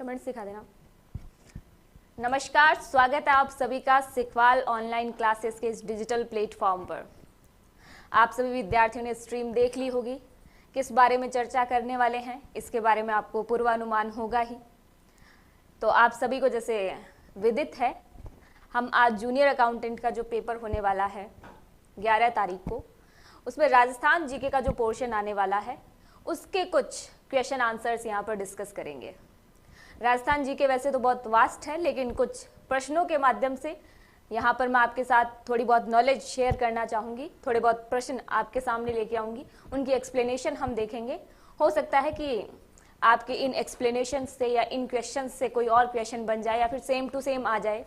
Minute सिखा देना। नमस्कार, स्वागत है आप सभी का सिखवाल ऑनलाइन क्लासेस के इस डिजिटल प्लेटफॉर्म पर। आप सभी विद्यार्थियों ने स्ट्रीम देख ली होगी। किस बारे में चर्चा करने वाले हैं इसके बारे में आपको पूर्वानुमान होगा ही। तो आप सभी को जैसे विदित है, हम आज जूनियर अकाउंटेंट का जो पेपर होने वाला है 11 तारीख को, उसमें राजस्थान जीके का जो पोर्शन आने वाला है उसके कुछ क्वेश्चन आंसर्स यहाँ पर डिस्कस करेंगे। राजस्थान जीके वैसे तो बहुत वास्ट है, लेकिन कुछ प्रश्नों के माध्यम से यहाँ पर मैं आपके साथ थोड़ी बहुत नॉलेज शेयर करना चाहूँगी। थोड़े बहुत प्रश्न आपके सामने लेके आऊँगी, उनकी एक्सप्लेनेशन हम देखेंगे। हो सकता है कि आपके इन एक्सप्लेनेशन से या इन क्वेश्चन से कोई और क्वेश्चन बन जाए या फिर सेम टू सेम आ जाए।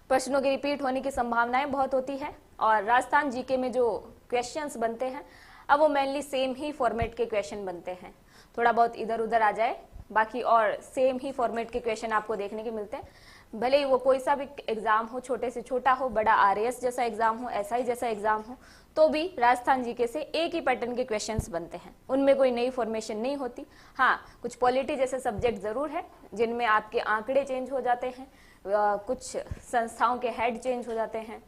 प्रश्नों के रिपीट होने की संभावनाएं बहुत होती है और राजस्थान जीके में जो क्वेश्चंस बनते हैं अब वो मेनली सेम ही फॉर्मेट के क्वेश्चन बनते हैं। थोड़ा बहुत इधर उधर आ जाए, बाकी और सेम ही फॉर्मेट के क्वेश्चन आपको देखने के मिलते हैं। भले ही वो कोई सा भी एग्जाम हो, छोटे से छोटा हो, बड़ा आरएएस जैसा एग्जाम हो, एसआई जैसा एग्जाम हो, तो भी राजस्थान जीके से एक ही पैटर्न के क्वेश्चंस बनते हैं। उनमें कोई नई फॉर्मेशन नहीं होती। हाँ, कुछ पॉलिटी जैसे सब्जेक्ट जरूर है जिनमें आपके आंकड़े चेंज हो जाते हैं, कुछ संस्थाओं के हेड चेंज हो जाते हैं।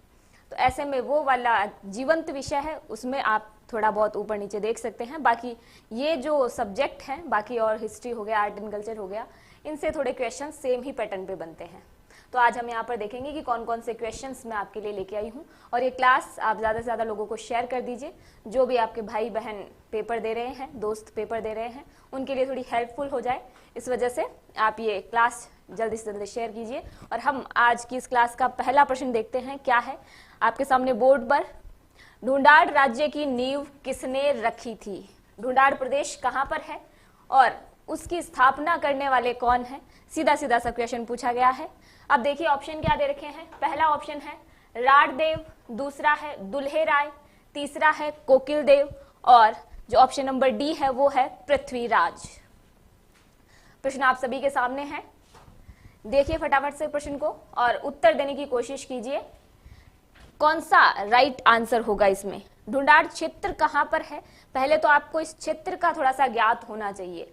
तो ऐसे में वो वाला जीवंत विषय है, उसमें आप थोड़ा बहुत ऊपर नीचे देख सकते हैं। बाकी ये जो सब्जेक्ट हैं, बाकी और हिस्ट्री हो गया, आर्ट एंड कल्चर हो गया, इनसे थोड़े क्वेश्चन सेम ही पैटर्न पे बनते हैं। तो आज हम यहाँ पर देखेंगे कि कौन कौन से क्वेश्चंस मैं आपके लिए लेके आई हूँ। और ये क्लास आप ज़्यादा से ज़्यादा लोगों को शेयर कर दीजिए। जो भी आपके भाई बहन पेपर दे रहे हैं, दोस्त पेपर दे रहे हैं, उनके लिए थोड़ी हेल्पफुल हो जाए। इस वजह से आप ये क्लास जल्दी से जल्दी शेयर कीजिए। और हम आज की इस क्लास का पहला प्रश्न देखते हैं। क्या है आपके सामने बोर्ड पर? ढूंढाड़ राज्य की नींव किसने रखी थी? ढूंढाड़ प्रदेश कहाँ पर है और उसकी स्थापना करने वाले कौन है? सीधा सीधा सा क्वेश्चन पूछा गया है। अब देखिए ऑप्शन क्या दे रखे हैं। पहला ऑप्शन है राणदेव, दूसरा है दुल्हे राय, तीसरा है कोकिल देव और जो ऑप्शन नंबर डी है वो है पृथ्वीराज। प्रश्न आप सभी के सामने है, देखिए फटाफट से प्रश्न को और उत्तर देने की कोशिश कीजिए। कौन सा राइट आंसर होगा इसमें? ढूंढाड़ क्षेत्र कहां पर है? पहले तो आपको इस क्षेत्र का थोड़ा सा ज्ञात होना चाहिए।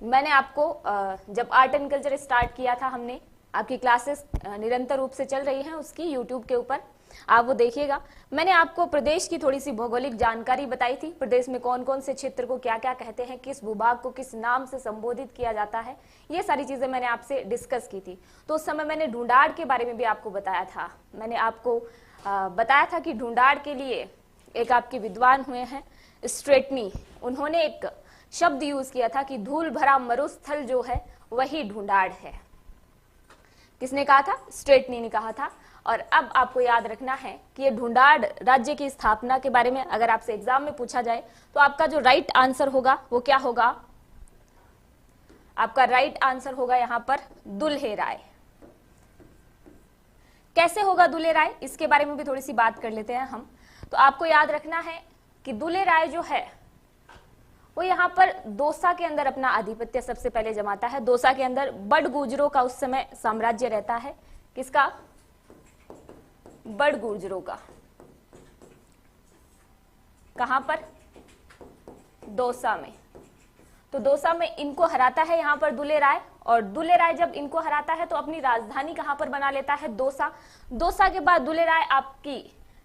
मैंने आपको जब आर्ट एंड कल्चर स्टार्ट किया था, हमने आपकी क्लासेस निरंतर रूप से चल रही हैं उसकी यूट्यूब के ऊपर, आप वो देखिएगा। मैंने आपको प्रदेश की थोड़ी सी भौगोलिक जानकारी बताई थी। प्रदेश में कौन कौन से क्षेत्र को क्या क्या कहते हैं, किस भूभाग को किस नाम से संबोधित किया जाता है, ये सारी चीजें मैंने आपसे डिस्कस की थी। तो उस समय मैंने ढूंढाड़ के बारे में भी आपको बताया था। मैंने आपको बताया था कि ढूंढाड़ के लिए एक आपके विद्वान हुए हैं स्ट्रेटनी, उन्होंने एक शब्द यूज किया था कि धूल भरा मरुस्थल जो है वही ढूंढाड़ है। किसने कहा था? स्ट्रेटनी ने कहा था। और अब आपको याद रखना है कि ये ढूंढाड़ राज्य की स्थापना के बारे में अगर आपसे एग्जाम में पूछा जाए तो आपका जो राइट आंसर होगा वो क्या होगा? आपका राइट आंसर होगा यहां पर दुल्हे राय। कैसे होगा दुल्हे राय, इसके बारे में भी थोड़ी सी बात कर लेते हैं हम। तो आपको याद रखना है कि दुल्हे राय जो है वो यहाँ पर दौसा के अंदर अपना आधिपत्य सबसे पहले जमाता है। दौसा के अंदर बड़ गुर्जरों का उस समय साम्राज्य रहता है। किसका? बड़ गुर्जरों का। कहां पर? दौसा में। तो दौसा में इनको हराता है यहाँ पर दुल्हे राय, और दुल्हे राय जब इनको हराता है तो अपनी राजधानी कहां पर बना लेता है? दौसा। दौसा के बाद दुल्हे राय आपकी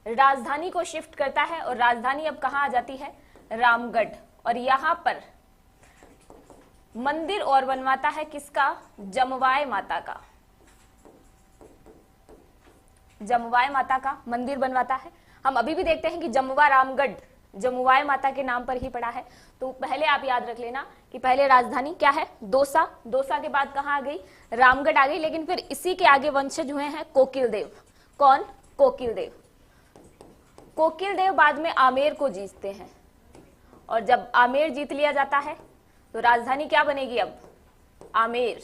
राजधानी को शिफ्ट करता है और राजधानी अब कहां आ जाती है? रामगढ़। और यहां पर मंदिर और बनवाता है। किसका? जमवाय माता का। जमवाय माता का मंदिर बनवाता है। हम अभी भी देखते हैं कि जमवा रामगढ़ जमुवाय माता के नाम पर ही पड़ा है। तो पहले आप याद रख लेना कि पहले राजधानी क्या है? दौसा। दौसा के बाद कहां आ गई? रामगढ़ आ गई। लेकिन फिर इसी के आगे वंशज हुए हैं कोकिल देव। कौन? कोकिल देव। कोकिल देव बाद में आमेर को जीतते हैं और जब आमेर जीत लिया जाता है तो राजधानी क्या बनेगी अब? आमेर।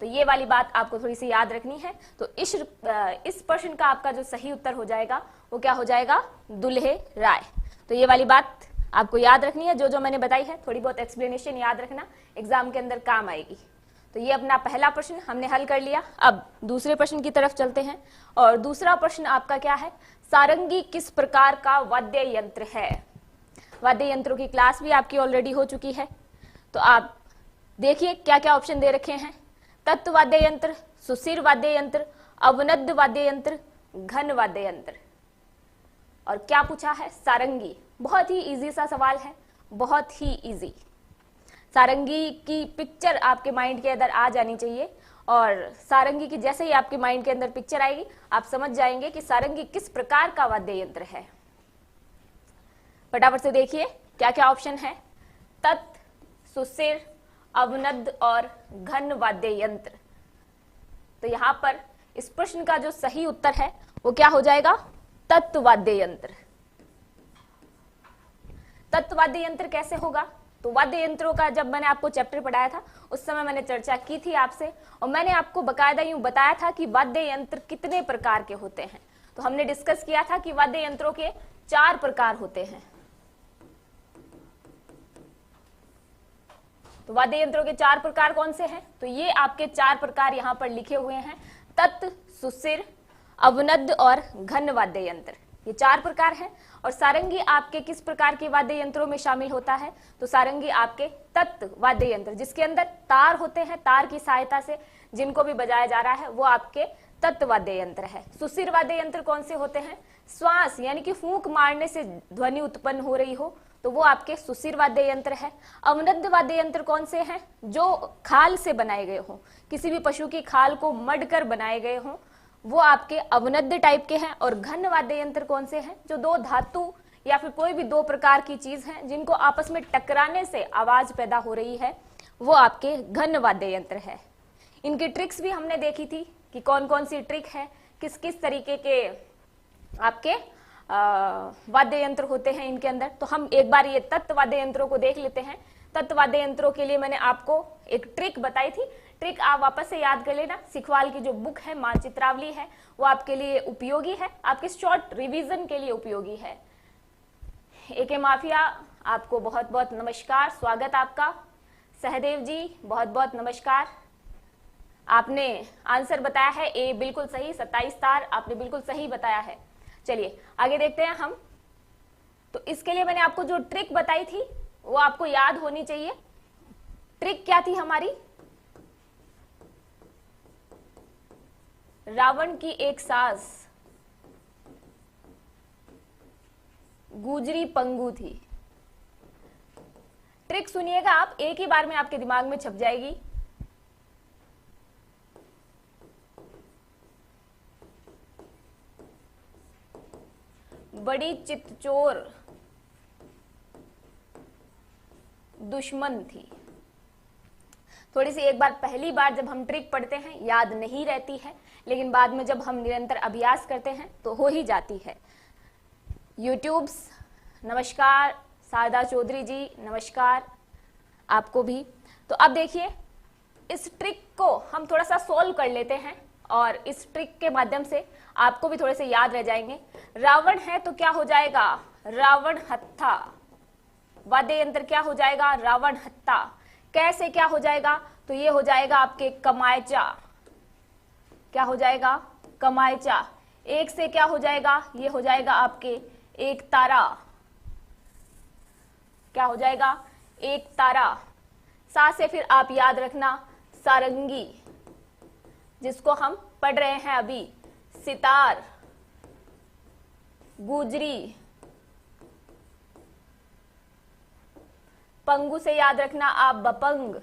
तो ये वाली बात आपको थोड़ी सी याद रखनी है। तो इस प्रश्न का आपका जो सही उत्तर हो जाएगा वो क्या हो जाएगा? दुल्हे राय। तो ये वाली बात आपको याद रखनी है। जो जो मैंने बताई है थोड़ी बहुत एक्सप्लेनेशन याद रखना, एग्जाम के अंदर काम आएगी। तो ये अपना पहला प्रश्न हमने हल कर लिया। अब दूसरे प्रश्न की तरफ चलते हैं और दूसरा प्रश्न आपका क्या है? सारंगी किस प्रकार का वाद्य यंत्र है? वाद्य यंत्रों की क्लास भी आपकी ऑलरेडी हो चुकी है। तो आप देखिए क्या क्या ऑप्शन दे रखे हैं। तत्व वाद्य यंत्र, सुशिर वाद्य यंत्र, अवनद वाद्य यंत्र, घन वाद्य यंत्र। और क्या पूछा है? सारंगी। बहुत ही इजी सा सवाल है, बहुत ही इजी। सारंगी की पिक्चर आपके माइंड के अंदर आ जानी चाहिए, और सारंगी की जैसे ही आपके माइंड के अंदर पिक्चर आएगी आप समझ जाएंगे कि सारंगी किस प्रकार का वाद्य यंत्र है। फटाफट से देखिए क्या क्या ऑप्शन है। तत्, सुशिर, अवनद और घन वाद्य यंत्र। तो यहां पर इस प्रश्न का जो सही उत्तर है वो क्या हो जाएगा? तत्व वाद्य यंत्र। तत्व वाद्य यंत्र कैसे होगा? तो वाद्य यंत्रों का जब मैंने आपको चैप्टर पढ़ाया था उस समय मैंने चर्चा की थी आपसे, और मैंने आपको बकायदा यूं बताया था कि वाद्य यंत्र कितने प्रकार के होते हैं। तो हमने डिस्कस किया था कि वाद्य यंत्रों के 4 प्रकार होते हैं। तो वाद्य यंत्रों के 4 प्रकार कौन से हैं? तो ये आपके 4 प्रकार यहां पर लिखे हुए हैं। तत्, सुशिर, अवनद और घन वाद्य यंत्र, ये 4 प्रकार हैं। और सारंगी आपके किस प्रकार के वाद्य यंत्रों में शामिल होता है? तो सारंगी आपके तत्व वाद्य यंत्र, जिसके अंदर तार होते हैं, तार की सहायता से जिनको भी बजाया जा रहा है वो आपके तत्व वाद्य यंत्र है। सुशिर वाद्य यंत्र कौन से होते हैं? श्वास यानी कि फूंक मारने से ध्वनि उत्पन्न हो रही हो तो वो आपके सुशिर वाद्य यंत्र है। अवनद वाद्य यंत्र कौन से हैं? जो खाल से बनाए गए हों, किसी भी पशु की खाल को मढ़कर बनाए गए हों, वो आपके अवनद्य टाइप के हैं। और घन वाद्य यंत्र कौन से हैं? जो 2 धातु या फिर कोई भी 2 प्रकार की चीज है जिनको आपस में टकराने से आवाज पैदा हो रही है, वो आपके घन वाद्य यंत्र है। इनकी ट्रिक्स भी हमने देखी थी कि कौन कौन सी ट्रिक है, किस किस तरीके के आपके वाद्य यंत्र होते हैं इनके अंदर। तो हम एक बार ये तत्व वाद्य यंत्रों को देख लेते हैं। तत्व वाद्य यंत्रों के लिए मैंने आपको एक ट्रिक बताई थी, ट्रिक आप वापस से याद कर लेना। सिखवाल की जो बुक है, मानचित्रावली है, वो आपके लिए उपयोगी है, आपके शॉर्ट रिवीजन के लिए उपयोगी है। एके माफिया, आपको बहुत बहुत नमस्कार, स्वागत आपका। सहदेव जी बहुत बहुत नमस्कार। आपने आंसर बताया है ए, बिल्कुल सही, 27 तार आपने बिल्कुल सही बताया है। चलिए आगे देखते हैं हम। तो इसके लिए मैंने आपको जो ट्रिक बताई थी वो आपको याद होनी चाहिए। ट्रिक क्या थी हमारी? रावण की एक सास गुजरी पंगु थी। ट्रिक सुनिएगा आप, एक ही बार में आपके दिमाग में छप जाएगी। बड़ी चितचोर दुश्मन थी। थोड़ी सी एक बार पहली बार जब हम ट्रिक पढ़ते हैं याद नहीं रहती है, लेकिन बाद में जब हम निरंतर अभ्यास करते हैं तो हो ही जाती है। यूट्यूब्स नमस्कार, शारदा चौधरी जी नमस्कार आपको भी। तो अब देखिए इस ट्रिक को हम थोड़ा सा सोल्व कर लेते हैं और इस ट्रिक के माध्यम से आपको भी थोड़े से याद रह जाएंगे। रावण है तो क्या हो जाएगा? रावण हत्था। वाद्य यंत्र क्या हो जाएगा? रावण हत्था। कैसे क्या हो जाएगा? तो ये हो जाएगा आपके कमायचा। क्या हो जाएगा? कमायचा। एक से क्या हो जाएगा? ये हो जाएगा आपके एक तारा। क्या हो जाएगा? एक तारा। सा से फिर आप याद रखना सारंगी, जिसको हम पढ़ रहे हैं अभी, सितार, गुजरी, पंगु से याद रखना आप बपंग।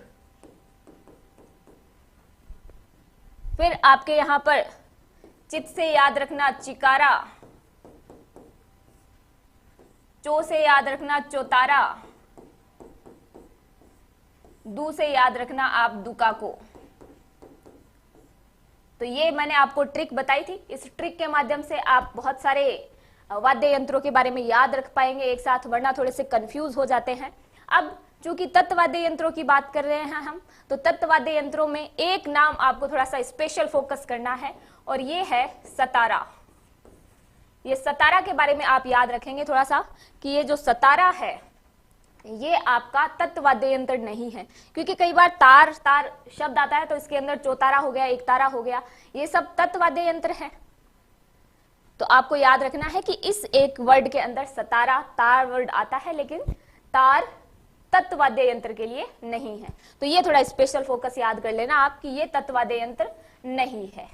फिर आपके यहां पर चित से याद रखना चिकारा, चो से याद रखना चौतारा, दू से याद रखना आप दुका को। तो ये मैंने आपको ट्रिक बताई थी। इस ट्रिक के माध्यम से आप बहुत सारे वाद्य यंत्रों के बारे में याद रख पाएंगे एक साथ, वरना थोड़े से कंफ्यूज हो जाते हैं। अब चूंकि तत्व वाद्य यंत्रों की बात कर रहे हैं हम, तो तत्व वाद्य यंत्रों में एक नाम आपको थोड़ा सा स्पेशल फोकस करना है और ये है सतारा। ये सतारा के बारे में आप याद रखेंगे थोड़ा सा कि ये जो सतारा है ये आपका तत्व वाद्य यंत्र नहीं है, क्योंकि कई बार तार तार शब्द आता है तो इसके अंदर चौतारा हो गया, एक तारा हो गया, ये सब तत्व वाद्य यंत्र है। तो आपको याद रखना है कि इस एक वर्ड के अंदर सतारा तार वर्ड आता है, लेकिन तार तत्वाद्य यंत्र के लिए नहीं है। तो ये थोड़ा स्पेशल फोकस याद कर लेना आप कि ये तत्वाद्य यंत्र नहीं है।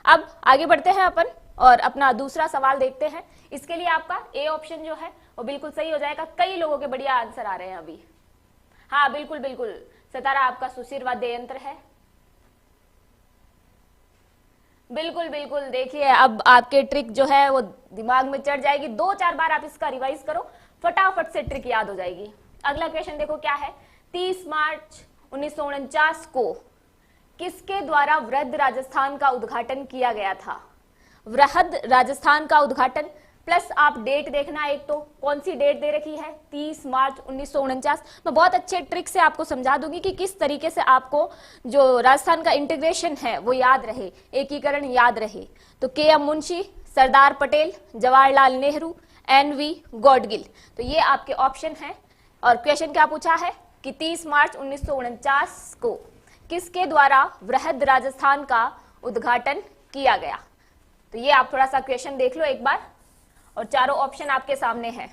अब आगे बढ़ते हैं अपन और अपना दूसरा सवाल देखते हैं। इसके लिए आपका ए ऑप्शन जो है वो बिल्कुल सही हो जाएगा। कई लोगों के बढ़िया आंसर आ रहे हैं अभी। हाँ बिल्कुल बिल्कुल, सितारा आपका सुशिर वाद्य यंत्र है। बिल्कुल बिल्कुल, देखिए अब आपके ट्रिक जो है वो दिमाग में चढ़ जाएगी। 2-4 बार आप इसका रिवाइज करो, फटाफट से ट्रिक याद हो जाएगी। अगला क्वेश्चन देखो क्या है। 30 मार्च 1949 को किसके द्वारा वृहद राजस्थान का उद्घाटन किया गया था? वृहद राजस्थान का उद्घाटन प्लस आप डेट देखना, एक तो कौन सी डेट दे रखी है 30 मार्च 1949। मैं बहुत अच्छे ट्रिक से आपको समझा दूंगी कि किस तरीके से आपको जो राजस्थान का इंटीग्रेशन है वो याद रहे, एकीकरण याद रहे। तो के.एम. मुंशी, सरदार पटेल, जवाहरलाल नेहरू, एन.वी. गॉडगिल, तो ये आपके ऑप्शन हैं। और क्वेश्चन क्या पूछा है कि 30 मार्च 1949 को किसके द्वारा वृहद राजस्थान का उद्घाटन किया गया? तो ये आप थोड़ा सा क्वेश्चन देख लो एक बार, और चारों ऑप्शन आपके सामने हैं।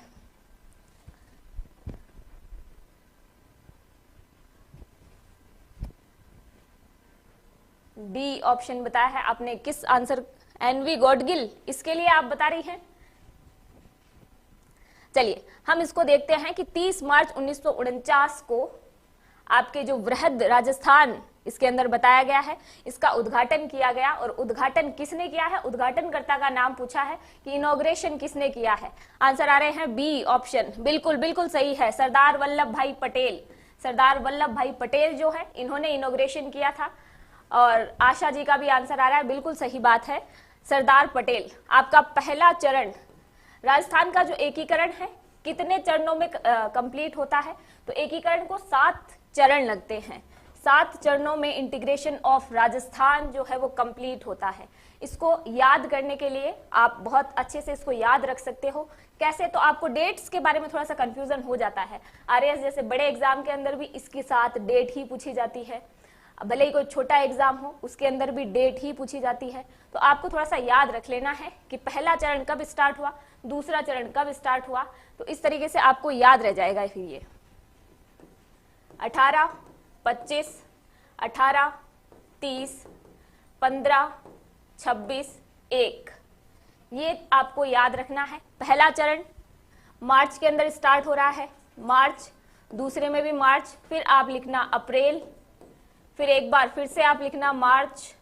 डी ऑप्शन बताया है आपने। किस आंसर? एन.वी. गॉडगिल, इसके लिए आप बता रही हैं। चलिए हम इसको देखते हैं कि 30 मार्च 1949 को आपके जो वृहद राजस्थान इसके अंदर बताया गया है, इसका उद्घाटन किया गया। और उद्घाटन किसने किया है? उद्घाटनकर्ता का नाम पूछा है कि इनॉग्रेशन किसने किया है। आंसर आ रहे हैं बी ऑप्शन। बिल्कुल बिल्कुल सही है, सरदार वल्लभ भाई पटेल। सरदार वल्लभ भाई पटेल जो है इन्होंने इनॉग्रेशन किया था। और आशा जी का भी आंसर आ रहा है, बिल्कुल सही बात है, सरदार पटेल। आपका पहला चरण राजस्थान का जो एकीकरण है कितने चरणों में कंप्लीट होता है? तो एकीकरण को 7 चरण लगते हैं। 7 चरणों में इंटीग्रेशन ऑफ राजस्थान जो है वो कंप्लीट होता है। इसको याद करने के लिए आप बहुत अच्छे से इसको याद रख सकते हो। कैसे? तो आपको डेट्स के बारे में थोड़ा सा कंफ्यूजन हो जाता है। आरएएस जैसे बड़े एग्जाम के अंदर भी इसके साथ डेट ही पूछी जाती है, भले ही कोई छोटा एग्जाम हो उसके अंदर भी डेट ही पूछी जाती है। तो आपको थोड़ा सा याद रख लेना है कि पहला चरण कब स्टार्ट हुआ, दूसरा चरण कब स्टार्ट हुआ। तो इस तरीके से आपको याद रह जाएगा। फिर ये 18, 25, 18, 30, 15, 26, 1, ये आपको याद रखना है। पहला चरण मार्च के अंदर स्टार्ट हो रहा है, मार्च। दूसरे में भी मार्च, फिर आप लिखना अप्रैल, फिर एक बार फिर से आप लिखना मार्च,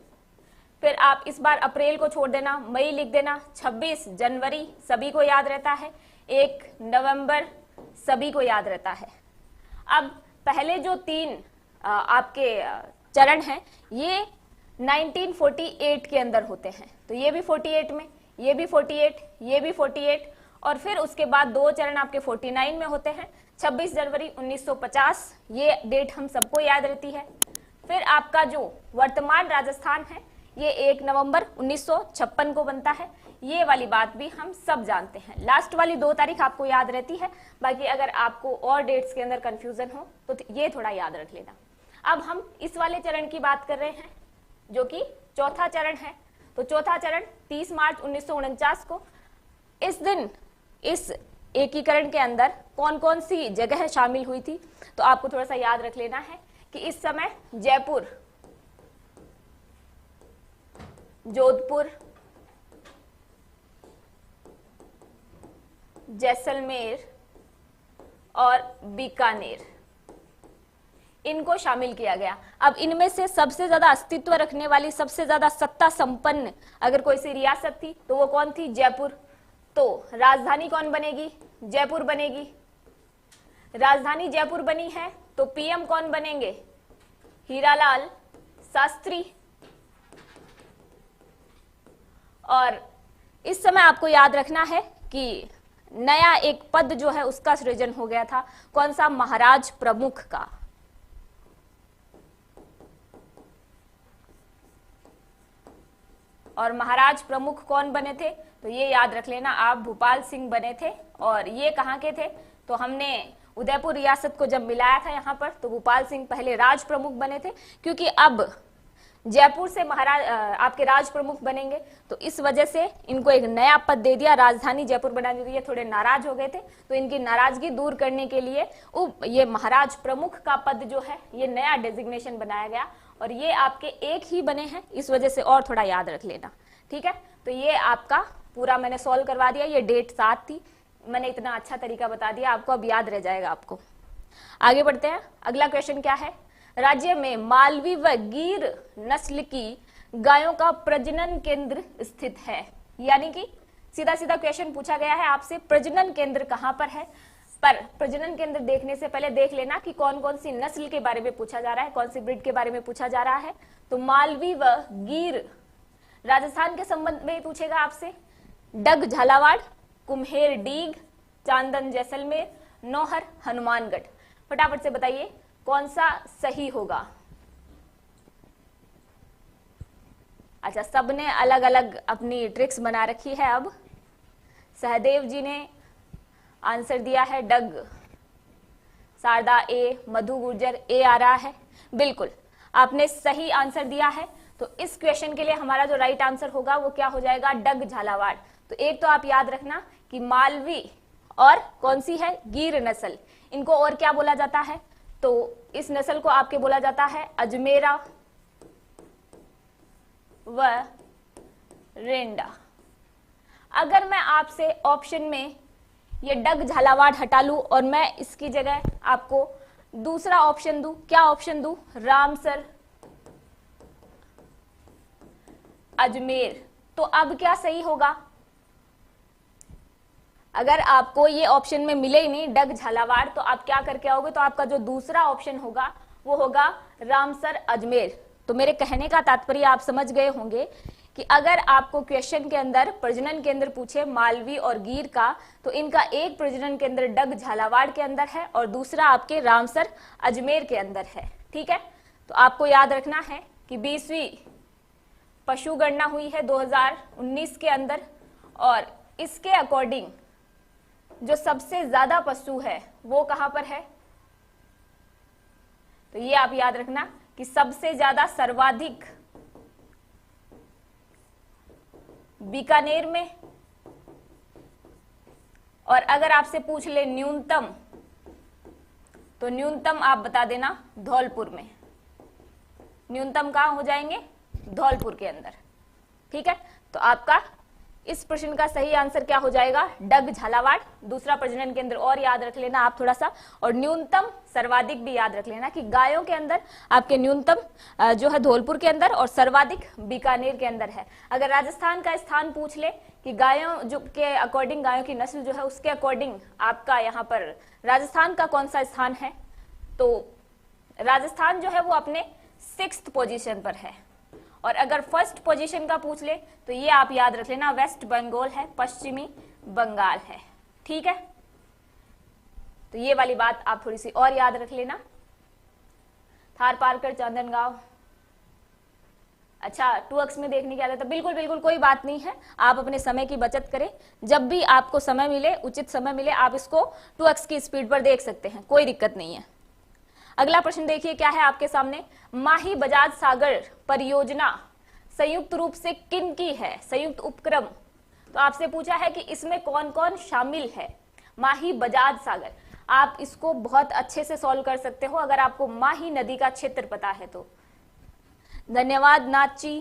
फिर आप इस बार अप्रैल को छोड़ देना, मई लिख देना, 26 जनवरी सभी को याद रहता है, 1 नवंबर सभी को याद रहता है। अब पहले जो 3 आपके चरण हैं ये 1948 के अंदर होते हैं। तो ये भी 48 में, ये भी 48, ये भी 48, और फिर उसके बाद 2 चरण आपके 49 में होते हैं। 26 जनवरी 1950, ये डेट हम सबको याद रहती है। फिर आपका जो वर्तमान राजस्थान है ये 1 नवंबर 1956 को बनता है। ये वाली बात भी हम सब जानते हैं। लास्ट वाली 2 तारीख आपको याद रहती है। बाकी अगर आपको और डेट्स के अंदर कंफ्यूजन हो तो ये थोड़ा याद रख लेना। अब हम इस वाले चरण की बात कर रहे हैं जो कि चौथा चरण है। तो चौथा चरण 30 मार्च 1949 को, इस दिन इस एकीकरण के अंदर कौन कौन सी जगह शामिल हुई थी? तो आपको थोड़ा सा याद रख लेना है कि इस समय जयपुर, जोधपुर, जैसलमेर और बीकानेर, इनको शामिल किया गया। अब इनमें से सबसे ज्यादा अस्तित्व रखने वाली, सबसे ज्यादा सत्ता संपन्न अगर कोई सी रियासत थी तो वो कौन थी? जयपुर। तो राजधानी कौन बनेगी? जयपुर बनेगी। राजधानी जयपुर बनी है तो पीएम कौन बनेंगे? हीरालाल शास्त्री। और इस समय आपको याद रखना है कि नया एक पद जो है उसका सृजन हो गया था। कौन सा? महाराज प्रमुख का। और महाराज प्रमुख कौन बने थे? तो ये याद रख लेना आप, भूपाल सिंह बने थे। और ये कहाँ के थे? तो हमने उदयपुर रियासत को जब मिलाया था यहाँ पर तो भूपाल सिंह पहले राज प्रमुख बने थे, क्योंकि अब जयपुर से महाराज आपके राज प्रमुख बनेंगे, तो इस वजह से इनको एक नया पद दे दिया, राजधानी जयपुर बना दी। ये थोड़े नाराज हो गए थे, तो इनकी नाराजगी दूर करने के लिए ये महाराज प्रमुख का पद जो है ये नया डेजिग्नेशन बनाया गया, और ये आपके एक ही बने हैं, इस वजह से और थोड़ा याद रख लेना, ठीक है। तो ये आपका पूरा मैंने सॉल्व करवा दिया। ये डेट 7 थी, मैंने इतना अच्छा तरीका बता दिया आपको, अब याद रह जाएगा आपको। आगे बढ़ते हैं। अगला क्वेश्चन क्या है, राज्य में मालवी व गिर नस्ल की गायों का प्रजनन केंद्र स्थित है। यानी कि सीधा सीधा क्वेश्चन पूछा गया है आपसे, प्रजनन केंद्र कहां पर है। पर प्रजनन केंद्र देखने से पहले देख लेना कि कौन कौन सी नस्ल के बारे में पूछा जा रहा है, कौन सी ब्रीड के बारे में पूछा जा रहा है। तो मालवी व गिर राजस्थान के संबंध में पूछेगा आपसे, डग झालावाड़, कुम्हेर डीग, चांदन जैसलमेर, नौहर हनुमानगढ़। फटाफट से बताइए कौन सा सही होगा। अच्छा, सबने अलग अलग अपनी ट्रिक्स बना रखी है। अब सहदेव जी ने आंसर दिया है डग, शारदा ए, मधु गुर्जर ए आ रहा है, बिल्कुल आपने सही आंसर दिया है। तो इस क्वेश्चन के लिए हमारा जो राइट आंसर होगा वो क्या हो जाएगा, डग झालावाड़। तो एक तो आप याद रखना कि मालवी और कौन सी है, गिर नस्ल, इनको और क्या बोला जाता है, तो इस नस्ल को आपके बोला जाता है अजमेरा व रेंडा। अगर मैं आपसे ऑप्शन में ये डग झालावाड़ हटा लूं और मैं इसकी जगह आपको दूसरा ऑप्शन दूं, क्या ऑप्शन दूं, रामसर अजमेर, तो अब क्या सही होगा। अगर आपको ये ऑप्शन में मिले ही नहीं डग झालावाड़, तो आप क्या करके आओगे, तो आपका जो दूसरा ऑप्शन होगा वो होगा रामसर अजमेर। तो मेरे कहने का तात्पर्य आप समझ गए होंगे कि अगर आपको क्वेश्चन के अंदर प्रजनन केंद्र पूछे मालवी और गिर का, तो इनका एक प्रजनन केंद्र डग झालावाड़ के अंदर है और दूसरा आपके रामसर अजमेर के अंदर है, ठीक है। तो आपको याद रखना है कि 20वीं पशु गणना हुई है 2019 के अंदर, और इसके अकॉर्डिंग जो सबसे ज्यादा पशु है वो कहां पर है, तो ये आप याद रखना कि सबसे ज्यादा सर्वाधिक बीकानेर में, और अगर आपसे पूछ ले न्यूनतम, तो न्यूनतम आप बता देना धौलपुर में। न्यूनतम कहां हो जाएंगे, धौलपुर के अंदर, ठीक है। तो आपका इस प्रश्न का सही आंसर क्या हो जाएगा, डग झालावाड़। दूसरा प्रजनन केंद्र और याद रख लेना आप थोड़ा सा, और न्यूनतम सर्वाधिक भी याद रख लेना कि गायों के अंदर आपके न्यूनतम जो है धौलपुर के अंदर और सर्वाधिक बीकानेर के अंदर है। अगर राजस्थान का स्थान पूछ ले कि गायों जो के अकॉर्डिंग, गायों की नस्ल जो है उसके अकॉर्डिंग आपका यहाँ पर राजस्थान का कौन सा स्थान है, तो राजस्थान जो है वो अपने 6th पोजीशन पर है। और अगर 1st पोजीशन का पूछ ले तो ये आप याद रख लेना वेस्ट बंगाल है, पश्चिमी बंगाल है, ठीक है। तो ये वाली बात आप थोड़ी सी और याद रख लेना। थार पारकर चांदनगांव, अच्छा 2x में देखने की आदत है, बिल्कुल बिल्कुल कोई बात नहीं है, आप अपने समय की बचत करें, जब भी आपको समय मिले, उचित समय मिले, आप इसको 2x की स्पीड पर देख सकते हैं, कोई दिक्कत नहीं है। अगला प्रश्न देखिए क्या है आपके सामने, माही बजाज सागर परियोजना संयुक्त रूप से किन की है, संयुक्त उपक्रम। तो आपसे पूछा है कि इसमें कौन कौन शामिल है। माही बजाज सागर, आप इसको बहुत अच्छे से सॉल्व कर सकते हो अगर आपको माही नदी का क्षेत्र पता है तो। धन्यवाद नाची।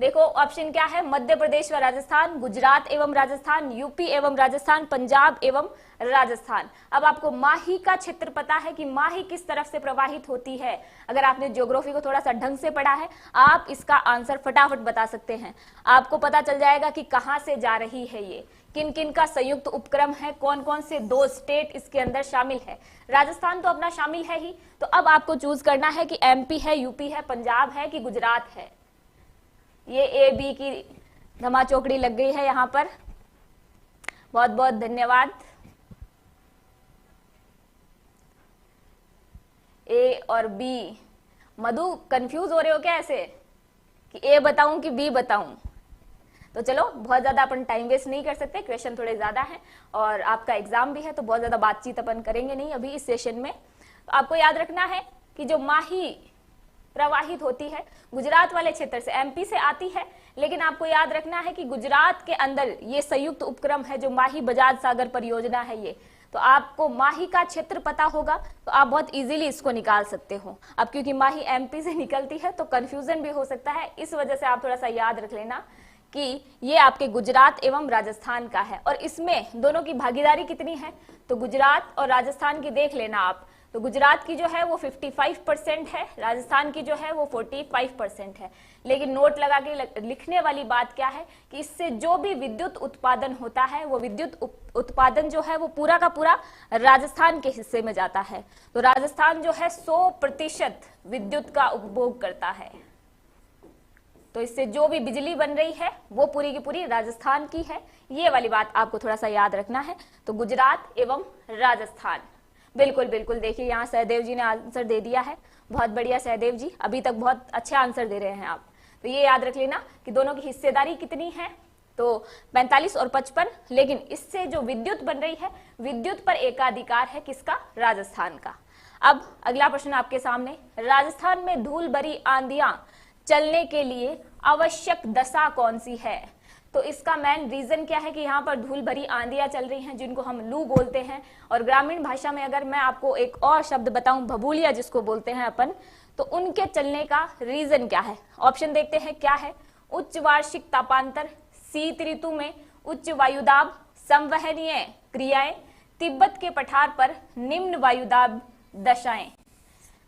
देखो ऑप्शन क्या है, मध्य प्रदेश व राजस्थान, गुजरात एवं राजस्थान, यूपी एवं राजस्थान, पंजाब एवं राजस्थान। अब आपको माही का क्षेत्र पता है कि माही किस तरफ से प्रवाहित होती है। अगर आपने ज्योग्राफी को थोड़ा सा ढंग से पढ़ा है, आप इसका आंसर फटाफट बता सकते हैं। आपको पता चल जाएगा कि कहां से जा रही है ये, किन किन का संयुक्त उपक्रम है, कौन कौन से 2 स्टेट इसके अंदर शामिल है। राजस्थान तो अपना शामिल है ही, तो अब आपको चूज करना है कि एमपी है, यूपी है, पंजाब है कि गुजरात है। ये ए बी की धमा चौकड़ी लग गई है यहाँ पर, बहुत बहुत धन्यवाद। ए और बी, मधु कंफ्यूज हो रहे हो क्या ऐसे कि ए बताऊं कि बी बताऊं। तो चलो बहुत ज्यादा अपन टाइम वेस्ट नहीं कर सकते, क्वेश्चन थोड़े ज्यादा हैं और आपका एग्जाम भी है, तो बहुत ज्यादा बातचीत अपन करेंगे नहीं अभी इस सेशन में। तो आपको याद रखना है कि जो माही प्रवाहित होती है, गुजरात वाले क्षेत्र से, एमपी से आती है। लेकिन आपको याद रखना है कि गुजरात के अंदर ये संयुक्त उपक्रम है जो माही बजाज सागर परियोजना है ये, तो आपको माही का क्षेत्र पता होगा तो आप बहुत इजीली इसको निकाल सकते हो। अब क्योंकि माही एमपी से निकलती है तो कंफ्यूजन भी हो सकता है, इस वजह से आप थोड़ा सा याद रख लेना कि ये आपके गुजरात एवं राजस्थान का है। और इसमें दोनों की भागीदारी कितनी है, तो गुजरात और राजस्थान की देख लेना आप, तो गुजरात की जो है वो 55% है, राजस्थान की जो है वो 45% है। लेकिन नोट लगा के लिखने वाली बात क्या है कि इससे जो भी विद्युत उत्पादन होता है वो विद्युत उत्पादन जो है वो पूरा का पूरा राजस्थान के हिस्से में जाता है। तो राजस्थान जो है 100% विद्युत का उपभोग करता है, तो इससे जो भी बिजली बन रही है वो पूरी की पूरी राजस्थान की है। ये वाली बात आपको थोड़ा सा याद रखना है। तो गुजरात एवं राजस्थान, बिल्कुल बिल्कुल, देखिए यहाँ सहदेव जी ने आंसर दे दिया है, बहुत बढ़िया सहदेव जी, अभी तक बहुत अच्छे आंसर दे रहे हैं आप। तो ये याद रख लेना कि दोनों की हिस्सेदारी कितनी है, तो 45 और 55। लेकिन इससे जो विद्युत बन रही है, विद्युत पर एकाधिकार है किसका, राजस्थान का। अब अगला प्रश्न आपके सामने, राजस्थान में धूल भरी आंधियां चलने के लिए आवश्यक दशा कौन सी है। तो इसका मेन रीजन क्या है कि यहाँ पर धूल भरी आंधियां चल रही हैं जिनको हम लू बोलते हैं। और ग्रामीण भाषा में अगर मैं आपको एक और शब्द बताऊं, भभूलिया जिसको बोलते हैं अपन, तो उनके चलने का रीजन क्या है। ऑप्शन देखते हैं क्या है, उच्च वार्षिक तापांतर, शीत ऋतु में उच्च वायुदाब, संवहनीय क्रियाएं, तिब्बत के पठार पर निम्न वायुदाब दशाएं।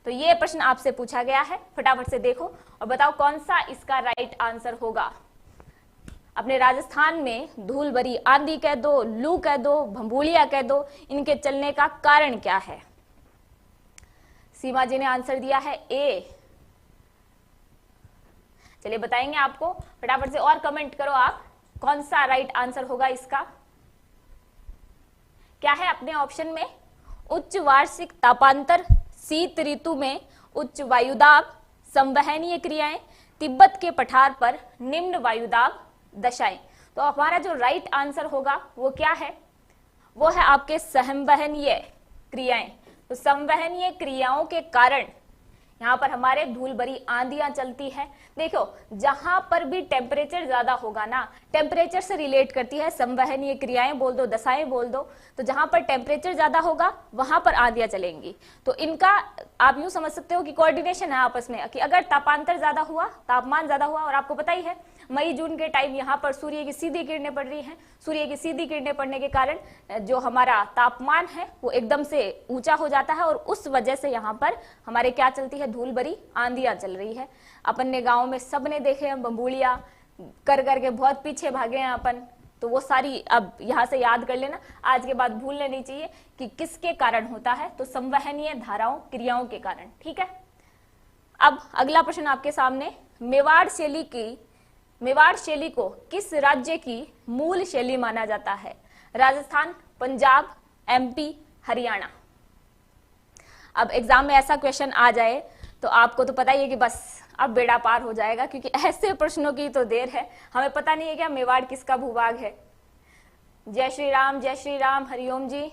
तो ये प्रश्न आपसे पूछा गया है, फटाफट से देखो और बताओ कौन सा इसका राइट आंसर होगा। अपने राजस्थान में धूल भरी आंधी कह दो, लू कह दो, भंभूलिया कह दो, इनके चलने का कारण क्या है। सीमा जी ने आंसर दिया है ए। चलिए बताएंगे आपको, फटाफट से और कमेंट करो आप, कौन सा राइट आंसर होगा इसका। क्या है अपने ऑप्शन में, उच्च वार्षिक तापांतर, शीत ऋतु में उच्च वायुदाब, संवहनीय क्रियाएं, तिब्बत के पठार पर निम्न वायुदाब दशाएं। तो हमारा जो राइट आंसर होगा वो क्या है, वो है आपके संवहनीय क्रियाएं। तो संवहनीय क्रियाओं के कारण यहाँ पर हमारे धूल भरी आंधियां चलती है। देखो जहां पर भी टेम्परेचर ज्यादा होगा ना, टेम्परेचर से रिलेट करती है संवहनीय क्रियाएं बोल दो, दशाएं बोल दो, तो जहां पर टेम्परेचर ज्यादा होगा वहां पर आंधियां चलेंगी। तो इनका आप यूं समझ सकते हो कि कोऑर्डिनेशन है आपस में, कि अगर तापांतर ज्यादा हुआ, तापमान ज्यादा हुआ, और आपको पता ही है मई जून के टाइम यहाँ पर सूर्य की सीधी किरणें पड़ रही हैं, सूर्य की सीधी किरणें पड़ने के कारण जो हमारा तापमान है वो एकदम से ऊंचा हो जाता है, और उस वजह से यहाँ पर हमारे क्या चलती है, धूल भरी आंधियां चल रही है। अपन ने गाँव में सबने देखे हैं, बम्बूलिया कर करके बहुत पीछे भागे हैं अपन, तो वो सारी अब यहाँ से याद कर लेना, आज के बाद भूलने नहीं चाहिए कि किसके कारण होता है, तो संवहनीय धाराओं क्रियाओं के कारण। ठीक है, अब अगला प्रश्न आपके सामने, मेवाड़ शैली को किस राज्य की मूल शैली माना जाता है। राजस्थान, पंजाब, एमपी, हरियाणा। अब एग्जाम में ऐसा क्वेश्चन आ जाए तो आपको तो पता ही है कि बस अब बेड़ा पार हो जाएगा, क्योंकि ऐसे प्रश्नों की तो देर है, हमें पता नहीं है क्या मेवाड़ किसका भूभाग है। जय श्री राम, हरिओम जी,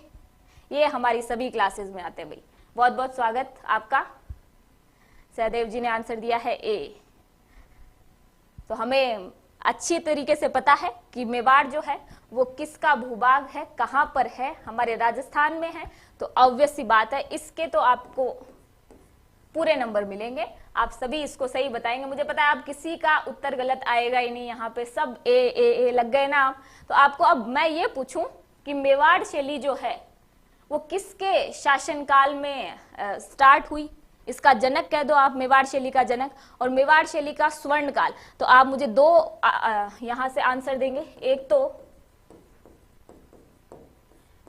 ये हमारी सभी क्लासेस में आते हैं भाई, बहुत बहुत स्वागत आपका। सहदेव जी ने आंसर दिया है ए। तो हमें अच्छी तरीके से पता है कि मेवाड़ जो है वो किसका भूभाग है, कहां पर है, हमारे राजस्थान में है, तो ऑब्वियस सी बात है इसके तो आपको पूरे नंबर मिलेंगे, आप सभी इसको सही बताएंगे। मुझे पता है आप किसी का उत्तर गलत आएगा ही नहीं, यहाँ पे सब ए लग गए ना आप। तो आपको अब मैं ये पूछूं कि मेवाड़ शैली जो है वो किसके शासनकाल में स्टार्ट हुई, इसका जनक कह दो आप, मेवाड़ शैली का जनक, और मेवाड़ शैली का स्वर्ण काल। तो आप मुझे दो यहां से आंसर देंगे, एक तो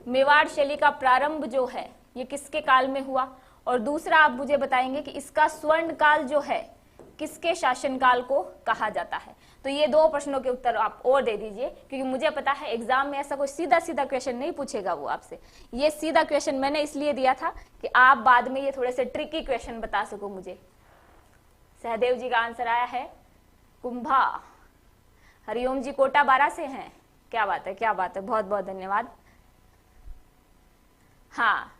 मेवाड़ शैली का प्रारंभ जो है ये किसके काल में हुआ, और दूसरा आप मुझे बताएंगे कि इसका स्वर्ण काल जो है किसके शासनकाल को कहा जाता है। तो ये दो प्रश्नों के उत्तर आप और दे दीजिए, क्योंकि मुझे पता है एग्जाम में ऐसा कोई सीधा सीधा क्वेश्चन नहीं पूछेगा वो आपसे। ये सीधा क्वेश्चन मैंने इसलिए दिया था कि आप बाद में ये थोड़े से ट्रिकी क्वेश्चन बता सको मुझे। सहदेव जी का आंसर आया है कुंभा। हरिओम जी कोटा 12 से हैं, क्या बात है, क्या बात है, बहुत बहुत धन्यवाद। हाँ,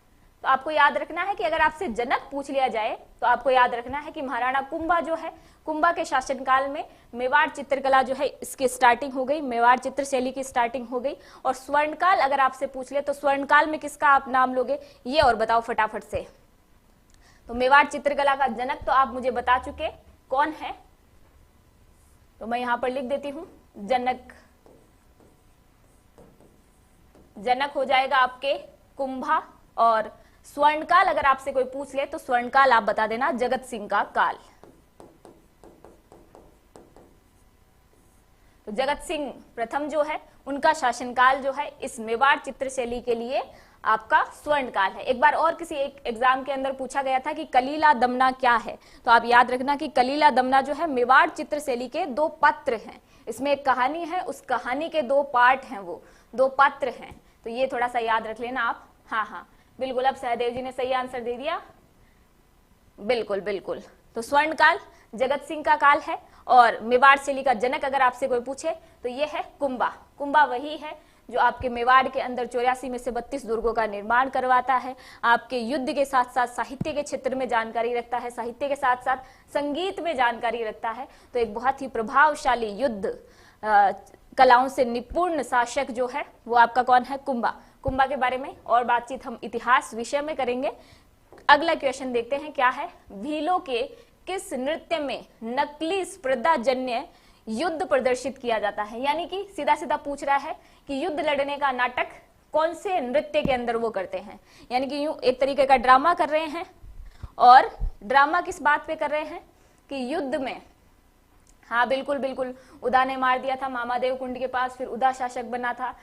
तो आपको याद रखना है कि अगर आपसे जनक पूछ लिया जाए तो तो आपको याद रखना है कि महाराणा कुंभा जो है, कुंभा के शासनकाल में मेवाड़ चित्रकला जो है इसकी स्टार्टिंग हो गई, मेवाड़ चित्र शैली की स्टार्टिंग हो गई। और स्वर्णकाल अगर आपसे पूछ ले तो स्वर्णकाल में किसका आप नाम लोगे, ये और बताओ फटाफट से। तो मेवाड़ चित्रकला का जनक तो आप मुझे बता चुके कौन है, तो मैं यहां पर लिख देती हूं जनक। जनक हो जाएगा आपके कुंभा। और स्वर्णकाल अगर आपसे कोई पूछ ले तो स्वर्णकाल आप बता देना जगत सिंह का काल। तो जगत सिंह प्रथम जो है उनका शासनकाल जो है इस मेवाड़ चित्र शैली के लिए आपका स्वर्णकाल है। एक बार और किसी एक एग्जाम के अंदर पूछा गया था कि कलीला दमना क्या है, तो आप याद रखना कि कलीला दमना जो है मेवाड़ चित्र शैली के 2 पात्र हैं। इसमें एक कहानी है, उस कहानी के 2 पार्ट हैं, वो 2 पात्र हैं, तो ये थोड़ा सा याद रख लेना आप। हाँ बिल्कुल, अब सहदेव जी ने सही आंसर दे दिया, बिल्कुल बिल्कुल। तो स्वर्णकाल जगत सिंह का काल है और मेवाड़ शैली का जनक अगर आपसे कोई पूछे तो ये है कुंभा। कुंभा वही है जो आपके मेवाड़ के अंदर 84 में से 32 दुर्गों का निर्माण करवाता है, आपके युद्ध के साथ साथ साहित्य के क्षेत्र में जानकारी रखता है, साहित्य के साथ साथ संगीत में जानकारी रखता है। तो एक बहुत ही प्रभावशाली युद्ध कलाओं से निपुण शासक जो है वो आपका कौन है, कुंभा। कुंभा के बारे में और बातचीत हम इतिहास विषय में करेंगे। अगला क्वेश्चन देखते हैं क्या है, भीलों के किस नृत्य में नकली स्पर्धाजन्य युद्ध प्रदर्शित किया जाता है। यानी कि सीधा सीधा पूछ रहा है कि युद्ध लड़ने का नाटक कौन से नृत्य के अंदर वो करते हैं। यानी कि यूं एक तरीके का ड्रामा कर रहे हैं, और ड्रामा किस बात पे कर रहे हैं कि युद्ध में। हाँ बिल्कुल बिल्कुल, उदा ने मार दिया था मामादेव कुंड के पास, फिर उदा शासक बना था,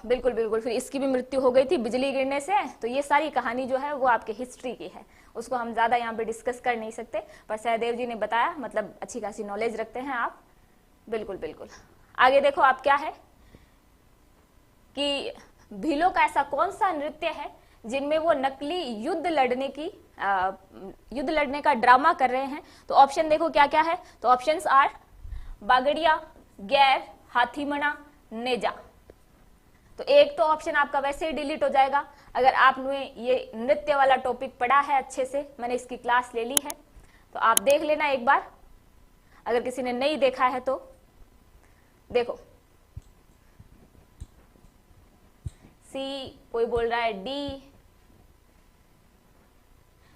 बिल्कुल बिल्कुल, फिर इसकी भी मृत्यु हो गई थी बिजली गिरने से। तो ये सारी कहानी जो है वो आपके हिस्ट्री की है, उसको हम ज्यादा यहाँ पे डिस्कस कर नहीं सकते, पर सहदेव जी ने बताया, मतलब अच्छी खासी नॉलेज रखते हैं आप। बिल्कुल बिल्कुल, आगे देखो आप क्या है कि भीलों का ऐसा कौन सा नृत्य है जिनमें वो नकली युद्ध लड़ने का ड्रामा कर रहे हैं। तो ऑप्शन देखो क्या क्या है, तो ऑप्शंस आर बागड़िया, गैर, हाथीमना, नेजा। तो एक तो ऑप्शन आपका वैसे ही डिलीट हो जाएगा अगर आपने ये नृत्य वाला टॉपिक पढ़ा है अच्छे से, मैंने इसकी क्लास ले ली है, तो आप देख लेना एक बार। अगर किसी ने नहीं देखा है तो देखो, सी, कोई बोल रहा है डी।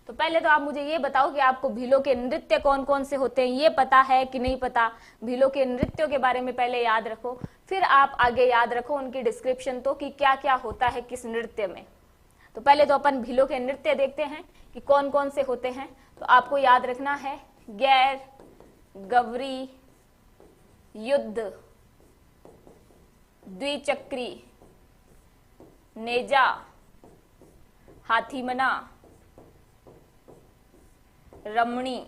तो पहले तो आप मुझे ये बताओ कि आपको भीलों के नृत्य कौन कौन से होते हैं, ये पता है कि नहीं पता। भीलों के नृत्यों के बारे में पहले याद रखो, फिर आप आगे याद रखो उनकी डिस्क्रिप्शन, तो कि क्या क्या होता है किस नृत्य में। तो पहले तो अपन भीलों के नृत्य देखते हैं कि कौन कौन से होते हैं। तो आपको याद रखना है गैर, गवरी, युद्ध, द्विचक्री, नेजा, हाथीमना, रमणी।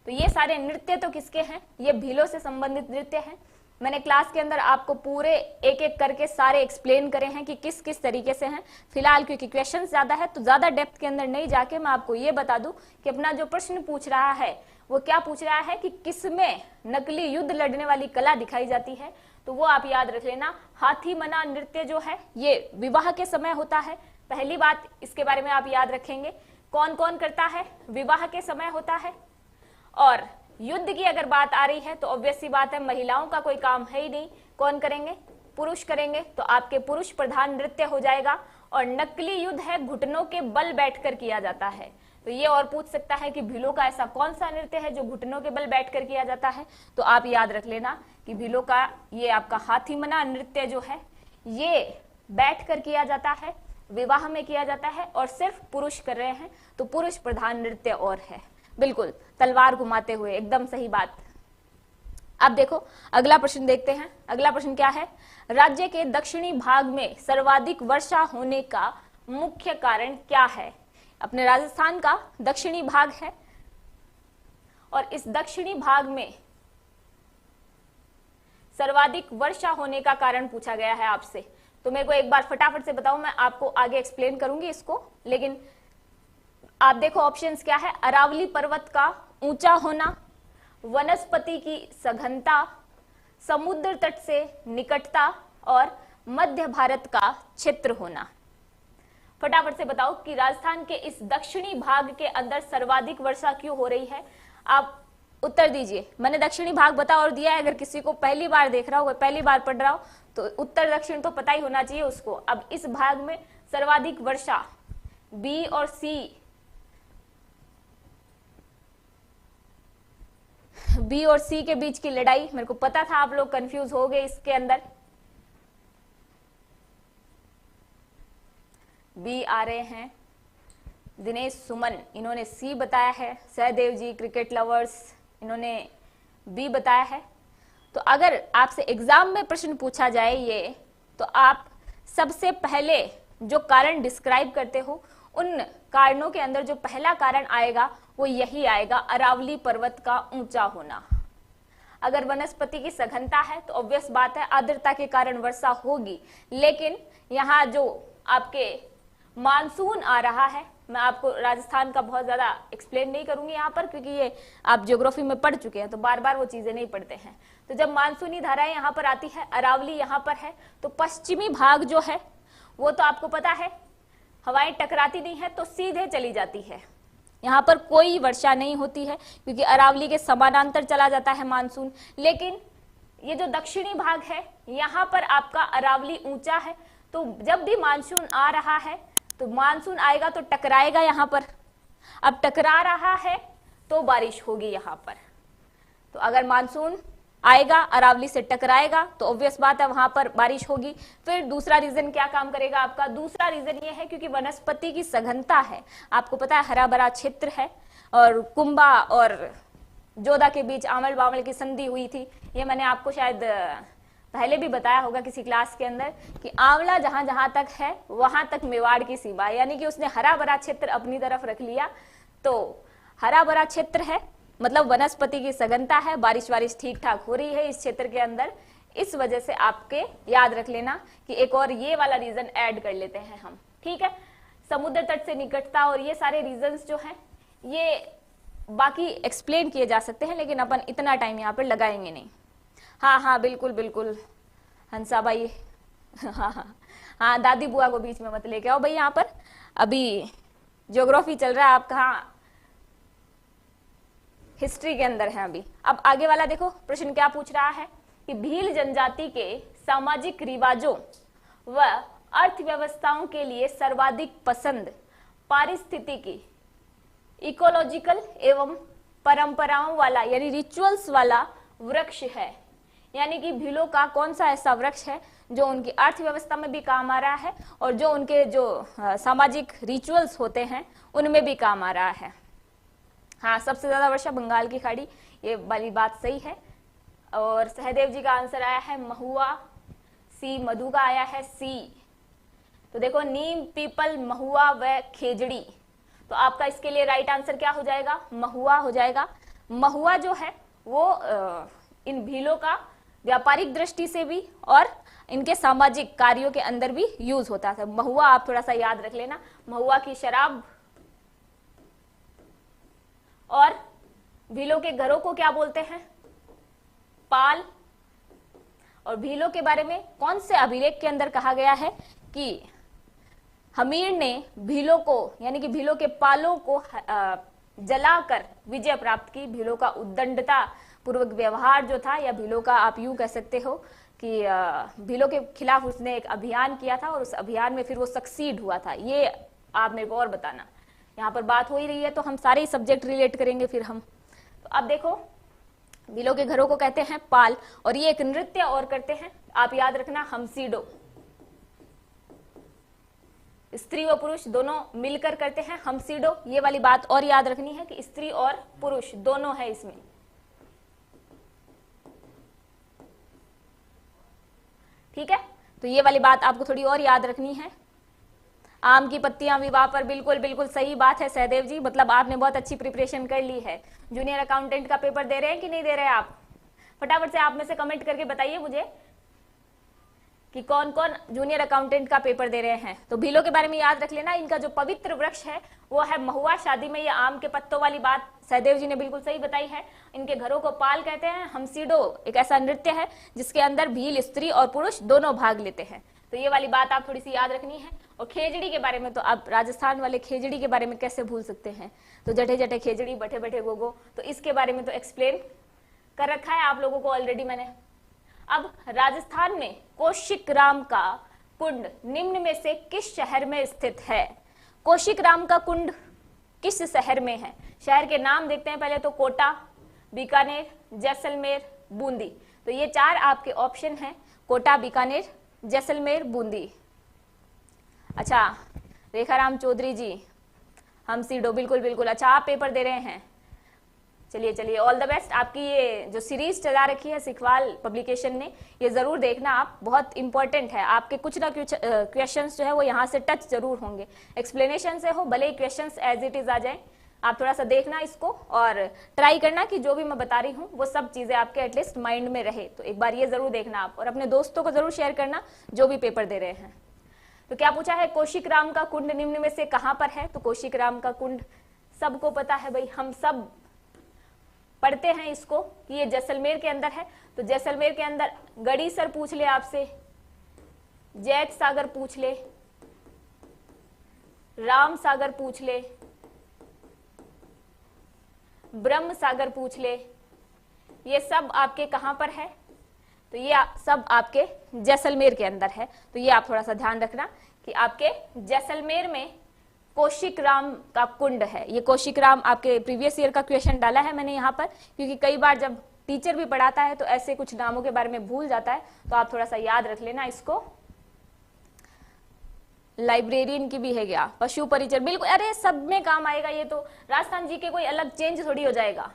तो ये सारे नृत्य तो किसके हैं, ये भीलों से संबंधित नृत्य हैं। मैंने क्लास के अंदर आपको पूरे एक एक करके सारे एक्सप्लेन करे हैं कि किस किस तरीके से हैं। फिलहाल क्योंकि क्वेश्चन ज्यादा है तो ज्यादा डेप्थ के अंदर नहीं जाके मैं आपको ये बता दूं कि अपना जो प्रश्न पूछ रहा है वो क्या पूछ रहा है कि किसमें नकली युद्ध लड़ने वाली कला दिखाई जाती है। तो वो आप याद रख लेना, हाथीमना नृत्य जो है ये विवाह के समय होता है। पहली बात इसके बारे में आप याद रखेंगे, कौन कौन करता है, विवाह के समय होता है। और युद्ध की अगर बात आ रही है तो ऑब्वियस सी बात है महिलाओं का कोई काम है ही नहीं, कौन करेंगे, पुरुष करेंगे। तो आपके पुरुष प्रधान नृत्य हो जाएगा। और नकली युद्ध है, घुटनों के बल बैठकर किया जाता है। तो ये और पूछ सकता है कि भीलों का ऐसा कौन सा नृत्य है जो घुटनों के बल बैठकर किया जाता है। तो आप याद रख लेना कि भीलों का ये आपका हाथीमना नृत्य जो है ये बैठकर किया जाता है, विवाह में किया जाता है, और सिर्फ पुरुष कर रहे हैं, तो पुरुष प्रधान नृत्य और है। बिल्कुल, तलवार घुमाते हुए, एकदम सही बात। अब देखो अगला प्रश्न देखते हैं। अगला प्रश्न क्या है, राज्य के दक्षिणी भाग में सर्वाधिक वर्षा होने का मुख्य कारण क्या है। अपने राजस्थान का दक्षिणी भाग है और इस दक्षिणी भाग में सर्वाधिक वर्षा होने का कारण पूछा गया है आपसे। तो मेरे को एक बार फटाफट से बताओ, मैं आपको आगे एक्सप्लेन करूंगी इसको, लेकिन आप देखो ऑप्शंस क्या है, अरावली पर्वत का ऊंचा होना, वनस्पति की सघनता, समुद्र तट से निकटता, और मध्य भारत का क्षेत्र होना। फटाफट से बताओ कि राजस्थान के इस दक्षिणी भाग के अंदर सर्वाधिक वर्षा क्यों हो रही है। आप उत्तर दीजिए। मैंने दक्षिणी भाग बता और दिया है, अगर किसी को पहली बार देख रहा हो, पहली बार पढ़ रहा हो, तो उत्तर दक्षिण तो पता ही होना चाहिए उसको। अब इस भाग में सर्वाधिक वर्षा, बी और सी, बी और सी के बीच की लड़ाई, मेरे को पता था आप लोग कंफ्यूज हो गए इसके अंदर। बी आ रहे हैं दिनेश सुमन, इन्होंने सी बताया है। सहदेव जी क्रिकेट लवर्स, इन्होंने बी बताया है। तो अगर आपसे एग्जाम में प्रश्न पूछा जाए ये, तो आप सबसे पहले जो कारण डिस्क्राइब करते हो, उन कारणों के अंदर जो पहला कारण आएगा वो यही आएगा, अरावली पर्वत का ऊंचा होना। अगर वनस्पति की सघनता है तो ऑब्वियस बात है आर्द्रता के कारण वर्षा होगी, लेकिन यहाँ जो आपके मानसून आ रहा है, मैं आपको राजस्थान का बहुत ज्यादा एक्सप्लेन नहीं करूंगी यहाँ पर, क्योंकि ये आप ज्योग्राफी में पढ़ चुके हैं तो बार बार वो चीजें नहीं पढ़ते हैं। तो जब मानसूनी धाराएं यहाँ पर आती है, अरावली यहाँ पर है, तो पश्चिमी भाग जो है वो तो आपको पता है हवाएं टकराती नहीं है तो सीधे चली जाती है, यहाँ पर कोई वर्षा नहीं होती है क्योंकि अरावली के समानांतर चला जाता है मानसून। लेकिन ये जो दक्षिणी भाग है यहाँ पर आपका अरावली ऊंचा है, तो जब भी मानसून आ रहा है तो मानसून आएगा तो टकराएगा यहाँ पर। अब टकरा रहा है तो बारिश होगी यहाँ पर। तो अगर मानसून आएगा अरावली से टकराएगा तो ऑब्वियस बात है वहां पर बारिश होगी। फिर दूसरा रीजन क्या काम करेगा आपका, दूसरा रीजन ये है क्योंकि वनस्पति की सघनता है, आपको पता है हरा भरा क्षेत्र है, और कुंभा और जोधा के बीच आमल बामल की संधि हुई थी। ये मैंने आपको शायद पहले भी बताया होगा किसी क्लास के अंदर कि आंवला जहां जहां तक है वहां तक मेवाड़ की सीमा, यानी कि उसने हरा भरा क्षेत्र अपनी तरफ रख लिया। तो हरा भरा क्षेत्र है मतलब वनस्पति की सघनता है, बारिश वारिश ठीक ठाक हो रही है इस क्षेत्र के अंदर। इस वजह से आपके याद रख लेना कि एक और ये वाला रीजन ऐड कर लेते हैं हम, ठीक है। समुद्र तट से निकटता और ये सारे रीजंस जो हैं ये बाकी एक्सप्लेन किए जा सकते हैं, लेकिन अपन इतना टाइम यहाँ पर लगाएंगे नहीं। हाँ हाँ बिल्कुल बिल्कुल हंसा भाई, हाँ हाँ हाँ, दादी बुआ को बीच में मत लेके आओ भाई। यहाँ पर अभी ज्योग्राफी चल रहा है, आप कहाँ हिस्ट्री के अंदर है अभी। अब आगे वाला देखो प्रश्न क्या पूछ रहा है कि भील जनजाति के सामाजिक रिवाजों व अर्थव्यवस्थाओं के लिए सर्वाधिक पसंद पारिस्थितिकी, इकोलॉजिकल एवं परंपराओं वाला यानी रिचुअल्स वाला वृक्ष है। यानी कि भीलों का कौन सा ऐसा वृक्ष है जो उनकी अर्थव्यवस्था में भी काम आ रहा है और जो उनके जो सामाजिक रिचुअल्स होते हैं उनमें भी काम आ रहा है। हाँ, सबसे ज्यादा वर्षा बंगाल की खाड़ी, ये वाली बात सही है। और सहदेव जी का आंसर आया है महुआ, सी। मधु का आया है सी। तो देखो नीम, पीपल, महुआ व खेजड़ी, तो आपका इसके लिए राइट आंसर क्या हो जाएगा, महुआ हो जाएगा। महुआ जो है वो इन भीलों का व्यापारिक दृष्टि से भी और इनके सामाजिक कार्यों के अंदर भी यूज होता था। महुआ आप थोड़ा सा याद रख लेना, महुआ की शराब। और भीलों के घरों को क्या बोलते हैं, पाल। और भीलों के बारे में कौन से अभिलेख के अंदर कहा गया है कि हमीर ने भीलों को यानी कि भीलों के पालों को जलाकर विजय प्राप्त की। भीलों का उद्दंडता पूर्वक व्यवहार जो था, या भीलों का आप यूं कह सकते हो कि भीलों के खिलाफ उसने एक अभियान किया था और उस अभियान में फिर वो सक्सीड हुआ था। ये आप मेरे को और बताना, यहाँ पर बात हो ही रही है तो हम सारे सब्जेक्ट रिलेट करेंगे फिर हम। तो अब देखो भीलों के घरों को कहते हैं पाल, और ये एक नृत्य और करते हैं, आप याद रखना, हमसीडो। स्त्री व पुरुष दोनों मिलकर करते हैं हमसीडो। ये वाली बात और याद रखनी है कि स्त्री और पुरुष दोनों है इसमें। ठीक है, तो ये वाली बात आपको थोड़ी और याद रखनी है। आम की पत्तियां विवाह पर, बिल्कुल बिल्कुल सही बात है सहदेव जी, मतलब आपने बहुत अच्छी प्रिपरेशन कर ली है। जूनियर अकाउंटेंट का पेपर दे रहे हैं कि नहीं दे रहे हैं आप? फटाफट से आप में से कमेंट करके बताइए मुझे कि कौन कौन जूनियर अकाउंटेंट का पेपर दे रहे हैं। तो भीलों के बारे में याद रख लेना, इनका जो पवित्र वृक्ष है वो है महुआ। शादी में ये आम के पत्तों वाली बात सहदेव जी ने बिल्कुल सही बताई है। इनके घरों को पाल कहते हैं। हमसीडो एक ऐसा नृत्य है जिसके अंदर भील स्त्री और पुरुष दोनों भाग लेते हैं। तो ये वाली बात आप थोड़ी सी याद रखनी है। और खेजड़ी के बारे में तो आप राजस्थान वाले खेजड़ी के बारे में कैसे भूल सकते हैं, तो जठे जठे खेजड़ी बठे बठे गोगो, तो इसके बारे में तो एक्सप्लेन कर रखा है आप लोगों को ऑलरेडी मैंने। अब राजस्थान में कौशिकराम का कुंड निम्न में से किस शहर में स्थित है? कौशिकराम का कुंड किस शहर में है? शहर के नाम देखते हैं पहले तो, कोटा, बीकानेर, जैसलमेर, बूंदी। तो ये 4 आपके ऑप्शन हैं, कोटा, बीकानेर, जैसलमेर, बूंदी। अच्छा रेखाराम चौधरी जी, हम सीडो, बिल्कुल बिल्कुल, अच्छा आप पेपर दे रहे हैं, चलिए चलिए, ऑल द बेस्ट। आपकी ये जो सीरीज चला रखी है सिखवाल पब्लिकेशन ने, ये जरूर देखना आप, बहुत इंपॉर्टेंट है। आपके कुछ ना कुछ क्वेश्चंस जो है वो यहाँ से टच जरूर होंगे, एक्सप्लेनेशन से हो, भले ही क्वेश्चंस एज इट इज आ जाए, आप थोड़ा सा देखना इसको और ट्राई करना कि जो भी मैं बता रही हूँ वो सब चीजें आपके एटलीस्ट माइंड में रहे। तो एक बार ये जरूर देखना आप, और अपने दोस्तों को जरूर शेयर करना जो भी पेपर दे रहे हैं। तो क्या पूछा है, कौशिकराम का कुंड निम्न में से कहां पर है? तो कौशिकराम का कुंड सबको पता है भाई, हम सब पढ़ते हैं इसको कि ये जैसलमेर के अंदर है। तो जैसलमेर के अंदर गड़ीसर पूछ ले आपसे, जैत सागर पूछ ले, राम सागर पूछ ले, ब्रह्म सागर पूछ ले, ये सब आपके कहां पर है? तो ये सब आपके जैसलमेर के अंदर है। तो ये आप थोड़ा सा ध्यान रखना कि आपके जैसलमेर में कौशिकराम का कुंड है। ये कौशिकराम आपके प्रीवियस ईयर का क्वेश्चन डाला है मैंने यहाँ पर, क्योंकि कई बार जब टीचर भी पढ़ाता है तो ऐसे कुछ नामों के बारे में भूल जाता है, तो आप थोड़ा सा याद रख लेना इसको। लाइब्रेरियन की भी है क्या? पशु परिचर, बिल्कुल, अरे सब में काम आएगा ये तो। राजस्थान जी के कोई अलग चेंज थोड़ी हो जाएगा।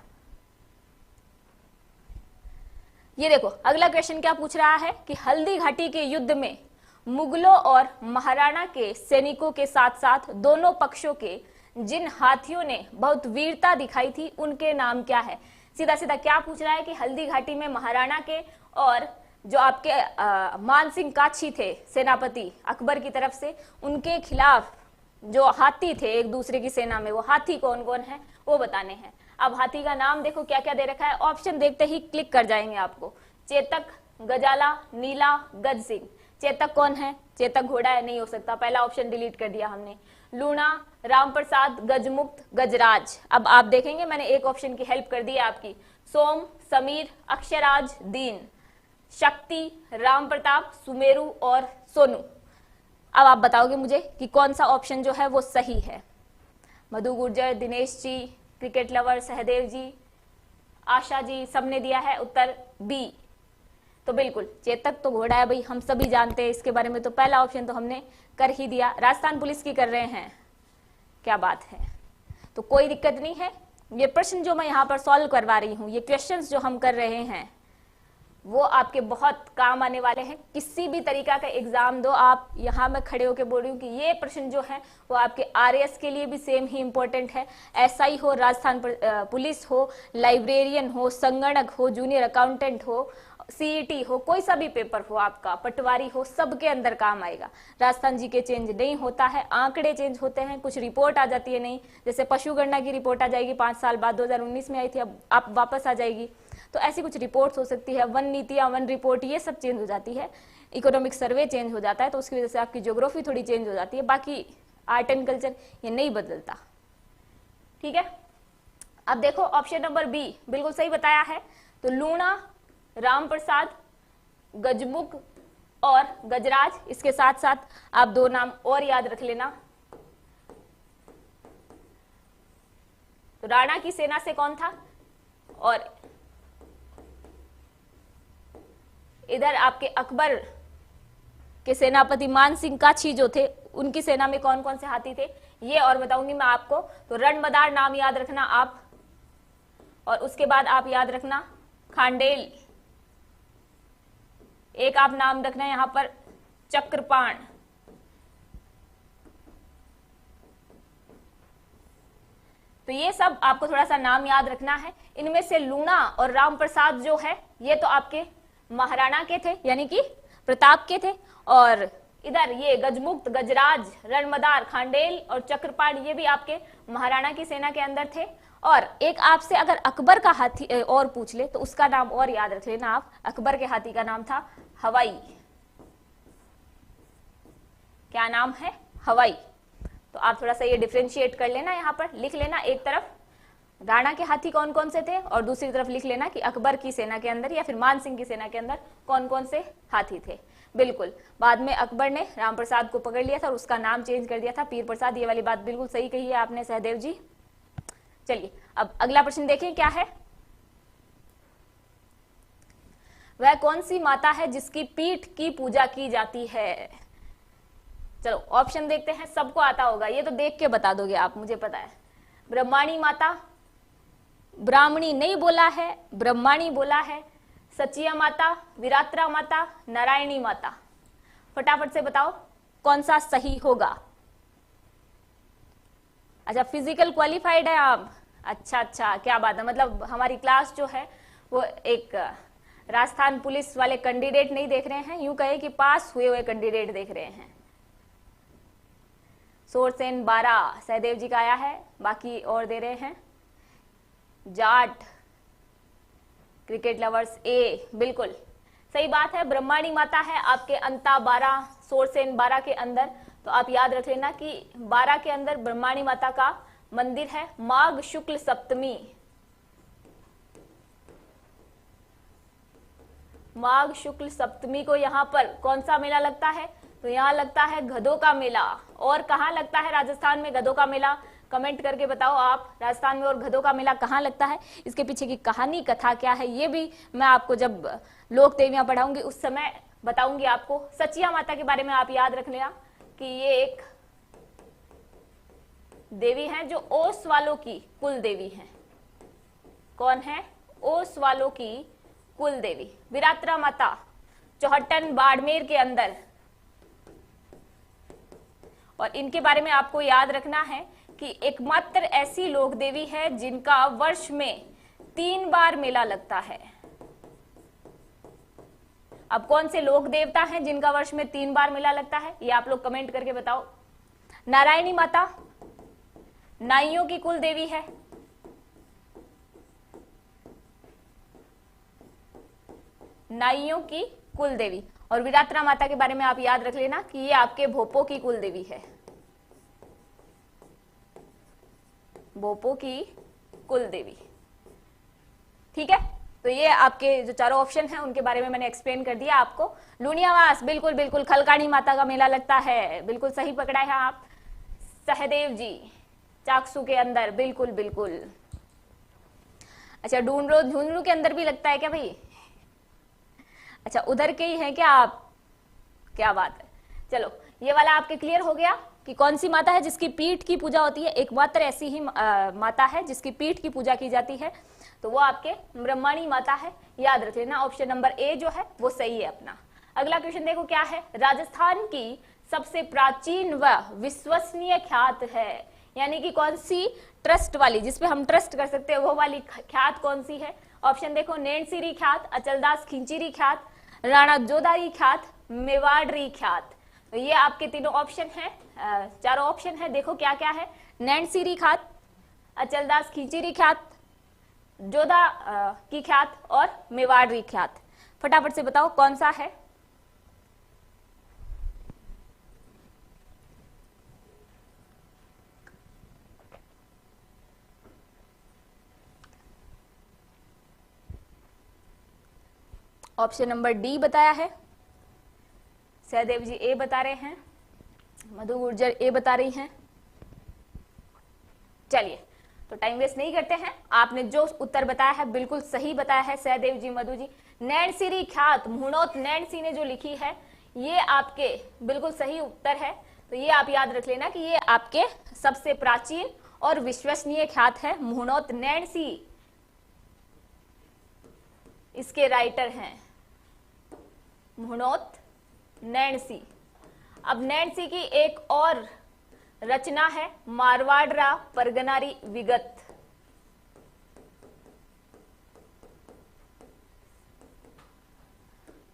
ये देखो अगला क्वेश्चन क्या पूछ रहा है कि हल्दी घाटी के युद्ध में मुगलों और महाराणा के सैनिकों के साथ साथ दोनों पक्षों के जिन हाथियों ने बहुत वीरता दिखाई थी उनके नाम क्या है? सीधा सीधा क्या पूछ रहा है कि हल्दी घाटी में महाराणा के और जो आपके मान सिंह काछी थे सेनापति अकबर की तरफ से, उनके खिलाफ जो हाथी थे एक दूसरे की सेना में, वो हाथी कौन कौन है वो बताने हैं। अब हाथी का नाम देखो क्या क्या दे रखा है, ऑप्शन देखते ही क्लिक कर जाएंगे आपको। चेतक, गजाला, नीला, गज सिंह। चेतक कौन है? चेतक घोड़ा है, नहीं हो सकता, पहला ऑप्शन डिलीट कर दिया हमने। लूणा, राम प्रसाद, गजमुक्त, गजराज। अब आप देखेंगे मैंने एक ऑप्शन की हेल्प कर दी है आपकी, सोम, समीर, अक्षराज, दीन, शक्ति, राम प्रताप, सुमेरु और सोनू। अब आप बताओगे मुझे कि कौन सा ऑप्शन जो है वो सही है। मधु गुर्जर, दिनेश जी, क्रिकेट लवर, सहदेव जी, आशा जी, सबने दिया है उत्तर बी। तो बिल्कुल चेतक तो घोड़ा है भाई, हम सभी जानते हैं इसके बारे में, तो पहला ऑप्शन तो हमने कर ही दिया। राजस्थान पुलिस की कर रहे हैं, क्या बात है, तो कोई दिक्कत नहीं है। ये प्रश्न जो मैं यहाँ पर सॉल्व करवा रही हूँ, ये क्वेश्चंस जो हम कर रहे हैं वो आपके बहुत काम आने वाले हैं। किसी भी तरीका का एग्जाम दो आप, यहाँ मैं खड़े होकर बोल रही हूँ कि ये प्रश्न जो है वो आपके आरएएस के लिए भी सेम ही इंपॉर्टेंट है। एसआई हो, राजस्थान पुलिस हो, लाइब्रेरियन हो, संगणक हो, जूनियर अकाउंटेंट हो, सीईटी हो, कोई सा भी पेपर हो आपका, पटवारी हो, सबके अंदर काम आएगा। राजस्थान जी के चेंज नहीं होता है, आंकड़े चेंज होते हैं, कुछ रिपोर्ट आ जाती है नहीं, जैसे पशु गणना की रिपोर्ट आ जाएगी 5 साल बाद, 2019 में आई थी, अब आप वापस आ जाएगी, तो ऐसी कुछ रिपोर्ट्स हो सकती है। वन नीतियां, वन रिपोर्ट, ये सब चेंज हो जाती है। इकोनॉमिक सर्वे चेंज हो जाता है, तो उसकी वजह से आपकी ज्योग्राफी थोड़ी चेंज हो जाती है। बाकी आर्ट एंड कल्चर ये नहीं बदलता, ठीक है। अब देखो ऑप्शन नंबर बी बिल्कुल सही बताया है। तो लूणा, राम प्रसाद, गजमुख और गजराज, इसके साथ साथ आप 2 नाम और याद रख लेना। तो राणा की सेना से कौन था, और इधर आपके अकबर के सेनापति मान सिंह काछी जो थे, उनकी सेना में कौन कौन से हाथी थे, ये और बताऊंगी मैं आपको। तो रणमदार नाम याद रखना आप, और उसके बाद आप याद रखना खांडेल, एक आप नाम रखना यहां पर चक्रपाण। तो ये सब आपको थोड़ा सा नाम याद रखना है। इनमें से लूणा और राम प्रसाद जो है ये तो आपके महाराणा के थे, यानी कि प्रताप के थे, और इधर ये गजमुक्त, गजराज, रणमदार, खांडेल और चक्रपाण ये भी आपके महाराणा की सेना के अंदर थे। और एक आपसे अगर अकबर का हाथी और पूछ ले तो उसका नाम और याद रख लेना आप। अकबर के हाथी का नाम था हवाई। क्या नाम है? हवाई। तो आप थोड़ा सा ये डिफ्रेंशिएट कर लेना, यहाँ पर लिख लेना, एक तरफ राणा के हाथी कौन कौन से थे और दूसरी तरफ लिख लेना कि अकबर की सेना के अंदर या फिर मान सिंह की सेना के अंदर कौन कौन से हाथी थे। बिल्कुल, बाद में अकबर ने राम प्रसाद को पकड़ लिया था और उसका नाम चेंज कर दिया था पीर प्रसाद। ये वाली बात बिल्कुल सही कही है आपने सहदेव जी। चलिए अब अगला प्रश्न देखें क्या है। वह कौन सी माता है जिसकी पीठ की पूजा की जाती है? चलो ऑप्शन देखते हैं, सबको आता होगा, ये तो देख के बता दोगे आप, मुझे पता है। ब्रह्माणी माता, ब्राह्मणी नहीं बोला है, ब्रह्माणी बोला है, सचिया माता, विरात्रा माता, नारायणी माता। फटाफट से बताओ कौन सा सही होगा। अच्छा, फिजिकल क्वालिफाइड है आप? अच्छा अच्छा, क्या बात है। मतलब हमारी क्लास जो है वो एक राजस्थान पुलिस वाले कैंडिडेट नहीं देख रहे हैं, यूं कहे कि पास हुए हुए कैंडिडेट देख रहे हैं। सोरसेन 12 सहदेव जी का आया है, बाकी और दे रहे हैं। जाट, क्रिकेट लवर्स ए, बिल्कुल सही बात है। ब्रह्माणी माता है आपके अंता 12, सोरसेन 12 के अंदर। तो आप याद रख लेना कि 12 के अंदर ब्रह्माणी माता का मंदिर है। माघ शुक्ल सप्तमी, माघ शुक्ल सप्तमी को यहाँ पर कौन सा मेला लगता है? तो यहाँ लगता है गधों का मेला। और कहाँ लगता है राजस्थान में गधों का मेला? कमेंट करके बताओ आप, राजस्थान में और गधों का मेला कहाँ लगता है? इसके पीछे की कहानी कथा क्या है ये भी मैं आपको जब लोक देवियां पढ़ाऊंगी उस समय बताऊंगी आपको। सचिया माता के बारे में आप याद रख लेना कि ये एक देवी हैं जो ओस वालों की कुल देवी हैं। कौन है? ओस वालों की कुल देवी। विरात्रा माता चौहट्टन बाड़मेर के अंदर, और इनके बारे में आपको याद रखना है कि एकमात्र ऐसी लोक देवी है जिनका वर्ष में 3 बार मेला लगता है। अब कौन से लोक देवता हैं जिनका वर्ष में 3 बार मेला लगता है, ये आप लोग कमेंट करके बताओ। नारायणी माता नाइयों की कुल देवी है। नाइयों की कुल देवी। और विरात्रा माता के बारे में आप याद रख लेना कि ये आपके भोपों की कुल देवी है। भोपों की कुल देवी, ठीक है। तो ये आपके जो चारों ऑप्शन हैं उनके बारे में मैंने एक्सप्लेन कर दिया आपको। लुनियावास, बिल्कुल बिल्कुल खलकाणी माता का मेला लगता है, बिल्कुल सही पकड़ा है आप सहदेव जी। चाकसू के अंदर, बिल्कुल बिल्कुल। अच्छा, ढूंढरो झुंझुनू के अंदर भी लगता है क्या भाई? अच्छा, उधर के ही है क्या आप? क्या बात है। चलो ये वाला आपके क्लियर हो गया कि कौन सी माता है जिसकी पीठ की पूजा होती है। एकमात्र ऐसी ही माता है जिसकी पीठ की पूजा की जाती है, तो वो आपके ब्रह्माणी माता है। याद रख लेना, ऑप्शन नंबर ए जो है वो सही है अपना। अगला क्वेश्चन देखो क्या है। राजस्थान की सबसे प्राचीन व विश्वसनीय ख्यात है, यानी कि कौन सी ट्रस्ट वाली, जिसपे हम ट्रस्ट कर सकते हैं, वो वाली ख्यात कौन सी है? ऑप्शन देखो, नैनसिरी ख्यात, अचलदास खिंचीरी ख्यात, राणा जोधारी ख्यात, मेवाड़री ख्यात। तो ये आपके तीनों ऑप्शन हैं, चारों ऑप्शन है। देखो क्या क्या है। नैनसिरी ख्यात, अचलदास खिंचीरी ख्यात, जोधा की ख्यात और मेवाड़री ख्यात। फटाफट से बताओ कौन सा है। ऑप्शन नंबर डी बताया है, सहदेव जी ए बता रहे हैं, मधु गुर्जर ए बता रही हैं। चलिए तो टाइम वेस्ट नहीं करते हैं, आपने जो उत्तर बताया है बिल्कुल सही बताया है सहदेव जी, मधु जी। नैनसिरी ख्यात, मुहणोत नैनसी ने जो लिखी है, ये आपके बिल्कुल सही उत्तर है। तो ये आप याद रख लेना कि ये आपके सबसे प्राचीन और विश्वसनीय ख्यात है। मुहणोत नैनसी इसके राइटर हैं, मुहणोत नैनसी। अब नैनसी की एक और रचना है मारवाड़रा परगनारी विगत।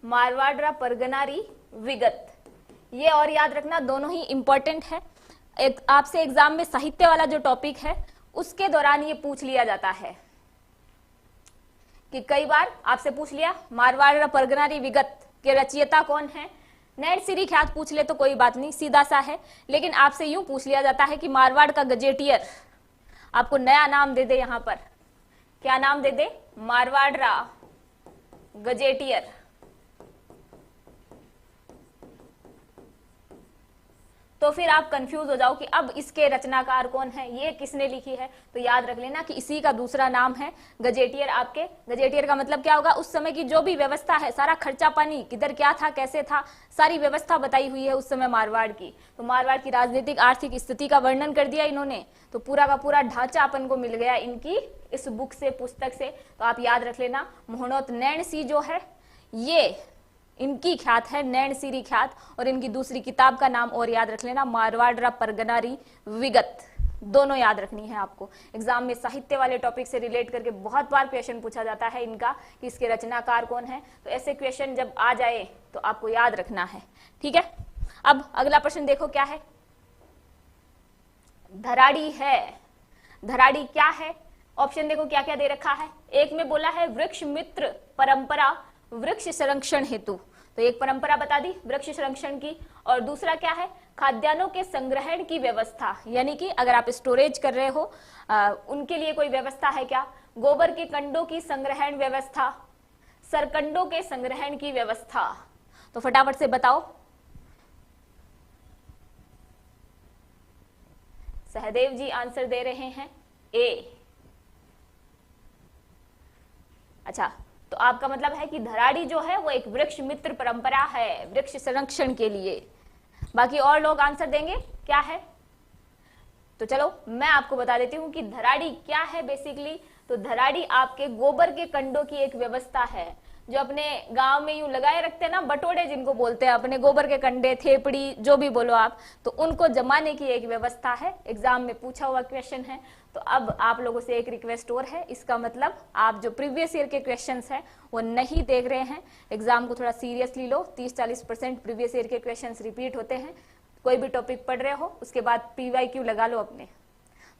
मारवाड़रा परगनारी विगत, ये और याद रखना, दोनों ही इंपॉर्टेंट है। एक आपसे एग्जाम में साहित्य वाला जो टॉपिक है उसके दौरान ये पूछ लिया जाता है कि कई बार आपसे पूछ लिया मारवाड़रा परगनारी विगत के रचयिता कौन है, नैण सिरी ख्यात पूछ ले तो कोई बात नहीं, सीधा सा है, लेकिन आपसे यूं पूछ लिया जाता है कि मारवाड़ का गजेटियर आपको नया नाम दे दे, यहां पर क्या नाम दे दे, मारवाड़ गजेटियर, तो फिर आप कंफ्यूज हो जाओ कि अब इसके रचनाकार कौन है, ये किसने लिखी है। तो याद रख लेना कि इसी का दूसरा नाम है गजेटियर। आपके गजेटियर का मतलब क्या होगा, उस समय की जो भी व्यवस्था है, सारा खर्चा पानी किधर क्या था कैसे था, सारी व्यवस्था बताई हुई है उस समय मारवाड़ की। तो मारवाड़ की राजनीतिक आर्थिक स्थिति का वर्णन कर दिया इन्होंने, तो पूरा का पूरा ढांचा अपन को मिल गया इनकी इस बुक से, पुस्तक से। तो आप याद रख लेना, मोहनोत नैण सी जो है ये इनकी ख्यात है, नैण सिरी ख्यात, और इनकी दूसरी किताब का नाम और याद रख लेना, मारवाड़ परगनारी विगत। दोनों याद रखनी है आपको। एग्जाम में साहित्य वाले टॉपिक से रिलेट करके बहुत बार क्वेश्चन पूछा जाता है इनका कि इसके रचनाकार कौन है, तो ऐसे क्वेश्चन जब आ जाए तो आपको याद रखना है, ठीक है। अब अगला प्रश्न देखो क्या है, धराड़ी है, धराड़ी क्या है, ऑप्शन देखो क्या क्या दे रखा है। एक में बोला है वृक्ष मित्र परंपरा वृक्ष संरक्षण हेतु, तो एक परंपरा बता दी वृक्ष संरक्षण की, और दूसरा क्या है, खाद्यान्नों के संग्रहण की व्यवस्था, यानी कि अगर आप स्टोरेज कर रहे हो उनके लिए कोई व्यवस्था है क्या, गोबर के कंडों की संग्रहण व्यवस्था, सरकंडों के संग्रहण की व्यवस्था। तो फटाफट से बताओ। सहदेव जी आंसर दे रहे हैं ए। अच्छा, तो आपका मतलब है कि धराड़ी जो है वो एक वृक्ष मित्र परंपरा है वृक्ष संरक्षण के लिए। बाकी और लोग आंसर देंगे क्या है, तो चलो मैं आपको बता देती हूं कि धराड़ी क्या है बेसिकली। तो धराड़ी आपके गोबर के कंडों की एक व्यवस्था है, जो अपने गांव में यूं लगाए रखते हैं ना, बटोड़े जिनको बोलते हैं, अपने गोबर के कंडे, थेपड़ी जो भी बोलो आप, तो उनको जमाने की एक व्यवस्था है। एग्जाम में पूछा हुआ क्वेश्चन है। तो अब आप लोगों से एक रिक्वेस्ट और है, इसका मतलब आप जो प्रीवियस ईयर के क्वेश्चंस हैं वो नहीं देख रहे हैं, एग्जाम को थोड़ा सीरियसली लो। 30-40% प्रीवियस ईयर के क्वेश्चंस रिपीट होते हैं। कोई भी टॉपिक पढ़ रहे हो उसके बाद PYQ लगा लो अपने,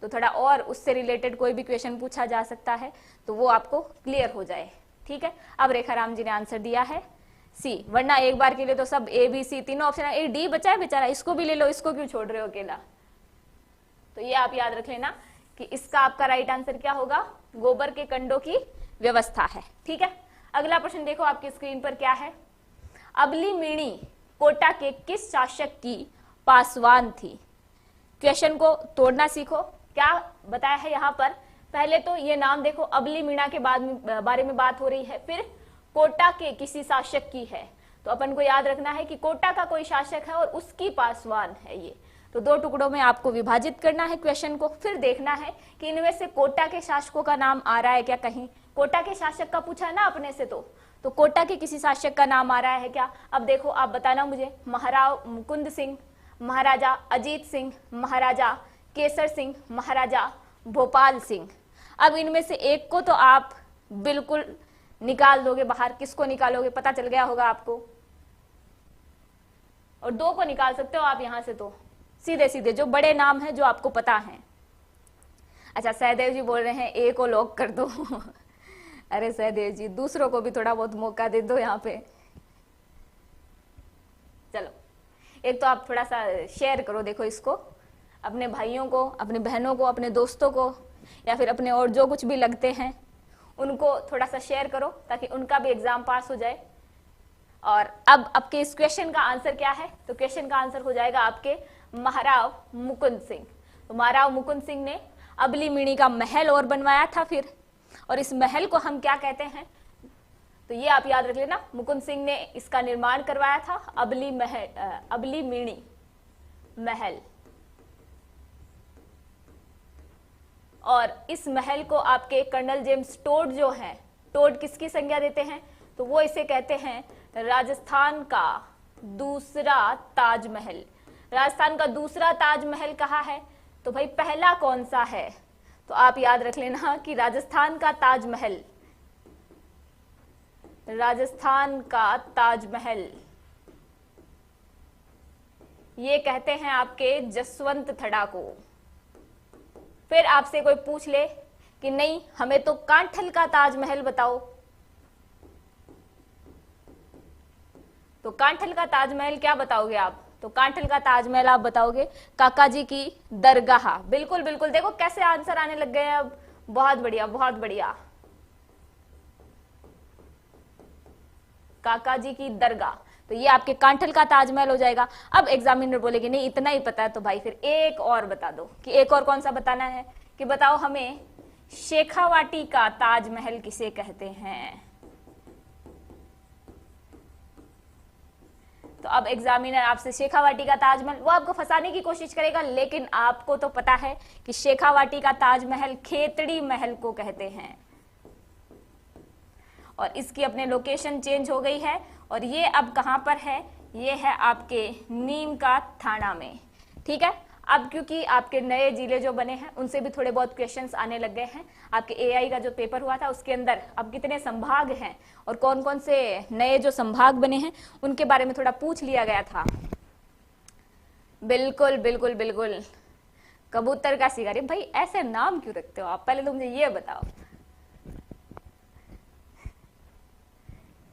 तो थोड़ा और उससे रिलेटेड कोई भी क्वेश्चन पूछा जा सकता है तो वो आपको क्लियर हो जाए, ठीक है। अब रेखा राम जी ने आंसर दिया है सी, वरना एक बार के लिए तो सब ABC तीनों ऑप्शन है, डी बचा है बेचारा, इसको भी ले लो, इसको क्यों छोड़ रहे हो अकेला। तो ये आप याद रख लेना कि इसका आपका राइट आंसर क्या होगा, गोबर के कंडों की व्यवस्था है, ठीक है। अगला प्रश्न देखो आपकी स्क्रीन पर क्या है, अबली मीणी कोटा के किस शासक की पासवान थी। क्वेश्चन को तोड़ना सीखो, क्या बताया है यहाँ पर। पहले तो ये नाम देखो, अबली मीणा के बारे में बात हो रही है, फिर कोटा के किसी शासक की है, तो अपन को याद रखना है कि कोटा का कोई शासक है और उसकी पासवान है ये। तो दो टुकड़ों में आपको विभाजित करना है क्वेश्चन को, फिर देखना है कि इनमें से कोटा के शासकों का नाम आ रहा है क्या कहीं। कोटा के शासक का पूछा है ना अपने से, तो कोटा के किसी शासक का नाम आ रहा है क्या। अब देखो आप बताना मुझे, महाराव मुकुंद सिंह, महाराजा अजीत सिंह, महाराजा केसर सिंह, महाराजा भोपाल सिंह। अब इनमें से एक को तो आप बिल्कुल निकाल दोगे बाहर, किसको निकालोगे पता चल गया होगा आपको, और दो को निकाल सकते हो आप यहां से, तो सीधे सीधे जो बड़े नाम है जो आपको पता है। अच्छा सहदेव जी बोल रहे हैं ए को लॉक कर दो अरे सहदेव जी दूसरों को भी थोड़ा बहुत मौका दे दो यहाँ पे। चलो एक तो आप थोड़ा सा शेयर करो, देखो इसको अपने भाइयों को, अपने बहनों को, अपने दोस्तों को, या फिर अपने और जो कुछ भी लगते हैं उनको थोड़ा सा शेयर करो ताकि उनका भी एग्जाम पास हो जाए। और अब आपके इस क्वेश्चन का आंसर क्या है, तो क्वेश्चन का आंसर हो जाएगा आपके महाराव मुकुंद सिंह। तो महाराव मुकुंद सिंह ने अबली मीणी का महल और बनवाया था फिर, और इस महल को हम क्या कहते हैं, तो ये आप याद रख लेना, मुकुंद सिंह ने इसका निर्माण करवाया था, अबली मीणी महल। और इस महल को आपके कर्नल जेम्स टोड जो हैं, टोड किसकी संज्ञा देते हैं, तो वो इसे कहते हैं राजस्थान का दूसरा ताजमहल। राजस्थान का दूसरा ताजमहल कहाँ है, तो भाई पहला कौन सा है, तो आप याद रख लेना कि राजस्थान का ताजमहल, राजस्थान का ताजमहल ये कहते हैं आपके जसवंत थड़ा को। फिर आपसे कोई पूछ ले कि नहीं हमें तो कांठल का ताजमहल बताओ, तो कांठल का ताजमहल क्या बताओगे आप? तो कांठल का ताजमहल आप बताओगे काका जी की दरगाह। बिल्कुल बिल्कुल, देखो कैसे आंसर आने लग गए हैं अब। बहुत बढ़िया बहुत बढ़िया, काका जी की दरगाह, तो ये आपके कांठल का ताजमहल हो जाएगा। अब एग्जामिनर बोलेगी नहीं इतना ही पता है, तो भाई फिर एक और बता दो, कि एक और कौन सा बताना है, कि बताओ हमें शेखावाटी का ताजमहल किसे कहते हैं। तो अब एग्जामिनर आपसे शेखावाटी का ताजमहल, वो आपको फंसाने की कोशिश करेगा, लेकिन आपको तो पता है कि शेखावाटी का ताजमहल खेतड़ी महल को कहते हैं, और इसकी अपने लोकेशन चेंज हो गई है, और ये अब कहां पर है, ये है आपके नीम का थाना में। ठीक है, अब क्योंकि आपके नए जिले जो बने हैं उनसे भी थोड़े बहुत क्वेश्चंस आने लग गए हैं। आपके एआई का जो पेपर हुआ था उसके अंदर अब कितने संभाग हैं और कौन कौन से नए जो संभाग बने हैं उनके बारे में थोड़ा पूछ लिया गया था। बिल्कुल बिल्कुल बिल्कुल, कबूतर का शिकारी, भाई ऐसे नाम क्यों रखते हो आप, पहले तो मुझे ये बताओ।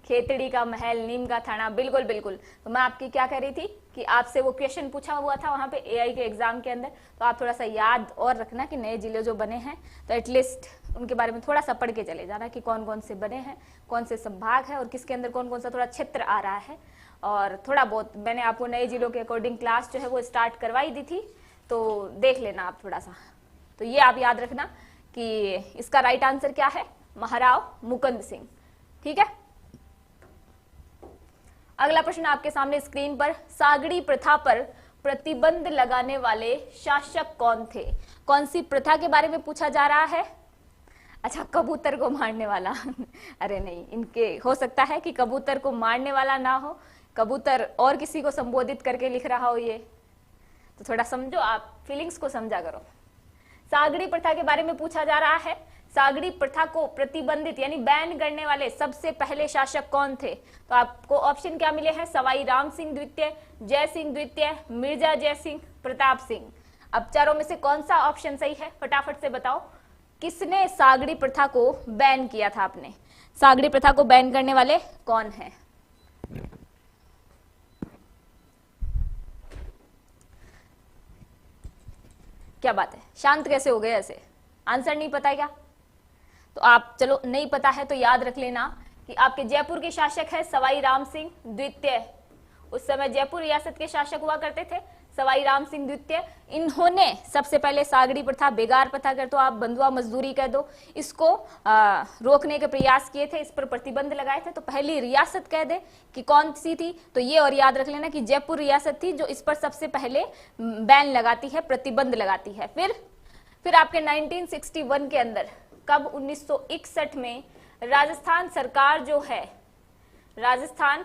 खेतड़ी का महल, नीम का थाना, बिल्कुल बिल्कुल। तो मैं आपकी क्या कह रही थी कि आपसे वो क्वेश्चन पूछा हुआ था वहां पे एआई के एग्जाम के अंदर, तो आप थोड़ा सा याद और रखना कि नए जिले जो बने हैं तो एटलीस्ट उनके बारे में थोड़ा सा पढ़ के चले जाना कि कौन कौन से बने हैं, कौन से संभाग है और किसके अंदर कौन कौन सा थोड़ा क्षेत्र आ रहा है। और थोड़ा बहुत मैंने आपको नए जिलों के अकॉर्डिंग क्लास जो है वो स्टार्ट करवाई दी थी, तो देख लेना आप थोड़ा सा। तो ये आप याद रखना कि इसका राइट आंसर क्या है, महाराव मुकुंद सिंह। ठीक है, अगला प्रश्न आपके सामने स्क्रीन पर, सागड़ी प्रथा पर प्रतिबंध लगाने वाले शासक कौन थे? कौन सी प्रथा के बारे में पूछा जा रहा है? अच्छा, कबूतर को मारने वाला अरे नहीं, इनके हो सकता है कि कबूतर को मारने वाला ना हो, कबूतर और किसी को संबोधित करके लिख रहा हो ये, तो थोड़ा समझो आप, फीलिंग्स को समझा करो। सागड़ी प्रथा के बारे में पूछा जा रहा है, सागड़ी प्रथा को प्रतिबंधित यानी बैन करने वाले सबसे पहले शासक कौन थे? तो आपको ऑप्शन क्या मिले हैं, सवाई राम सिंह द्वितीय, जय सिंह द्वितीय, मिर्जा जय सिंह, प्रताप सिंह। अब चारों में से कौन सा ऑप्शन सही है, फटाफट से बताओ। किसने सागड़ी प्रथा को बैन किया था? आपने सागड़ी प्रथा को बैन करने वाले कौन है? क्या बात है, शांत कैसे हो गए ऐसे, आंसर नहीं पता है क्या? तो आप चलो नहीं पता है तो याद रख लेना कि आपके जयपुर के शासक है सवाई राम सिंह द्वितीय। उस समय जयपुर रियासत के शासक हुआ करते थे सवाई राम सिंह द्वितीय। इन्होंने सबसे पहले सागड़ी प्रथा, बेगार प्रथा कर दो आप, बंधुआ मजदूरी कह दो, इसको रोकने के प्रयास किए थे, इस पर प्रतिबंध लगाए थे। तो पहली रियासत कह दे कि कौन सी थी, तो ये और याद रख लेना कि जयपुर रियासत थी जो इस पर सबसे पहले बैन लगाती है, प्रतिबंध लगाती है। फिर आपके 1961 के अंदर, कब, 1961 में राजस्थान सरकार जो है, राजस्थान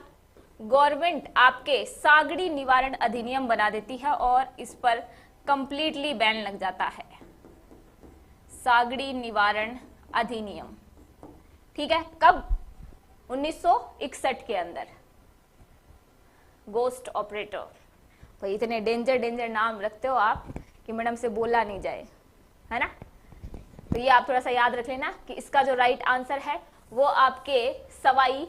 गवर्नमेंट आपके सागड़ी निवारण अधिनियम बना देती है और इस पर कंप्लीटली बैन लग जाता है, सागड़ी निवारण अधिनियम। ठीक है, कब, 1961 के अंदर। गोस्ट ऑपरेटर, तो इतने डेंजर नाम रखते हो आप कि मैडम से बोला नहीं जाए, है ना। तो ये आप थोड़ा सा याद रख लेना कि इसका जो राइट आंसर है वो आपके सवाई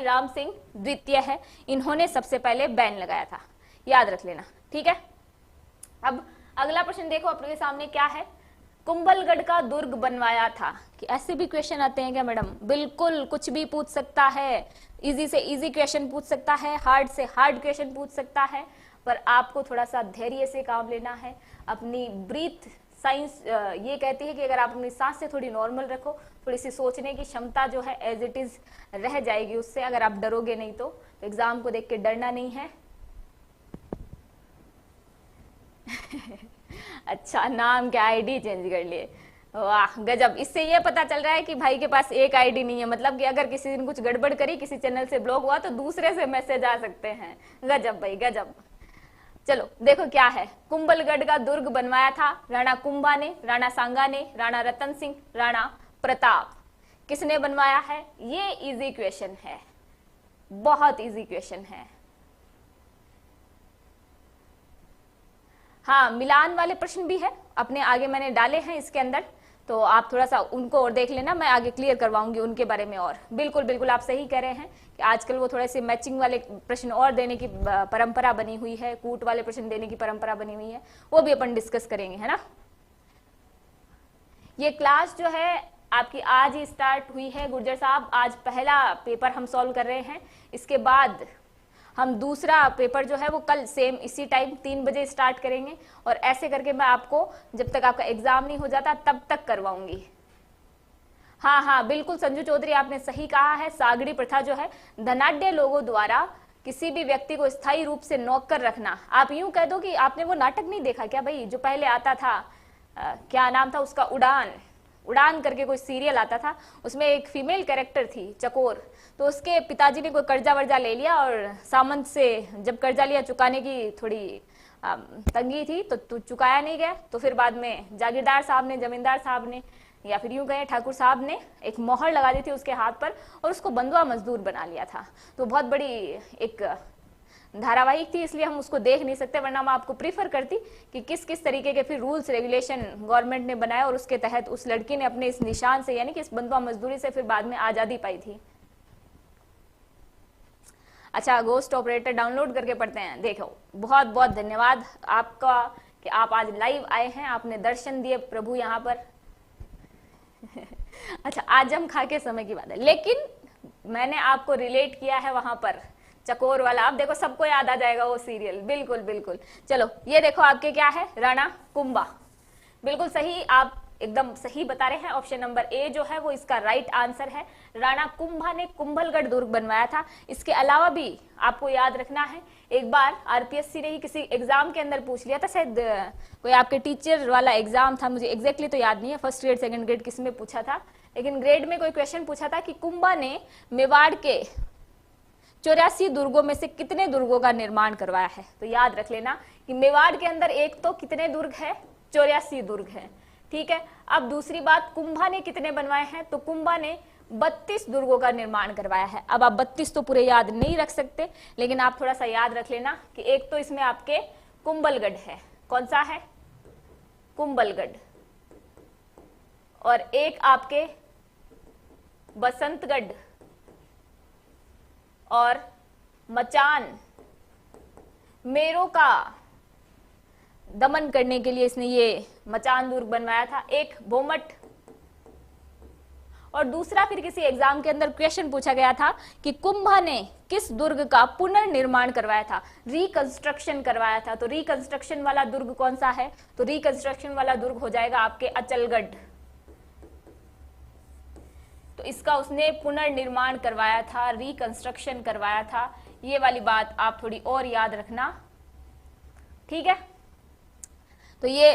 राम सिंह द्वितीय है। इन्होंने सबसे पहले बैन लगाया था, याद रख लेना। ठीक है, अब अगला प्रश्न देखो आपके सामने क्या है, कुंभलगढ़ का दुर्ग बनवाया था। कि ऐसे भी क्वेश्चन आते हैं क्या मैडम? बिल्कुल, कुछ भी पूछ सकता है, इजी से इजी क्वेश्चन पूछ सकता है, हार्ड से हार्ड क्वेश्चन पूछ सकता है, पर आपको थोड़ा सा धैर्य से काम लेना है। अपनी ब्रीथ साइंस ये कहती है कि अगर आप अपनी सांस से थोड़ी नॉर्मल रखो, थोड़ी सी सोचने की क्षमता जो है एज इट इज रह जाएगी उससे, अगर आप डरोगे नहीं तो एग्जाम को देख के डरना नहीं है। अच्छा, नाम क्या, आईडी चेंज कर लिए, वाह गजब। इससे ये पता चल रहा है कि भाई के पास एक आईडी नहीं है, मतलब कि अगर किसी दिन कुछ गड़बड़ करी, किसी चैनल से ब्लॉक हुआ तो दूसरे से मैसेज आ सकते हैं। गजब भाई गजब। चलो देखो क्या है, कुंभलगढ़ का दुर्ग बनवाया था राणा कुंभा ने, राणा सांगा ने, राणा रतन सिंह, राणा प्रताप। किसने बनवाया है? ये इजी क्वेश्चन है, बहुत इजी क्वेश्चन है। हाँ, मिलान वाले प्रश्न भी है अपने आगे मैंने डाले हैं इसके अंदर, तो आप थोड़ा सा उनको और देख लेना, मैं आगे क्लियर करवाऊंगी उनके बारे में। और बिल्कुल बिल्कुल आप सही कह रहे हैं कि आजकल वो थोड़े से मैचिंग वाले प्रश्न और देने की परंपरा बनी हुई है, कूट वाले प्रश्न देने की परंपरा बनी हुई है, वो भी अपन डिस्कस करेंगे, है ना। ये क्लास जो है आपकी आज ही स्टार्ट हुई है गुर्जर साहब, आज पहला पेपर हम सॉल्व कर रहे हैं, इसके बाद हम दूसरा पेपर जो है वो कल सेम इसी टाइम 3 बजे स्टार्ट करेंगे, और ऐसे करके मैं आपको जब तक आपका एग्जाम नहीं हो जाता तब तक करवाऊंगी। हाँ हाँ बिल्कुल संजू चौधरी आपने सही कहा है, सागड़ी प्रथा जो है धनाढ्य लोगों द्वारा किसी भी व्यक्ति को स्थायी रूप से नौकर रखना। आप यूं कह दो कि आपने वो नाटक नहीं देखा क्या भाई, जो पहले आता था, क्या नाम था उसका, उड़ान, उड़ान करके कोई सीरियल आता था, उसमें एक फीमेल कैरेक्टर थी चकोर, तो उसके पिताजी ने कोई कर्जा वर्जा ले लिया और सामंत से जब कर्जा लिया चुकाने की थोड़ी तंगी थी तो चुकाया नहीं गया, तो फिर बाद में जागीरदार साहब ने, जमींदार साहब ने, या फिर यूं कहें ठाकुर साहब ने एक मोहर लगा दी थी उसके हाथ पर और उसको बंधुआ मजदूर बना लिया था। तो बहुत बड़ी एक धारावाहिक थी, इसलिए हम उसको देख नहीं सकते, वरना मैं आपको प्रीफर करती कि किस किस तरीके के फिर रूल्स रेगुलेशन गवर्नमेंट ने बनाया और उसके तहत उस लड़की ने अपने इस निशान से यानी कि इस बंधुआ मजदूरी से फिर बाद में आजादी पाई थी। अच्छा, गोस्ट ऑपरेटर डाउनलोड करके पढ़ते हैं, देखो बहुत बहुत धन्यवाद आपका कि आप आज लाइव आए हैं, आपने दर्शन दिए प्रभु यहाँ पर। अच्छा, आजम खा के समय की बात है, लेकिन मैंने आपको रिलेट किया है वहां पर चकोर वाला, आप देखो सबको याद आ जाएगा वो सीरियल, बिल्कुल बिल्कुल। चलो ये देखो आपके क्या है, राणा कुंभा, बिल्कुल सही, आप एकदम सही बता रहे हैं, ऑप्शन नंबर ए जो है वो इसका राइट आंसर है। राणा कुंभा ने कुंभलगढ़ दुर्ग बनवाया था। इसके अलावा भी आपको याद रखना है, एक बार आरपीएससी ने ही किसी एग्जाम के अंदर पूछ लिया था, शायद कोई आपके टीचर वाला एग्जाम था, मुझे एग्जैक्टली तो याद नहीं है, फर्स्ट ग्रेड सेकंड ग्रेड किसमें पूछा था, लेकिन ग्रेड में कोई क्वेश्चन पूछा था कि कुंभा ने मेवाड़ के 84 दुर्गों में से कितने दुर्गों का निर्माण करवाया है। तो याद रख लेना कि मेवाड़ के अंदर एक तो कितने दुर्ग है, 84 दुर्ग है, ठीक है। अब दूसरी बात, कुंभा ने कितने बनवाए हैं, तो कुंभा ने 32 दुर्गों का निर्माण करवाया है। अब आप 32 तो पूरे याद नहीं रख सकते, लेकिन आप थोड़ा सा याद रख लेना कि एक तो इसमें आपके कुंभलगढ़ है, कौन सा है, कुंभलगढ़, और एक आपके बसंतगढ़ और मचान, मेरों का दमन करने के लिए इसने ये मचान दुर्ग बनवाया था, एक भोमट, और दूसरा फिर किसी एग्जाम के अंदर क्वेश्चन पूछा गया था कि कुंभा ने किस दुर्ग का पुनर्निर्माण करवाया था, रिकंस्ट्रक्शन करवाया था। तो रिकंस्ट्रक्शन वाला दुर्ग कौन सा है, तो रिकंस्ट्रक्शन वाला दुर्ग हो जाएगा आपके अचलगढ़, तो इसका उसने पुनर्निर्माण करवाया था, रिकंस्ट्रक्शन करवाया था। ये वाली बात आप थोड़ी और याद रखना, ठीक है। तो ये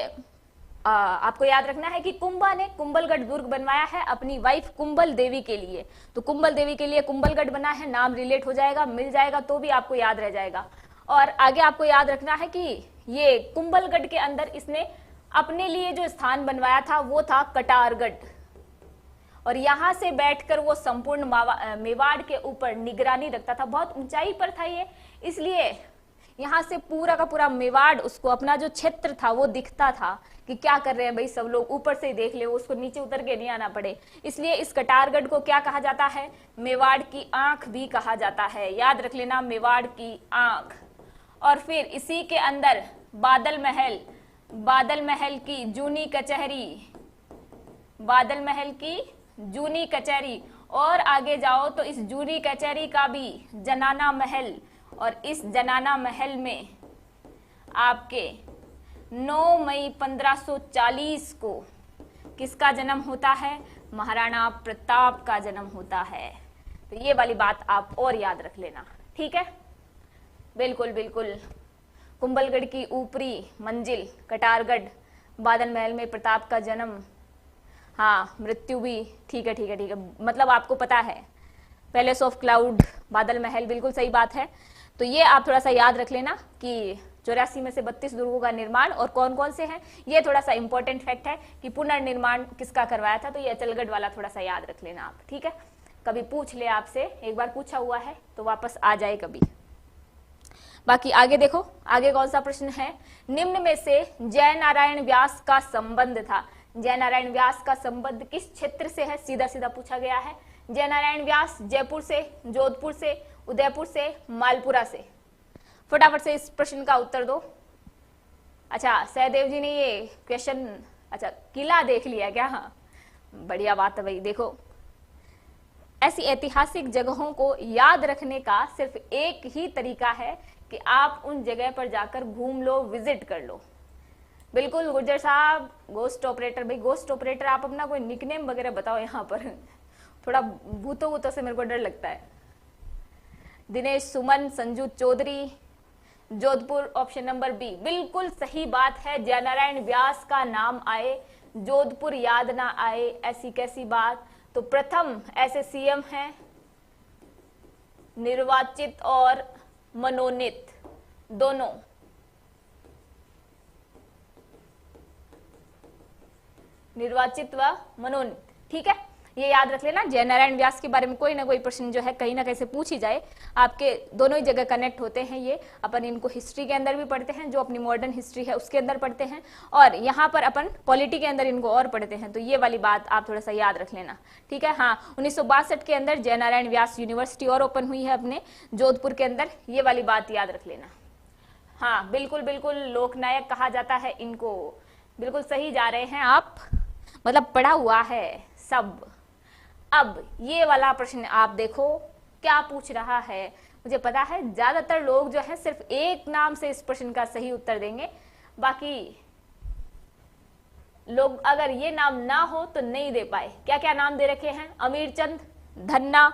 आपको याद रखना है कि कुंभा ने कुंभलगढ़ दुर्ग बनवाया है अपनी वाइफ कुंभल देवी के लिए, तो कुंभल देवी के लिए कुंभलगढ़ बना है, नाम रिलेट हो जाएगा, मिल जाएगा तो भी आपको याद रह जाएगा। और आगे आपको याद रखना है कि ये कुंभलगढ़ के अंदर इसने अपने लिए जो स्थान बनवाया था वो था कटारगढ़, और यहां से बैठकर वो संपूर्ण मेवाड़ के ऊपर निगरानी रखता था, बहुत ऊंचाई पर था ये, इसलिए यहां से पूरा का पूरा मेवाड़ उसको अपना जो क्षेत्र था वो दिखता था कि क्या कर रहे हैं भाई सब लोग, ऊपर से ही देख ले, उसको नीचे उतर के नहीं आना पड़े। इसलिए इस कटारगढ़ को क्या कहा जाता है, मेवाड़ की आंख भी कहा जाता है, याद रख लेना, मेवाड़ की आंख। और फिर इसी के अंदर बादल महल, बादल महल की जूनी कचहरी, बादल महल की जूनी कचहरी, और आगे जाओ तो इस जूनी कचहरी का भी जनाना महल, और इस जनाना महल में आपके 9 मई 1540 को किसका जन्म होता है, महाराणा प्रताप का जन्म होता है। तो ये वाली बात आप और याद रख लेना, ठीक है, बिल्कुल बिल्कुल। कुंभलगढ़ की ऊपरी मंजिल कटारगढ़, बादल महल में प्रताप का जन्म, हाँ मृत्यु भी, ठीक है ठीक है ठीक है, मतलब आपको पता है, पैलेस ऑफ क्लाउड, बादल महल, बिल्कुल सही बात है। तो ये आप थोड़ा सा याद रख लेना कि 84 में से 32 दुर्गों का निर्माण और कौन कौन से हैं, ये थोड़ा सा इंपॉर्टेंट फैक्ट है कि पुनर्निर्माण किसका करवाया था, तो ये अचलगढ़ वाला थोड़ा सा याद रख लेना आप, ठीक है। कभी पूछ ले आपसे, एक बार पूछा हुआ है तो वापस आ जाए कभी। बाकी आगे देखो, आगे कौन सा प्रश्न है, निम्न में से जय नारायण व्यास का संबंध था, जयनारायण व्यास का संबंध किस क्षेत्र से है, सीधा सीधा पूछा गया है। जयनारायण व्यास जयपुर से, जोधपुर से, उदयपुर से, मालपुरा से। फटाफट से इस प्रश्न का उत्तर दो। अच्छा, सहदेव जी ने ये क्वेश्चन, अच्छा किला देख लिया क्या? हाँ, बढ़िया बात है भाई। देखो, ऐसी ऐतिहासिक जगहों को याद रखने का सिर्फ एक ही तरीका है कि आप उन जगह पर जाकर घूम लो, विजिट कर लो। बिल्कुल गुर्जर साहब, गोस्ट ऑपरेटर भाई, गोस्ट ऑपरेटर आप अपना कोई निकनेम वगैरह बताओ यहाँ पर, थोड़ा भूतों भूतों से मेरे को डर लगता है। Dinesh Suman, Sanju Chaudhary, Jodhpur option number B बिल्कुल सही बात है। जयनारायण व्यास का नाम आए, जोधपुर याद ना आए, ऐसी कैसी बात। तो प्रथम ऐसे सीएम हैं निर्वाचित और मनोनीत दोनों। निर्वाचित व मनोनीत, ठीक है, ये याद रख लेना। जयनारायण व्यास के बारे में कोई ना कोई प्रश्न जो है कहीं ना कहीं से पूछ ही जाए, आपके दोनों ही जगह कनेक्ट होते हैं। ये अपन इनको हिस्ट्री के अंदर भी पढ़ते हैं, जो अपनी मॉडर्न हिस्ट्री है उसके अंदर पढ़ते हैं, और यहाँ पर अपन पॉलिटी के अंदर इनको और पढ़ते हैं। तो ये वाली बात आप थोड़ा सा याद रख लेना, ठीक है। हाँ, 1962 के अंदर जयनारायण व्यास यूनिवर्सिटी और ओपन हुई है अपने जोधपुर के अंदर, ये वाली बात याद रख लेना। हाँ बिल्कुल बिल्कुल, लोकनायक कहा जाता है इनको। बिल्कुल सही जा रहे हैं आप, मतलब पढ़ा हुआ है सब। अब ये वाला प्रश्न आप देखो क्या पूछ रहा है। मुझे पता है ज्यादातर लोग जो है सिर्फ एक नाम से इस प्रश्न का सही उत्तर देंगे, बाकी लोग अगर ये नाम ना हो तो नहीं दे पाए। क्या क्या नाम दे रखे हैं? अमीरचंद, धन्ना,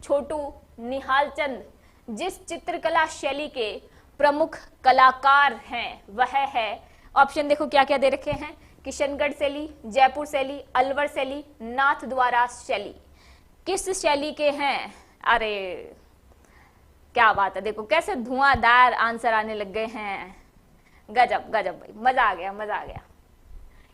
छोटू, निहाल चंद। जिस चित्रकला शैली के प्रमुख कलाकार हैं वह है, ऑप्शन देखो क्या क्या दे रखे हैं, किशनगढ़ शैली, जयपुर शैली, अलवर शैली, नाथद्वारा शैली। किस शैली के हैं? अरे क्या बात है, देखो कैसे धुआंधार आंसर आने लग गए हैं। गजब गजब भाई, मजा आ गया, मजा आ गया।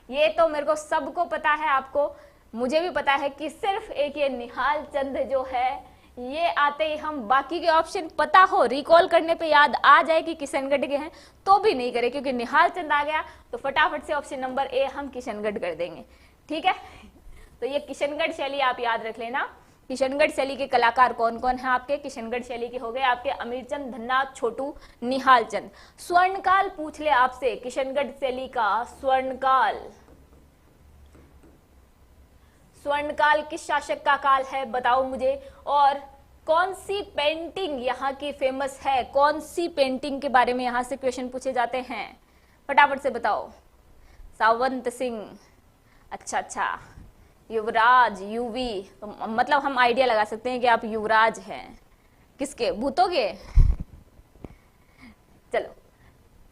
ये तो मेरे को सबको पता है, आपको मुझे भी पता है कि सिर्फ एक ये निहाल चंद जो है, ये आते ही हम बाकी के ऑप्शन पता हो, रिकॉल करने पे याद आ जाए कि किशनगढ़ के हैं, तो भी नहीं करे, क्योंकि निहाल चंद आ गया तो फटाफट से ऑप्शन नंबर ए हम किशनगढ़ कर देंगे, ठीक है। तो ये किशनगढ़ शैली आप याद रख लेना। किशनगढ़ शैली के कलाकार कौन कौन है आपके? किशनगढ़ शैली के हो गए आपके अमीरचंद, धन्ना, छोटू, निहाल चंद। स्वर्णकाल पूछ ले आपसे, किशनगढ़ शैली का स्वर्णकाल, स्वर्णकाल किस शासक का काल है बताओ मुझे। और कौन सी पेंटिंग यहाँ की फेमस है? कौन सी पेंटिंग के बारे में यहाँ से क्वेश्चन पूछे जाते हैं? फटाफट से बताओ। सावंत सिंह, अच्छा अच्छा, युवराज, यूवी, तो मतलब हम आइडिया लगा सकते हैं कि आप युवराज हैं। किसके? भूतों के? चलो,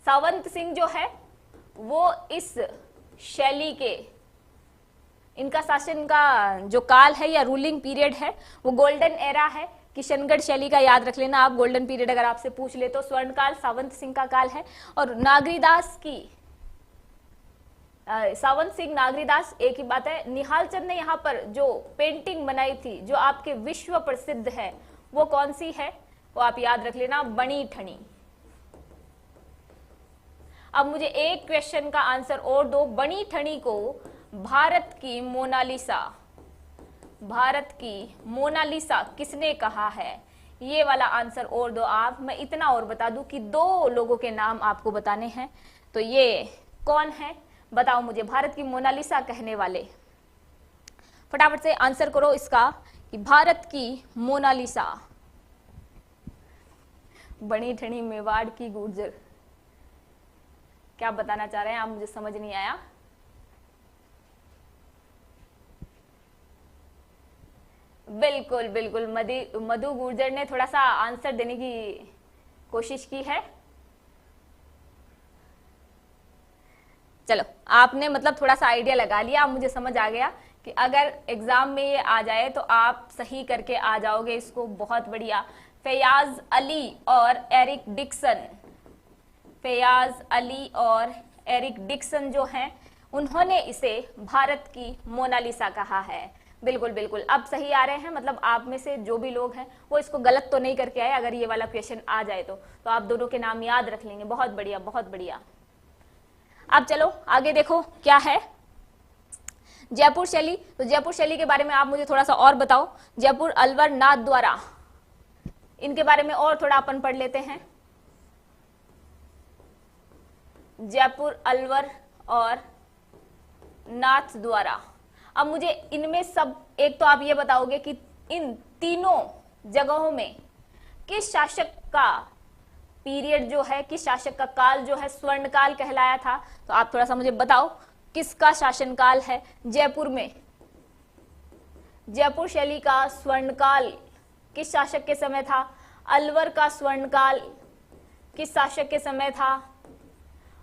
सावंत सिंह जो है वो इस शैली के, इनका शासन का जो काल है या रूलिंग पीरियड है वो गोल्डन एरा है। किशनगढ़ शैली का याद रख लेना आप, गोल्डन पीरियड अगर आपसे पूछ ले तो स्वर्णकाल सावंत सिंह का काल है। और नागरीदास की, सावंत सिंह, नागरीदास एक ही बात है। निहाल चंद ने यहाँ पर जो पेंटिंग बनाई थी जो आपके विश्व प्रसिद्ध है वो कौन सी है? वो आप याद रख लेना, बनी ठनी। अब मुझे एक क्वेश्चन का आंसर और दो। बनी ठनी को भारत की मोनालिसा, भारत की मोनालिसा किसने कहा है? ये वाला आंसर और दो आप। मैं इतना और बता दूं कि दो लोगों के नाम आपको बताने हैं, तो ये कौन है बताओ मुझे, भारत की मोनालिसा कहने वाले। फटाफट से आंसर करो इसका कि भारत की मोनालिसा। बनी ठनी मेवाड़ की गुर्जर, क्या बताना चाह रहे हैं आप? मुझे समझ नहीं आया। बिल्कुल बिल्कुल, मधु गुर्जर ने थोड़ा सा आंसर देने की कोशिश की है। चलो, आपने मतलब थोड़ा सा आइडिया लगा लिया। अब मुझे समझ आ गया कि अगर एग्जाम में ये आ जाए तो आप सही करके आ जाओगे इसको, बहुत बढ़िया। फैयाज अली और एरिक डिक्सन, फैयाज अली और एरिक डिक्सन जो हैं उन्होंने इसे भारत की मोनालिसा कहा है। बिल्कुल बिल्कुल, अब सही आ रहे हैं। मतलब आप में से जो भी लोग हैं वो इसको गलत तो नहीं करके आए। अगर ये वाला क्वेश्चन आ जाए तो आप दोनों के नाम याद रख लेंगे। बहुत बढ़िया बहुत बढ़िया। अब चलो आगे देखो क्या है। जयपुर शैली, तो जयपुर शैली के बारे में आप मुझे थोड़ा सा और बताओ। जयपुर अलवर नाथ द्वारा, इनके बारे में और थोड़ा अपन पढ़ लेते हैं। जयपुर अलवर और नाथ द्वारा। अब मुझे इनमें सब, एक तो आप ये बताओगे कि इन तीनों जगहों में किस शासक का पीरियड जो है, किस शासक का काल जो है स्वर्णकाल कहलाया था। तो आप थोड़ा सा मुझे बताओ किसका शासनकाल है जयपुर में। जयपुर शैली का स्वर्णकाल किस शासक के समय था। अलवर का स्वर्णकाल किस शासक के समय था।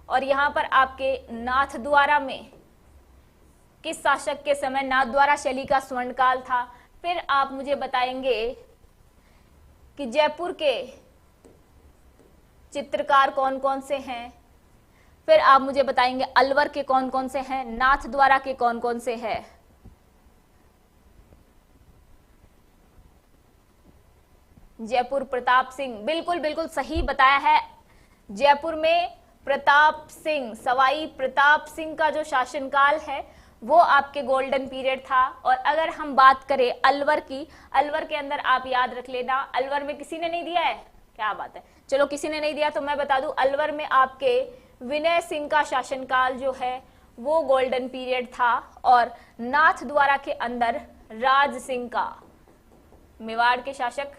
और यहां पर आपके नाथ द्वारा में किस शासक के समय नाथ द्वारा शैली का स्वर्णकाल था। फिर आप मुझे बताएंगे कि जयपुर के चित्रकार कौन कौन से हैं। फिर आप मुझे बताएंगे अलवर के कौन कौन से हैं, नाथ द्वारा के कौन कौन से हैं। जयपुर प्रताप सिंह, बिल्कुल बिल्कुल सही बताया है। जयपुर में प्रताप सिंह, सवाई प्रताप सिंह का जो शासनकाल है वो आपके गोल्डन पीरियड था। और अगर हम बात करें अलवर की, अलवर के अंदर आप याद रख लेना, अलवर में किसी ने नहीं दिया है, क्या बात है, चलो किसी ने नहीं दिया तो मैं बता दूं, अलवर में आपके विनय सिंह का शासनकाल जो है वो गोल्डन पीरियड था। और नाथ द्वारा के अंदर राज सिंह का, मेवाड़ के शासक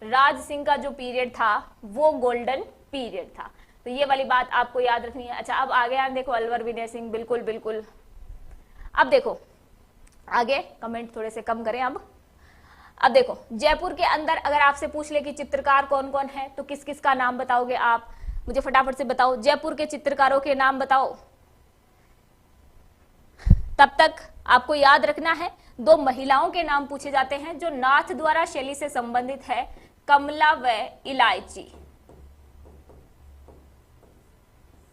राज सिंह का जो पीरियड था वो गोल्डन पीरियड था। तो ये वाली बात आपको याद रखनी है। अच्छा, अब आगे आप देखो अलवर विनय सिंह, बिल्कुल बिल्कुल। अब देखो आगे, कमेंट थोड़े से कम करें। अब देखो जयपुर के अंदर अगर आपसे पूछ ले कि चित्रकार कौन कौन है तो किस किस का नाम बताओगे आप, मुझे फटाफट से बताओ। जयपुर के चित्रकारों के नाम बताओ। तब तक आपको याद रखना है, दो महिलाओं के नाम पूछे जाते हैं जो नाथ द्वारा शैली से संबंधित है, कमला व इलायची।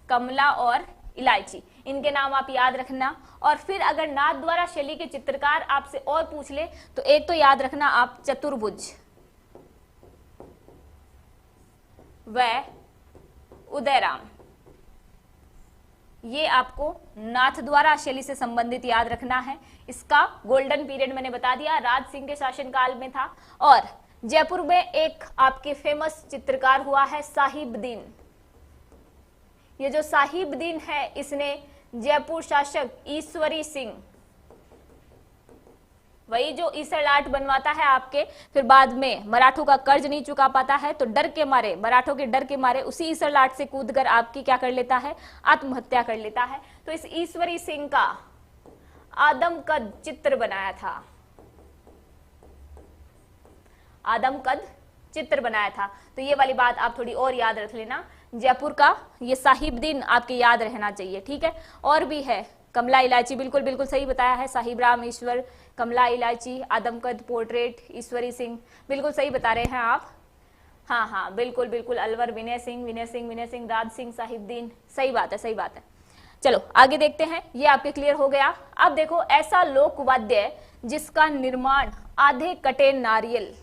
कमला और इलायची, इनके नाम आप याद रखना। और फिर अगर नाथ द्वारा शैली के चित्रकार आपसे और पूछ ले तो एक तो याद रखना आप चतुर्भुज व उदयराम, ये आपको नाथ द्वारा शैली से संबंधित याद रखना है। इसका गोल्डन पीरियड मैंने बता दिया, राज सिंह के शासनकाल में था। और जयपुर में एक आपके फेमस चित्रकार हुआ है साहिबदीन। ये जो साहिबदीन है इसने जयपुर शासक ईश्वरी सिंह, वही जो ईसर आर्ट बनवाता है आपके, फिर बाद में मराठों का कर्ज नहीं चुका पाता है तो डर के मारे, मराठों के डर के मारे उसी ईसर आर्ट से कूदकर आपकी क्या कर लेता है, आत्महत्या कर लेता है। तो इस ईश्वरी सिंह का आदमकद चित्र बनाया था, आदमकद चित्र बनाया था। तो ये वाली बात आप थोड़ी और याद रख लेना। जयपुर का ये साहिबदीन आपके याद रहना चाहिए, ठीक है। और भी है कमला इलायची, बिल्कुल बिल्कुल सही बताया है, साहिब राम ईश्वर, कमला इलायची, आदमकद पोर्ट्रेट, ईश्वरी सिंह, बिल्कुल सही बता रहे हैं आप। हाँ हाँ बिल्कुल बिल्कुल, अलवर विनय सिंह, विनय सिंह, विनय सिंह, राज सिंह, साहिबदीन, सही बात है, सही बात है। चलो आगे देखते हैं, ये आपके क्लियर हो गया। अब देखो ऐसा लोक वाद्य जिसका निर्माण आधे कटे नारियल,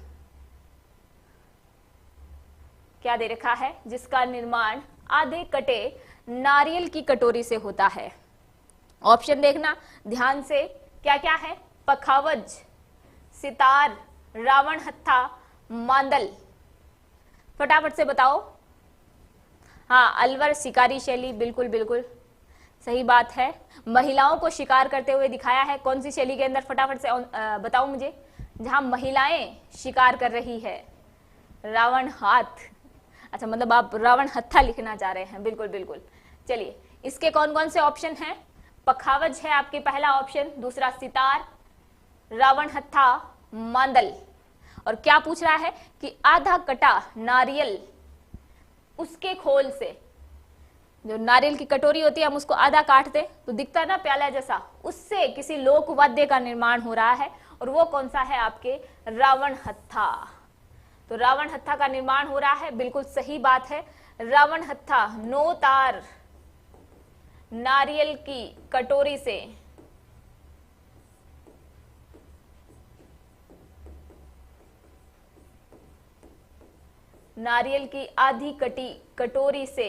क्या दे रखा है, जिसका निर्माण आधे कटे नारियल की कटोरी से होता है। ऑप्शन देखना ध्यान से, क्या क्या है, पखावज, सितार, रावण हत्था, मांदल, फटाफट से बताओ। हाँ, अलवर शिकारी शैली, बिल्कुल बिल्कुल सही बात है। महिलाओं को शिकार करते हुए दिखाया है, कौन सी शैली के अंदर, फटाफट से बताओ मुझे, जहां महिलाएं शिकार कर रही है। रावण हाथ, अच्छा मतलब आप रावण हत्था लिखना चाह रहे हैं, बिल्कुल बिल्कुल। चलिए इसके कौन कौन से ऑप्शन हैं, पखावज है आपके पहला ऑप्शन, दूसरा सितार, रावण हत्था, मांदल। और क्या पूछ रहा है कि आधा कटा नारियल, उसके खोल से, जो नारियल की कटोरी होती है हम उसको आधा काटते तो दिखता है ना प्याला जैसा, उससे किसी लोक वाद्य का निर्माण हो रहा है। और वो कौन सा है आपके, रावण हत्था। तो रावण हत्था का निर्माण हो रहा है, बिल्कुल सही बात है। रावण हत्था 9 तार नारियल की कटोरी से, नारियल की आधी कटी कटोरी से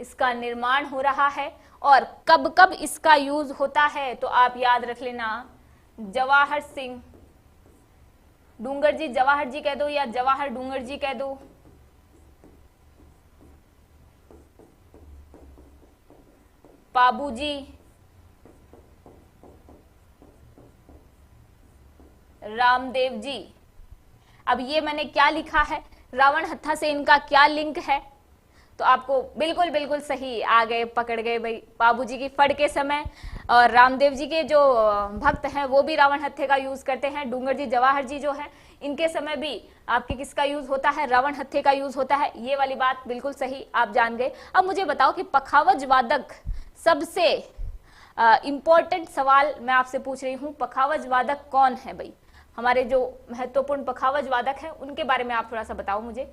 इसका निर्माण हो रहा है। और कब कब इसका यूज होता है तो आप याद रख लेना जवाहर सिंह डूंगर जी, जवाहर जी कह दो या जवाहर डूंगर जी कह दो। बाबूजी, रामदेव जी। अब ये मैंने क्या लिखा है, रावण हत्था से इनका क्या लिंक है, तो आपको बिल्कुल बिल्कुल सही आ गए, पकड़ गए भाई। बाबूजी की फड़ के समय और रामदेव जी के जो भक्त हैं वो भी रावण हत्थे का यूज करते हैं। डूंगर जी, जवाहर जी जो है इनके समय भी आपके किसका यूज होता है, रावण हत्थे का यूज होता है। ये वाली बात बिल्कुल सही आप जान गए। अब मुझे बताओ कि पखावज वादक, सबसे इंपॉर्टेंट सवाल मैं आपसे पूछ रही हूँ, पखावज वादक कौन है भाई? हमारे जो महत्वपूर्ण पखावज वादक हैं उनके बारे में आप थोड़ा सा बताओ मुझे।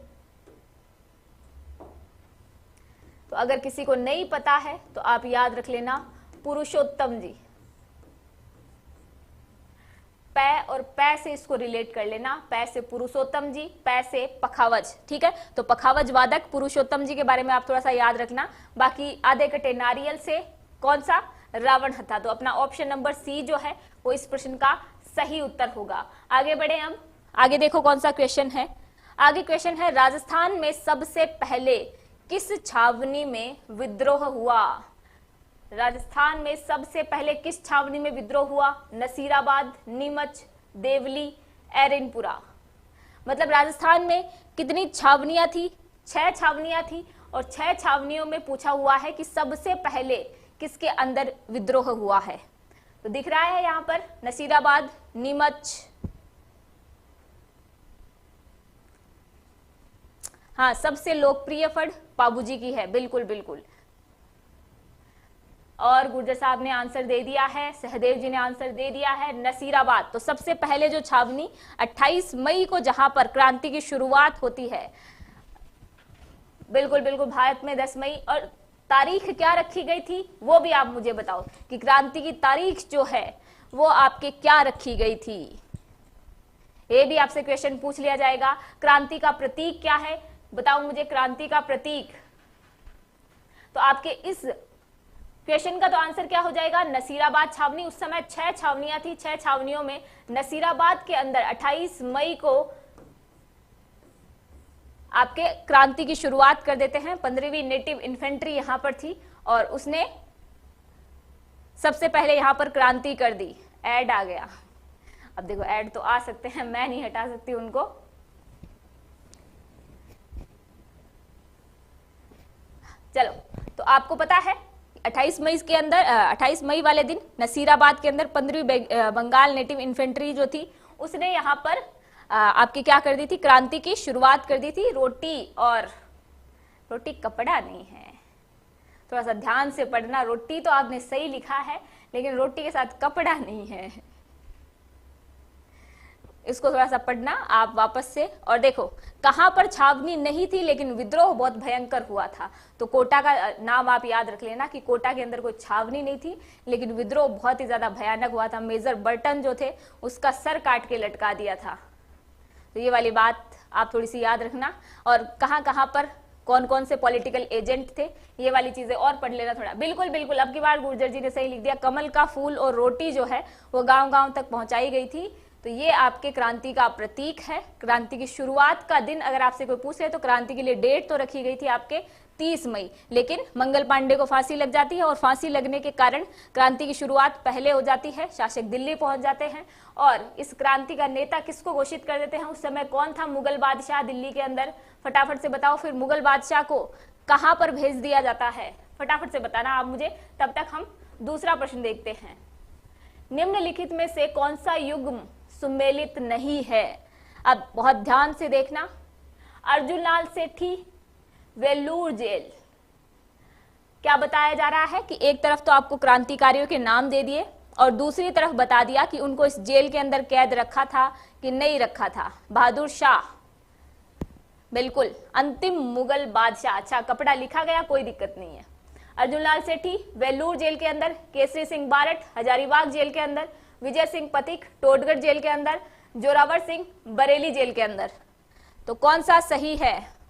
तो अगर किसी को नहीं पता है तो आप याद रख लेना पुरुषोत्तम जी। पै और पै से इसको रिलेट कर लेना, पै से पुरुषोत्तम जी, पै से पखावज। ठीक है, तो पखावज वादक पुरुषोत्तम जी के बारे में आप थोड़ा सा याद रखना। बाकी आधे कटे नारियल से कौन सा, रावण हत्था। तो अपना ऑप्शन नंबर सी जो है वो इस प्रश्न का सही उत्तर होगा। आगे बढ़े हम, आगे देखो कौन सा क्वेश्चन है। आगे क्वेश्चन है, राजस्थान में सबसे पहले किस छावनी में विद्रोह हुआ? राजस्थान में सबसे पहले किस छावनी में विद्रोह हुआ? नसीराबाद, नीमच, देवली, एरनपुरा। मतलब राजस्थान में कितनी छावनियां थी? 6 छावनियां थी और 6 छावनियों में पूछा हुआ है कि सबसे पहले किसके अंदर विद्रोह हुआ है। तो दिख रहा है यहां पर नसीराबाद, नीमच, हाँ सबसे लोकप्रिय फड़ बाबूजी की है, बिल्कुल बिल्कुल। और गुर्जर साहब ने आंसर दे दिया है, सहदेव जी ने आंसर दे दिया है, नसीराबाद। तो सबसे पहले जो छावनी 28 मई को जहां पर क्रांति की शुरुआत होती है, बिल्कुल बिल्कुल, भारत में 10 मई। और तारीख क्या रखी गई थी वो भी आप मुझे बताओ कि क्रांति की तारीख जो है वो आपके क्या रखी गई थी। ये भी आपसे क्वेश्चन पूछ लिया जाएगा। क्रांति का प्रतीक क्या है, बताओ मुझे क्रांति का प्रतीक। तो आपके इस क्वेश्चन का तो आंसर क्या हो जाएगा, नसीराबाद छावनी। उस समय 6 छावनियां थी, 6 छावनियों में नसीराबाद के अंदर 28 मई को आपके क्रांति की शुरुआत कर देते हैं। 15वीं नेटिव इन्फेंट्री यहां पर थी और उसने सबसे पहले यहां पर क्रांति कर दी। ऐड आ गया, अब देखो ऐड तो आ सकते हैं, मैं नहीं हटा सकती उनको। चलो, तो आपको पता है 28 मई के अंदर 28 मई वाले दिन नसीराबाद के अंदर 15वीं बंगाल नेटिव इन्फेंट्री जो थी उसने यहाँ पर आपकी क्या कर दी थी, क्रांति की शुरुआत कर दी थी। रोटी कपड़ा नहीं है, थोड़ा सा ध्यान से पढ़ना। रोटी तो आपने सही लिखा है लेकिन रोटी के साथ कपड़ा नहीं है, इसको थोड़ा सा पढ़ना आप वापस से। और देखो कहां पर छावनी नहीं थी लेकिन विद्रोह बहुत भयंकर हुआ था। तो कोटा का नाम आप याद रख लेना कि कोटा के अंदर कोई छावनी नहीं थी लेकिन विद्रोह बहुत ही ज्यादा भयानक हुआ था। मेजर बर्टन जो थे उसका सर काट के लटका दिया था। तो ये वाली बात आप थोड़ी सी याद रखना। और कहां कहां पर कौन कौन से पॉलिटिकल एजेंट थे ये वाली चीजें और पढ़ लेना थोड़ा। बिल्कुल बिल्कुल, अब की बार गुर्जर जी ने सही लिख दिया, कमल का फूल और रोटी जो है वो गांव गांव तक पहुंचाई गई थी। तो ये आपके क्रांति का प्रतीक है। क्रांति की शुरुआत का दिन अगर आपसे कोई पूछे तो क्रांति के लिए डेट तो रखी गई थी आपके 30 मई, लेकिन मंगल पांडे को फांसी लग जाती है और फांसी लगने के कारण क्रांति की शुरुआत पहले हो जाती है। शासक दिल्ली पहुंच जाते हैं और इस क्रांति का नेता किसको घोषित कर देते हैं। उस समय कौन था, मुगल बादशाह दिल्ली के अंदर। फटाफट से बताओ फिर मुगल बादशाह को कहां पर भेज दिया जाता है, फटाफट से बताना आप मुझे। तब तक हम दूसरा प्रश्न देखते हैं। निम्नलिखित में से कौन सा युग्म सुमेलित नहीं है। अब बहुत ध्यान से देखना, अर्जुनलाल सेठी, वेल्लूर जेल। क्या बताया जा रहा है कि एक तरफ तो आपको क्रांतिकारियों के नाम दे दिए और दूसरी तरफ बता दिया कि उनको इस जेल के अंदर कैद रखा था कि नहीं रखा था। बहादुर शाह, बिल्कुल अंतिम मुगल बादशाह। अच्छा, कपड़ा लिखा गया, कोई दिक्कत नहीं है। अर्जुनलाल सेठी वेल्लूर जेल के अंदर, केसरी सिंह बारट हजारीबाग जेल के अंदर, विजय सिंह पथिक टोडगढ़ जेल के अंदर, जोरावर सिंह बरेली जेल के अंदर। तो कौन सा सही है?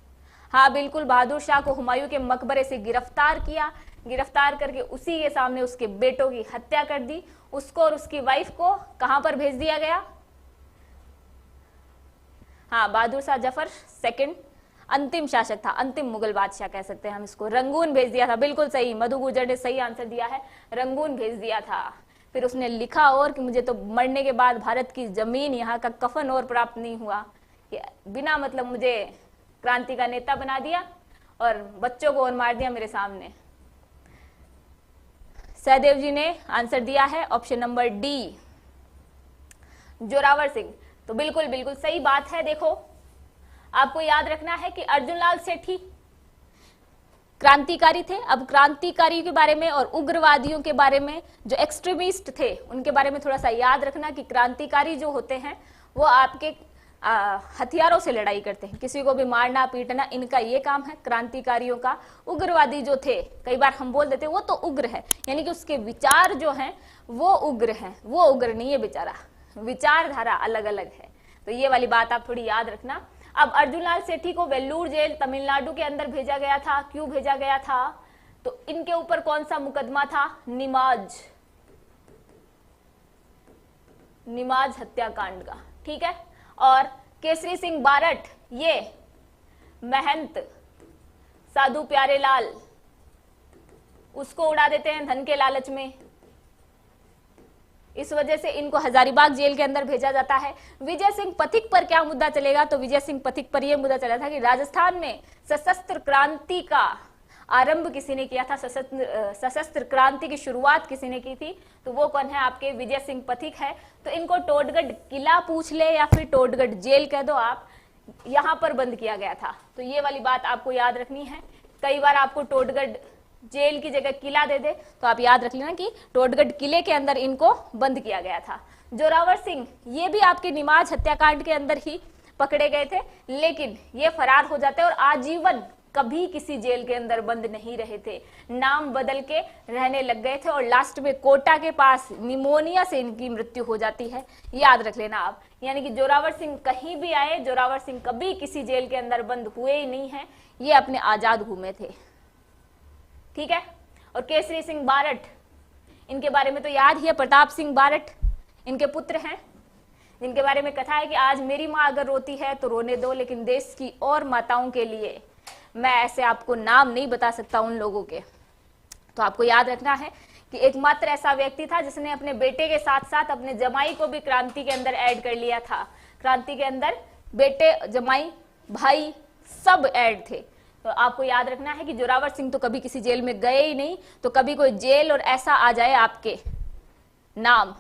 हाँ बिल्कुल, बहादुर शाह को हुमायूं के मकबरे से गिरफ्तार किया, गिरफ्तार करके उसी के सामने उसके बेटों की हत्या कर दी। उसको और उसकी वाइफ को कहां पर भेज दिया गया? हाँ, बहादुर शाह जफर सेकंड अंतिम शासक था, अंतिम मुगल बादशाह कह सकते हैं हम इसको। रंगून भेज दिया था, बिल्कुल सही, मधु गुर्जर ने सही आंसर दिया है, रंगून भेज दिया था। फिर उसने लिखा और कि मुझे तो मरने के बाद भारत की जमीन, यहाँ का कफन और प्राप्त नहीं हुआ, कि बिना मतलब मुझे क्रांति का नेता बना दिया और बच्चों को और मार दिया मेरे सामने। सहदेव जी ने आंसर दिया है option number D, Zorawar Singh. तो बिल्कुल बिल्कुल सही बात है। देखो, आपको याद रखना है कि अर्जुन लाल सेठी क्रांतिकारी थे। अब क्रांतिकारियों के बारे में और उग्रवादियों के बारे में, जो एक्सट्रीमिस्ट थे, उनके बारे में थोड़ा सा याद रखना कि क्रांतिकारी जो होते हैं वो आपके हथियारों से लड़ाई करते हैं, किसी को भी मारना पीटना इनका ये काम है क्रांतिकारियों का। उग्रवादी जो थे, कई बार हम बोल देते हैं वो तो उग्र है, यानी कि उसके विचार जो हैं वो उग्र हैं, वो उग्र नहीं है बेचारा, विचारधारा अलग अलग है। तो ये वाली बात आप थोड़ी याद रखना। अब अर्जुन लाल सेठी को वेल्लूर जेल तमिलनाडु के अंदर भेजा गया था। क्यों भेजा गया था? तो इनके ऊपर कौन सा मुकदमा था? निमाज हत्याकांड का, ठीक है। और केसरी सिंह बारट, ये महंत साधु प्यारे लाल, उसको उड़ा देते हैं धन के लालच में, इस वजह से इनको हजारीबाग जेल के अंदर भेजा जाता है। विजय सिंह पथिक पर क्या मुद्दा चलेगा? तो विजय सिंह पथिक पर यह मुद्दा चला था कि राजस्थान में सशस्त्र क्रांति का आरंभ किसी ने किया था, सशस्त्र क्रांति की शुरुआत किसी ने की थी, तो वो कौन है? आपके विजय सिंह पथिक है। तो इनको टोडगढ़ किला पूछ ले या फिर टोडगढ़ जेल कह दो आप, यहां पर बंद किया गया था। तो ये वाली बात आपको याद रखनी है। कई बार आपको टोडगढ़ जेल की जगह किला दे दे तो आप याद रख लेना कि टोडगढ़ किले के अंदर इनको बंद किया गया था। जोरावर सिंह, ये भी आपके निमाज हत्याकांड के अंदर ही पकड़े गए थे, लेकिन ये फरार हो जाते और आजीवन कभी किसी जेल के अंदर बंद नहीं रहे थे, नाम बदल के रहने लग गए थे और लास्ट में कोटा के पास निमोनिया से इनकी मृत्यु हो जाती है, याद रख लेना आप। यानी कि जोरावर सिंह कहीं भी आए, जोरावर सिंह कभी किसी जेल के अंदर बंद हुए ही नहीं है, ये अपने आजाद घूमे थे, ठीक है। और केसरी सिंह बारट, इनके बारे में तो याद ही है, प्रताप सिंह बारट इनके पुत्र हैं, जिनके बारे में कथा है कि आज मेरी माँ अगर रोती है तो रोने दो, लेकिन देश की और माताओं के लिए मैं ऐसे आपको नाम नहीं बता सकता उन लोगों के। तो आपको याद रखना है कि एकमात्र ऐसा व्यक्ति था जिसने अपने बेटे के साथ साथ अपने जमाई को भी क्रांति के अंदर ऐड कर लिया था। क्रांति के अंदर बेटे, जमाई, भाई सब ऐड थे। तो आपको याद रखना है कि जोरावर सिंह तो कभी किसी जेल में गए ही नहीं, तो कभी कोई जेल और ऐसा आ जाए आपके नाम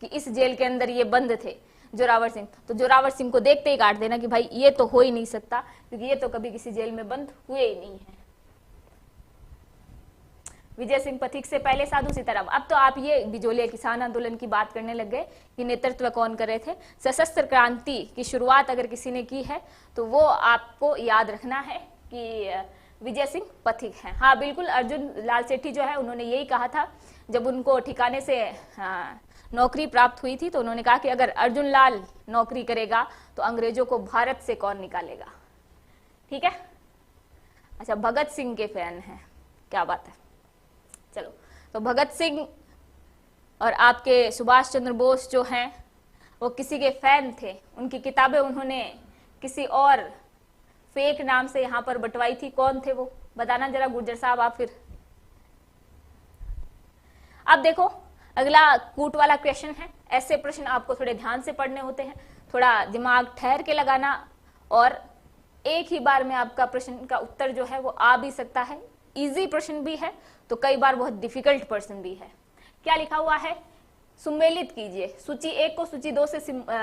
कि इस जेल के अंदर ये बंद थे जोरावर सिंह, तो जोरावर सिंह को देखते ही काट देना कि भाई ये तो हो ही नहीं सकता, क्योंकि ये तो कभी किसी जेल में बंद हुए ही नहीं है। विजय सिंह पथिक से पहले साधु सीताराम। अब तो आप ये बिजोलिया किसान आंदोलन की बात करने लग गए कि नेतृत्व कौन कर रहे थे। सशस्त्र क्रांति की शुरुआत अगर किसी ने की है तो वो आपको याद रखना है कि विजय सिंह पथिक हैं। हाँ बिल्कुल, अर्जुन लाल सेठी जो है उन्होंने यही कहा था जब उनको ठिकाने से नौकरी प्राप्त हुई थी, तो उन्होंने कहा कि अगर अर्जुन लाल नौकरी करेगा तो अंग्रेजों को भारत से कौन निकालेगा, ठीक है। अच्छा, भगत सिंह के फैन हैं, क्या बात है। चलो, तो भगत सिंह और आपके सुभाष चंद्र बोस जो हैं वो किसी के फैन थे। उनकी किताबें उन्होंने किसी और फेक नाम से यहां पर बंटवाई थी। कौन थे वो, बताना जरा गुर्जर साहब आप। फिर अब देखो, अगला कूट वाला क्वेश्चन है। ऐसे प्रश्न आपको थोड़े ध्यान से पढ़ने होते हैं, थोड़ा दिमाग ठहर के लगाना, और एक ही बार में आपका प्रश्न का उत्तर जो है वो आ भी सकता है। इजी प्रश्न भी है तो कई बार बहुत डिफिकल्ट प्रश्न भी है। क्या लिखा हुआ है, सुमेलित कीजिए। सूची 1 को सूची 2 से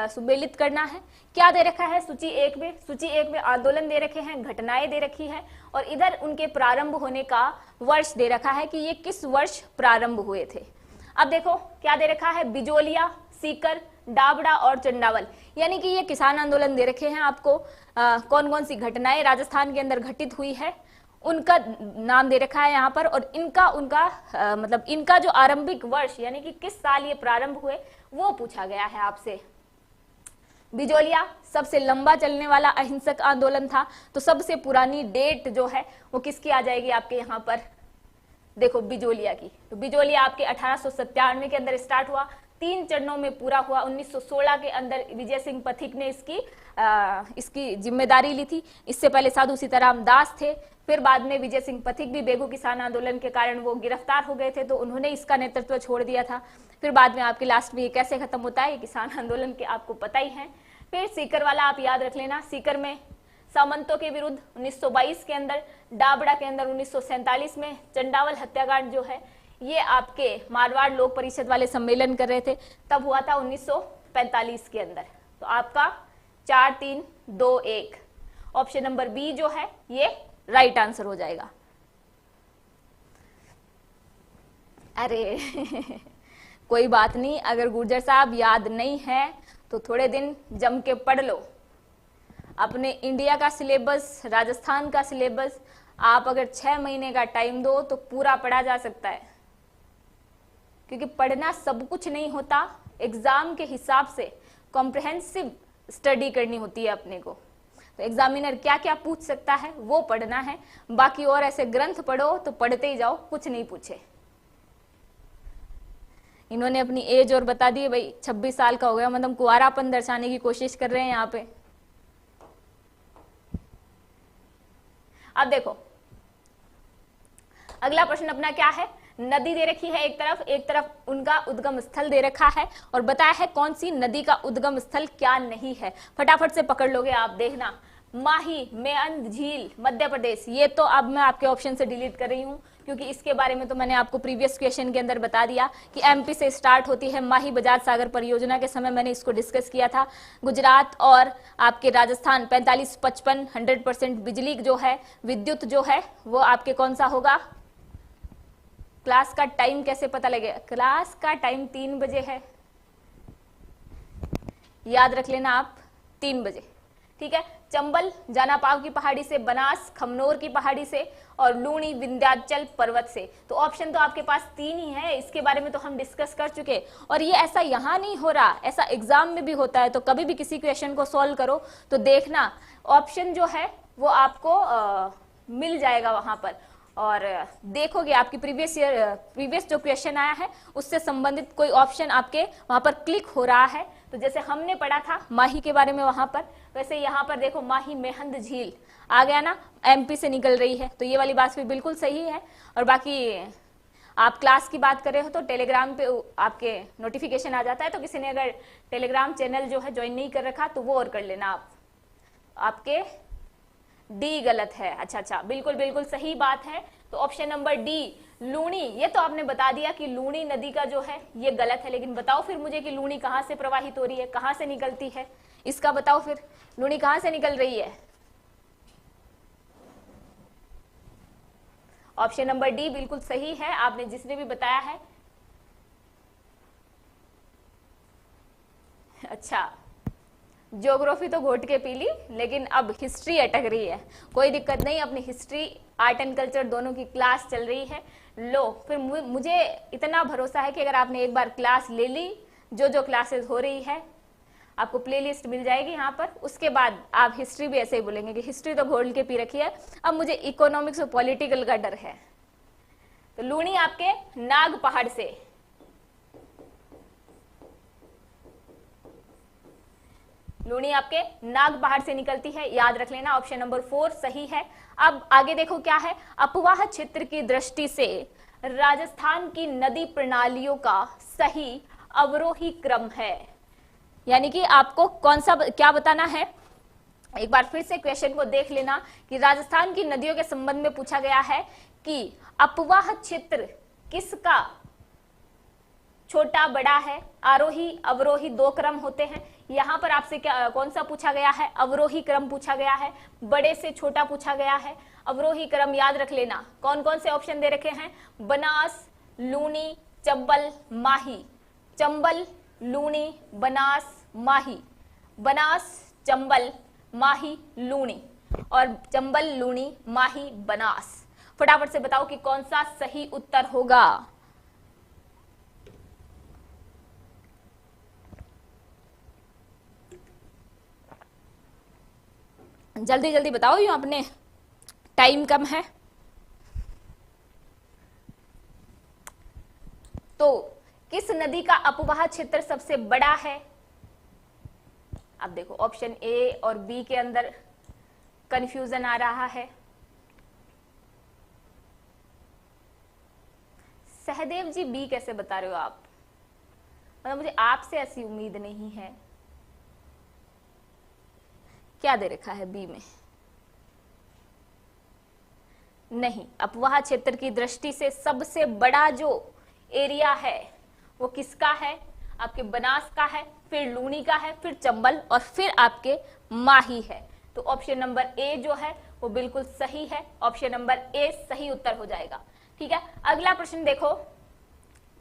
सुमेलित करना है। क्या दे रखा है सूची 1 में? सूची 1 में आंदोलन दे रखे हैं, घटनाएं दे रखी है, और इधर उनके प्रारंभ होने का वर्ष दे रखा है कि ये किस वर्ष प्रारंभ हुए थे। अब देखो क्या दे रखा है, बिजोलिया, सीकर, डाबड़ा और चंडावल, यानी कि ये किसान आंदोलन दे रखे हैं आपको। कौन कौन सी घटनाएं राजस्थान के अंदर घटित हुई है उनका नाम दे रखा है यहाँ पर, और मतलब इनका जो आरंभिक वर्ष यानी कि किस साल ये प्रारंभ हुए वो पूछा गया है आपसे। बिजोलिया सबसे लंबा चलने वाला अहिंसक आंदोलन था, तो सबसे पुरानी डेट जो है वो किसकी आ जाएगी आपके यहाँ पर, देखो बिजोलिया की, तो बिजोलिया आपके 1897 के अंदर स्टार्ट हुआ, 3 चरणों में पूरा हुआ। 1916 के अंदर विजय सिंह पथिक ने इसकी जिम्मेदारी ली थी। इससे पहले साधु सीताराम दास थे, फिर बाद में विजय सिंह पथिक भी बेगू किसान आंदोलन के कारण वो गिरफ्तार हो गए थे, तो उन्होंने इसका नेतृत्व छोड़ दिया था। फिर बाद में आपके लास्ट में ये कैसे खत्म होता है, ये किसान आंदोलन के आपको पता ही है। फिर सीकर वाला आप याद रख लेना, सीकर में सामंतों के विरुद्ध 1922 के अंदर, डाबड़ा के अंदर 1947 में चंडावल हत्याकांड जो है ये आपके मारवाड़ लोक परिषद वाले सम्मेलन कर रहे थे, तब हुआ था 1945 के अंदर। तो आपका 4 3 2 1 ऑप्शन नंबर बी जो है ये राइट आंसर हो जाएगा। अरे कोई बात नहीं, अगर गुर्जर साहब याद नहीं है तो थोड़े दिन जम के पढ़ लो अपने इंडिया का सिलेबस, राजस्थान का सिलेबस। आप अगर 6 महीने का टाइम दो तो पूरा पढ़ा जा सकता है, क्योंकि पढ़ना सब कुछ नहीं होता, एग्जाम के हिसाब से कॉम्प्रिहेंसिव स्टडी करनी होती है अपने को। तो एग्जामिनर क्या क्या पूछ सकता है वो पढ़ना है, बाकी और ऐसे ग्रंथ पढ़ो तो पढ़ते ही जाओ, कुछ नहीं पूछे। इन्होंने अपनी एज और बता दी भाई, 26 साल का हो गया, मतलब कुंवारापन दर्शाने की कोशिश कर रहे हैं यहाँ पे। अब देखो अगला प्रश्न अपना क्या है, नदी दे रखी है एक तरफ उनका उद्गम स्थल दे रखा है और बताया है कौन सी नदी का उद्गम स्थल क्या नहीं है। फटाफट से पकड़ लोगे आप, देखना। माही, मेअंद झील, मध्य प्रदेश। ये तो अब मैं आपके ऑप्शन से डिलीट कर रही हूं, क्योंकि इसके बारे में तो मैंने आपको प्रीवियस क्वेश्चन के अंदर बता दिया कि एमपी से स्टार्ट होती है। माही बजाज सागर परियोजना के समय मैंने इसको डिस्कस किया था। गुजरात और आपके राजस्थान 45-55 100% बिजली जो है, विद्युत जो है वो आपके कौन सा होगा। क्लास का टाइम कैसे पता लगेगा, क्लास का टाइम 3 बजे है, याद रख लेना आप, 3 बजे, ठीक है। चंबल जानापाव की पहाड़ी से, बनास खमनोर की पहाड़ी से और लूणी विंध्याचल पर्वत से। तो ऑप्शन तो आपके पास 3 ही है, इसके बारे में तो हम डिस्कस कर चुके। और ये ऐसा यहाँ नहीं हो रहा, ऐसा एग्जाम में भी होता है। तो कभी भी किसी क्वेश्चन को सॉल्व करो तो देखना ऑप्शन जो है वो आपको मिल जाएगा वहां पर, और देखोगे आपकी प्रीवियस जो क्वेश्चन आया है उससे संबंधित कोई ऑप्शन आपके वहां पर क्लिक हो रहा है। तो जैसे हमने पढ़ा था माही के बारे में वहां पर, वैसे यहाँ पर देखो माही मेहंद झील आ गया ना, एमपी से निकल रही है, तो ये वाली बात भी बिल्कुल सही है। और बाकी आप क्लास की बात कर रहे हो तो टेलीग्राम पे आपके नोटिफिकेशन आ जाता है, तो किसी ने अगर टेलीग्राम चैनल जो है ज्वाइन नहीं कर रखा तो वो और कर लेना आप। आपके डी गलत है, अच्छा, बिल्कुल बिल्कुल सही बात है। तो ऑप्शन नंबर डी लूणी, ये तो आपने बता दिया कि लूणी नदी का जो है ये गलत है, लेकिन बताओ फिर मुझे कि लूणी कहाँ से प्रवाहित हो रही है, कहाँ से निकलती है, इसका बताओ फिर, लूणी कहाँ से निकल रही है। ऑप्शन नंबर डी बिल्कुल सही है, आपने जिसने भी बताया है। अच्छा, ज्योग्राफी तो घोट के पी ली, लेकिन अब हिस्ट्री अटक रही है। कोई दिक्कत नहीं, अपनी हिस्ट्री आर्ट एंड कल्चर दोनों की क्लास चल रही है, लो। फिर मुझे इतना भरोसा है कि अगर आपने एक बार क्लास ले ली, जो क्लासेस हो रही है आपको प्लेलिस्ट मिल जाएगी यहाँ पर, उसके बाद आप हिस्ट्री भी ऐसे ही बोलेंगे कि हिस्ट्री तो घोल के पी रखी है, अब मुझे इकोनॉमिक्स और पॉलिटिकल का डर है। तो लूणी आपके नाग पहाड़ से, लूणी आपके नाग पहाड़ से निकलती है, याद रख लेना। ऑप्शन नंबर 4 सही है। अब आगे देखो क्या है, अपवाह क्षेत्र की दृष्टि से राजस्थान की नदी प्रणालियों का सही अवरोही क्रम है, यानी कि आपको कौन सा क्या बताना है। एक बार फिर से क्वेश्चन को देख लेना कि राजस्थान की नदियों के संबंध में पूछा गया है कि अपवाह क्षेत्र किसका छोटा बड़ा है। आरोही अवरोही 2 क्रम होते हैं, यहाँ पर आपसे क्या कौन सा पूछा गया है, अवरोही क्रम पूछा गया है, बड़े से छोटा पूछा गया है। अवरोही क्रम याद रख लेना, कौन कौन से ऑप्शन दे रखे हैं, बनास, लूणी, चंबल, माही। चंबल, लूणी, बनास, माही, बनास, चंबल, माही, लूणी, और चंबल, लूणी, माही, बनास। फटाफट से बताओ कि कौन सा सही उत्तर होगा। जल्दी जल्दी बताओ, यूं अपने टाइम कम है। तो किस नदी का अपवाह क्षेत्र सबसे बड़ा है? अब देखो ऑप्शन ए और बी के अंदर कंफ्यूजन आ रहा है। सहदेव जी बी कैसे बता रहे हो आप? मतलब मुझे आपसे ऐसी उम्मीद नहीं है। क्या दे रखा है बी में? नहीं, अपवाह क्षेत्र की दृष्टि से सबसे बड़ा जो एरिया है वो किसका है? आपके बनास का है, फिर लूनी का है, फिर चंबल और फिर आपके माही है। तो ऑप्शन नंबर ए जो है वो बिल्कुल सही है। ऑप्शन नंबर ए सही उत्तर हो जाएगा। ठीक है, अगला प्रश्न देखो,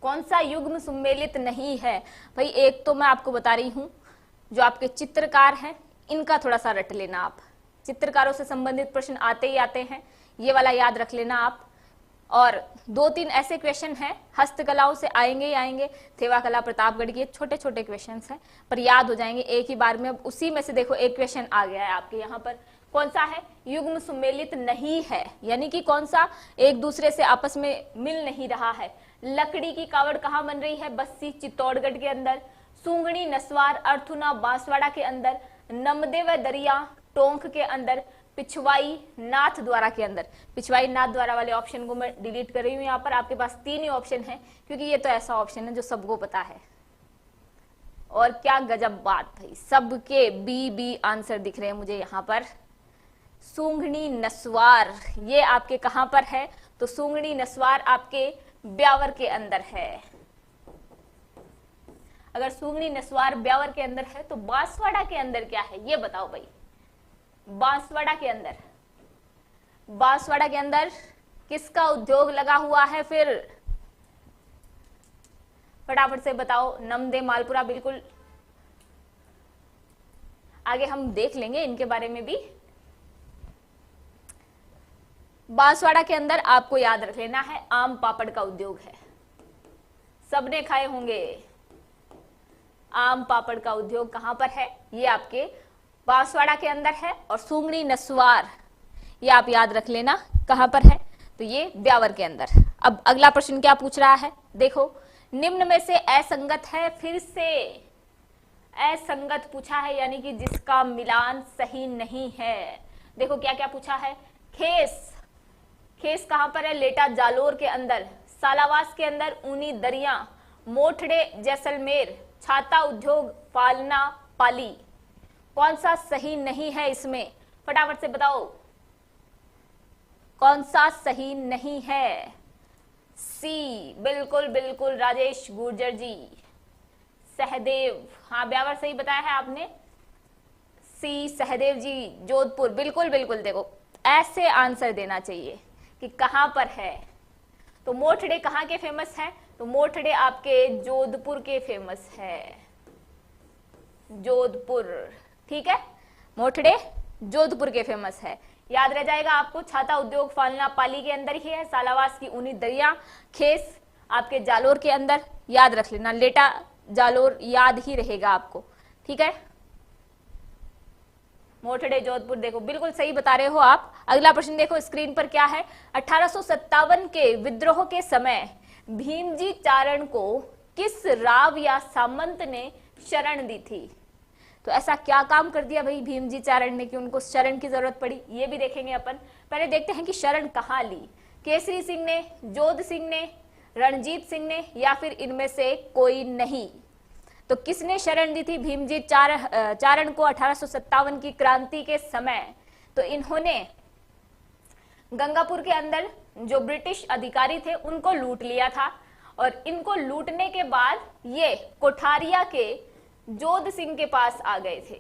कौन सा युग्म सुमेलित नहीं है? भाई एक तो मैं आपको बता रही हूं, जो आपके चित्रकार हैं इनका थोड़ा सा रट लेना आप। चित्रकारों से संबंधित प्रश्न आते ही आते हैं, ये वाला याद रख लेना आप। और 2-3 ऐसे क्वेश्चन हैं हस्तकलाओं से आएंगे ही आएंगे, थेवा कला, प्रतापगढ़ के छोटे छोटे क्वेश्चन हैं पर याद हो जाएंगे एक ही बार में। अब उसी में से देखो एक क्वेश्चन आ गया है आपके यहाँ पर, कौन सा है? युग्म सुमेलित नहीं है, यानी कि कौन सा एक दूसरे से आपस में मिल नहीं रहा है। लकड़ी की कावड़ कहाँ बन रही है? बस्सी चित्तौड़गढ़ के अंदर। सूंगड़ी नस्वार अर्थुना बांसवाड़ा के अंदर। नमदे व दरिया टोंक के अंदर। पिछवाई नाथ द्वारा के अंदर। पिछवाई नाथ द्वारा वाले ऑप्शन को मैं डिलीट कर रही हूँ यहाँ पर। आपके पास 3 ही ऑप्शन है, क्योंकि ये तो ऐसा ऑप्शन है जो सबको पता है। और क्या गजब बात भाई, सबके बी बी आंसर दिख रहे हैं मुझे यहाँ पर। सूंघनी नस्वार ये आपके कहां पर है? तो सूंघनी नस्वार आपके ब्यावर के अंदर है। अगर सूंघनी नस्वार ब्यावर के अंदर है तो बांसवाड़ा के अंदर क्या है ये बताओ भाई। बांसवाड़ा के अंदर, बांसवाड़ा के अंदर किसका उद्योग लगा हुआ है? फिर फटाफट से बताओ। नमदे मालपुरा, बिल्कुल आगे हम देख लेंगे इनके बारे में भी। बांसवाड़ा के अंदर आपको याद रख लेना है आम पापड़ का उद्योग है, सबने खाए होंगे। आम पापड़ का उद्योग कहां पर है? ये आपके बांसवाड़ा के अंदर है। और सूंगड़ी नस्वार ये आप याद रख लेना कहां पर है? तो ये ब्यावर के अंदर। अब अगला प्रश्न क्या पूछ रहा है देखो, निम्न में से असंगत है, फिर से असंगत पूछा है, यानी कि जिसका मिलान सही नहीं है। देखो क्या क्या पूछा है। खेस, खेस कहां पर है? लेटा जालोर के अंदर। सालावास के अंदर ऊनी दरिया। मोठड़े जैसलमेर। छाता उद्योग फालना पाली। कौन सा सही नहीं है इसमें? फटाफट से बताओ कौन सा सही नहीं है? सी, बिल्कुल बिल्कुल राजेश गुर्जर जी। सहदेव, हाँ ब्यावर सही बताया है आपने। सी सहदेव जी जोधपुर, बिल्कुल बिल्कुल। देखो ऐसे आंसर देना चाहिए कि कहां पर है। तो मोठड़े कहां के फेमस है? तो मोठड़े आपके जोधपुर के फेमस है, जोधपुर। ठीक है, मोठड़े जोधपुर के फेमस है, याद रह जाएगा आपको। छाता उद्योग फालना पाली के अंदर ही है। सालावास की ऊनी दरिया। खेस आपके जालोर के अंदर, याद रख लेना। लेटा जालोर याद ही रहेगा आपको। ठीक है, मोठड़े जोधपुर, देखो बिल्कुल सही बता रहे हो आप। अगला प्रश्न देखो स्क्रीन पर क्या है। 1857 के विद्रोह के समय भीमजी चारण को किस राव या सामंत ने शरण दी थी? तो ऐसा क्या काम कर दिया भाई भीमजी चारण ने कि उनको शरण की जरूरत पड़ी, ये भी देखेंगे अपन। पहले देखते हैं कि शरण कहाँ ली। केसरी सिंह ने, जोध सिंह ने, रणजीत सिंह ने, या फिर इनमें से कोई नहीं। तो किसने शरण दी थी भीमजी चारण को 1857 की क्रांति के समय? तो इन्होंने गंगापुर के अंदर जो ब्रिटिश अधिकारी थे उनको लूट लिया था। और इनको लूटने के बाद ये कोठारिया के जोध सिंह के पास आ गए थे।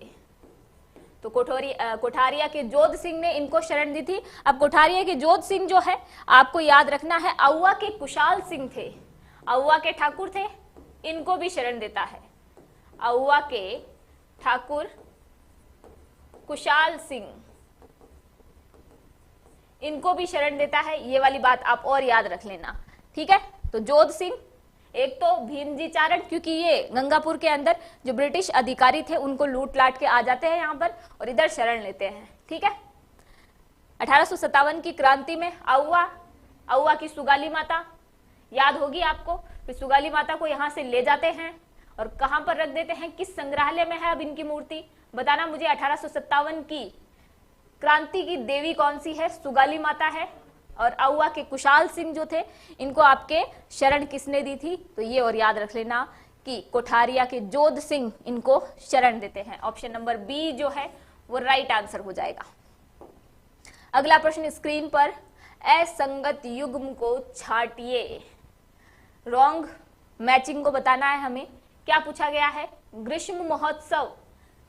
तो कोठारिया के जोध सिंह ने इनको शरण दी थी। अब कोठारिया के जोध सिंह जो है आपको याद रखना है औवा के कुशाल सिंह थे, औवा के ठाकुर थे, इनको भी शरण देता है। औवा के ठाकुर कुशाल सिंह, इनको भी शरण देता है। ये वाली बात आप और याद रख लेना। ठीक है, तो जोध सिंह, एक तो भीमजी चारण, क्योंकि ये गंगापुर के अंदर जो ब्रिटिश अधिकारी थे उनको लूट लाट के आ जाते हैं यहाँ पर और इधर शरण लेते हैं। ठीक है, 1857 की क्रांति में औवा की सुगाली माता याद होगी आपको। फिर सुगाली माता को यहाँ से ले जाते हैं और कहां पर रख देते हैं, किस संग्रहालय में है अब इनकी मूर्ति, बताना मुझे। 1857 की क्रांति की देवी कौन सी है, सुगाली माता है। और आउवा के कुशाल सिंह जो थे, इनको आपके शरण किसने दी थी, तो ये और याद रख लेना कि कोठारिया के जोध सिंह इनको शरण देते हैं। ऑप्शन नंबर बी जो है वो राइट आंसर हो जाएगा। अगला प्रश्न स्क्रीन पर, असंगत युग्म को छाटिए। रॉन्ग मैचिंग को बताना है हमें। क्या पूछा गया है, ग्रीष्म महोत्सव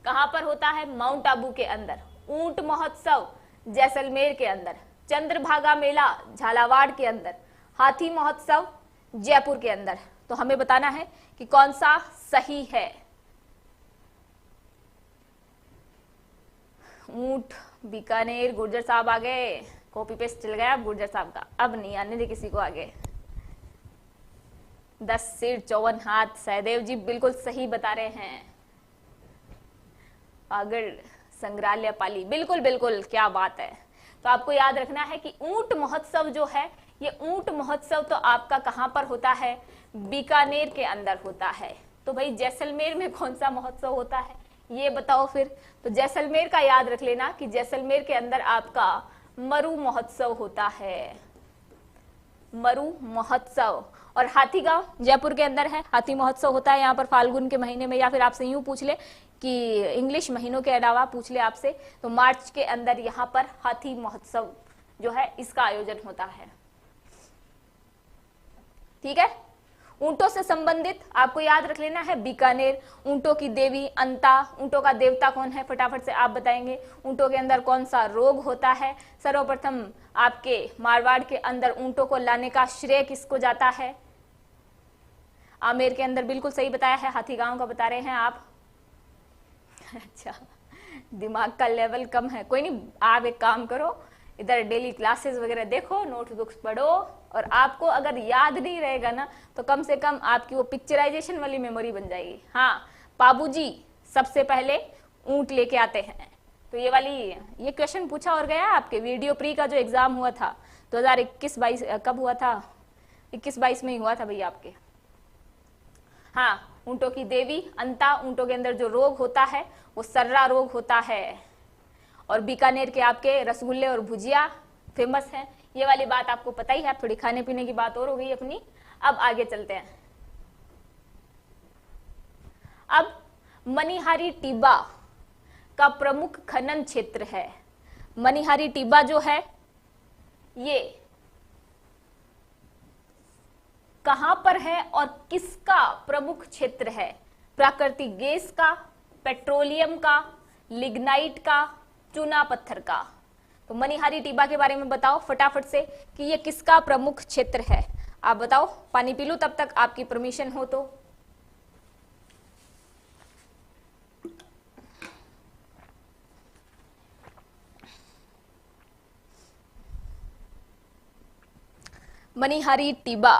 कहां पर होता है, माउंट आबू के अंदर। ऊंट महोत्सव जैसलमेर के अंदर। चंद्रभागा मेला झालावाड़ के अंदर। हाथी महोत्सव जयपुर के अंदर। तो हमें बताना है कि कौन सा सही है। ऊंट, बीकानेर, गुर्जर साहब आ गए, कॉपी पेस्ट चल गया अब गुर्जर साहब का, अब नहीं आने दे किसी को आगे। 10 सिर 54 हाथ, सहदेव जी बिल्कुल सही बता रहे हैं। पागड़ संग्रहालय पाली, बिल्कुल बिल्कुल, क्या बात है। तो आपको याद रखना है कि ऊंट महोत्सव जो है, ये ऊंट महोत्सव तो आपका कहां पर होता है, बीकानेर के अंदर होता है। तो भाई जैसलमेर में कौन सा महोत्सव होता है, ये बताओ फिर। तो जैसलमेर का याद रख लेना कि जैसलमेर के अंदर आपका मरु महोत्सव होता है, मरु महोत्सव। और हाथीगांव जयपुर के अंदर है, हाथी महोत्सव होता है यहाँ पर फाल्गुन के महीने में, या फिर आपसे यूं पूछ ले कि इंग्लिश महीनों के अलावा पूछ ले आपसे, तो मार्च के अंदर यहाँ पर हाथी महोत्सव जो है इसका आयोजन होता है। ठीक है। ऊंटों से संबंधित आपको याद रख लेना है बीकानेर, ऊंटों की देवी अंता, ऊंटों का देवता कौन है फटाफट से आप बताएंगे। ऊंटों के अंदर कौन सा रोग होता है, सर्वप्रथम आपके मारवाड़ के अंदर ऊंटों को लाने का श्रेय किसको जाता है, आमेर के अंदर, बिल्कुल सही बताया है। हाथीगांव का बता रहे हैं आप। अच्छा, दिमाग का लेवल कम है, कोई नहीं, आप एक काम करो, इधर डेली क्लासेस वगैरह देखो, नोटबुक्स पढ़ो, और आपको अगर याद नहीं रहेगा ना तो कम से कम आपकी वो पिक्चराइजेशन वाली मेमोरी बन जाएगी। हाँ, बाबूजी सबसे पहले ऊंट लेके आते हैं, तो ये वाली ये क्वेश्चन पूछा और गया आपके वीडियो प्री का जो एग्जाम हुआ था 2021-22, कब हुआ था, 21-22 में ही हुआ था भैया आपके। हाँ, ऊंटों की देवी अंता, ऊंटों के अंदर जो रोग होता है वो सर्रा रोग होता है। और बीकानेर के आपके रसगुल्ले और भुजिया फेमस है, ये वाली बात आपको पता ही है। थोड़ी खाने पीने की बात और हो गई अपनी। अब आगे चलते हैं। अब मनिहारी टिब्बा का प्रमुख खनन क्षेत्र है। मनिहारी टिब्बा जो है ये कहां पर है और किसका प्रमुख क्षेत्र है, प्राकृतिक गैस का, पेट्रोलियम का, लिग्नाइट का, चूना पत्थर का। तो मनिहारी टिब्बा के बारे में बताओ फटाफट से कि ये किसका प्रमुख क्षेत्र है। आप बताओ, पानी पी लूं तब तक, आपकी परमिशन हो तो। मनिहारी टिब्बा,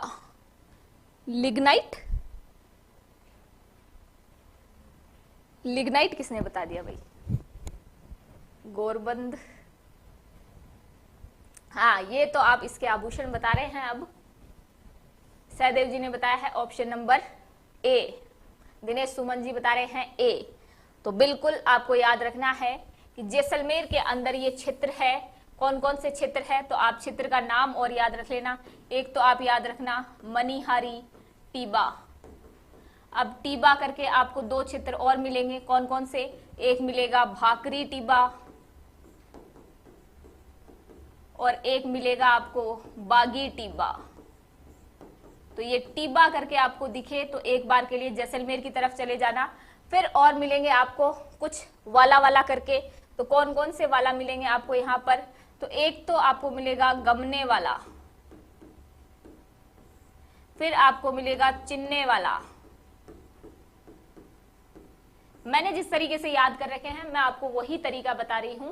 लिग्नाइट, लिग्नाइट किसने बता दिया भाई, गोरबंद। हाँ, ये तो आप इसके आभूषण बता रहे हैं। अब सहदेव जी ने बताया है option number A, Dinesh Suman ji बता रहे हैं ए। तो बिल्कुल आपको याद रखना है कि जैसलमेर के अंदर ये क्षेत्र है। कौन कौन से क्षेत्र है, तो आप क्षेत्र का नाम और याद रख लेना। एक तो आप याद रखना मनिहारी टिब्बा। अब टिब्बा करके आपको 2 क्षेत्र और मिलेंगे, कौन कौन से, एक मिलेगा भाकरी टिब्बा और एक मिलेगा आपको बागी टिब्बा। तो ये टिब्बा करके आपको दिखे तो एक बार के लिए जैसलमेर की तरफ चले जाना। फिर और मिलेंगे आपको कुछ वाला वाला करके। तो कौन कौन से वाला मिलेंगे आपको यहाँ पर, तो एक तो आपको मिलेगा गमने वाला, फिर आपको मिलेगा चिन्ने वाला। मैंने जिस तरीके से याद कर रखे हैं मैं आपको वही तरीका बता रही हूं।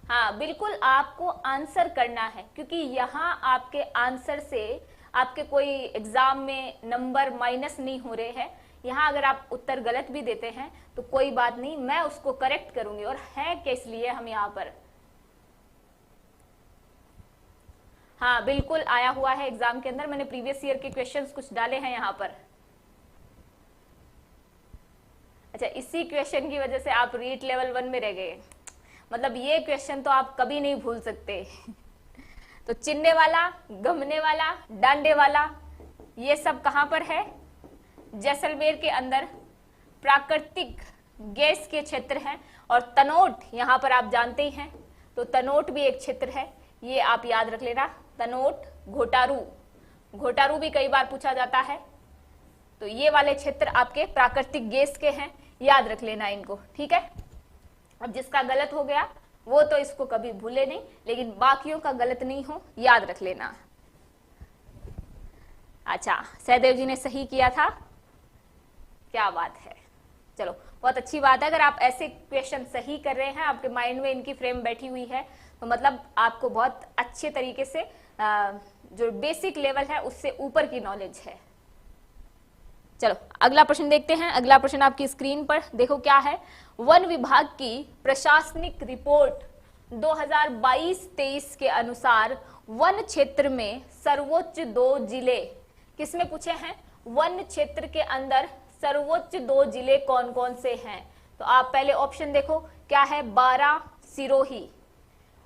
हाँ, बिल्कुल आपको आंसर करना है, क्योंकि यहाँ आपके आंसर से आपके कोई एग्जाम में नंबर माइनस नहीं हो रहे हैं। यहाँ अगर आप उत्तर गलत भी देते हैं तो कोई बात नहीं, मैं उसको करेक्ट करूंगी। और है किस लिए हम यहाँ पर, हाँ बिल्कुल आया हुआ है एग्जाम के अंदर, मैंने प्रीवियस ईयर के क्वेश्चंस कुछ डाले हैं यहाँ पर। अच्छा, इसी क्वेश्चन की वजह से आप रीट लेवल 1 में रह गए, मतलब ये क्वेश्चन तो आप कभी नहीं भूल सकते। तो चिन्ने वाला, गमने वाला, डांडे वाला, ये सब कहां पर है? जैसलमेर के अंदर प्राकृतिक गैस के क्षेत्र है। और तनोट यहां पर आप जानते ही हैं, तो तनोट भी एक क्षेत्र है, ये आप याद रख लेना। तनोट, घोटारू, घोटारू भी कई बार पूछा जाता है। तो ये वाले क्षेत्र आपके प्राकृतिक गैस के हैं, याद रख लेना इनको, ठीक है। अब जिसका गलत हो गया वो तो इसको कभी भूले नहीं, लेकिन बाकियों का गलत नहीं हो, याद रख लेना। अच्छा, सहदेव जी ने सही किया था, क्या बात है, चलो बहुत अच्छी बात है। अगर आप ऐसे क्वेश्चन सही कर रहे हैं, आपके माइंड में इनकी फ्रेम बैठी हुई है, तो मतलब आपको बहुत अच्छे तरीके से जो बेसिक लेवल है उससे ऊपर की नॉलेज है। चलो अगला प्रश्न देखते हैं। अगला प्रश्न आपकी स्क्रीन पर देखो क्या है। वन विभाग की प्रशासनिक रिपोर्ट 2022-23 के अनुसार वन क्षेत्र में सर्वोच्च 2 जिले किसमें पूछे हैं? वन क्षेत्र के अंदर सर्वोच्च 2 जिले कौन कौन से हैं? तो आप पहले ऑप्शन देखो क्या है। बारां, सिरोही,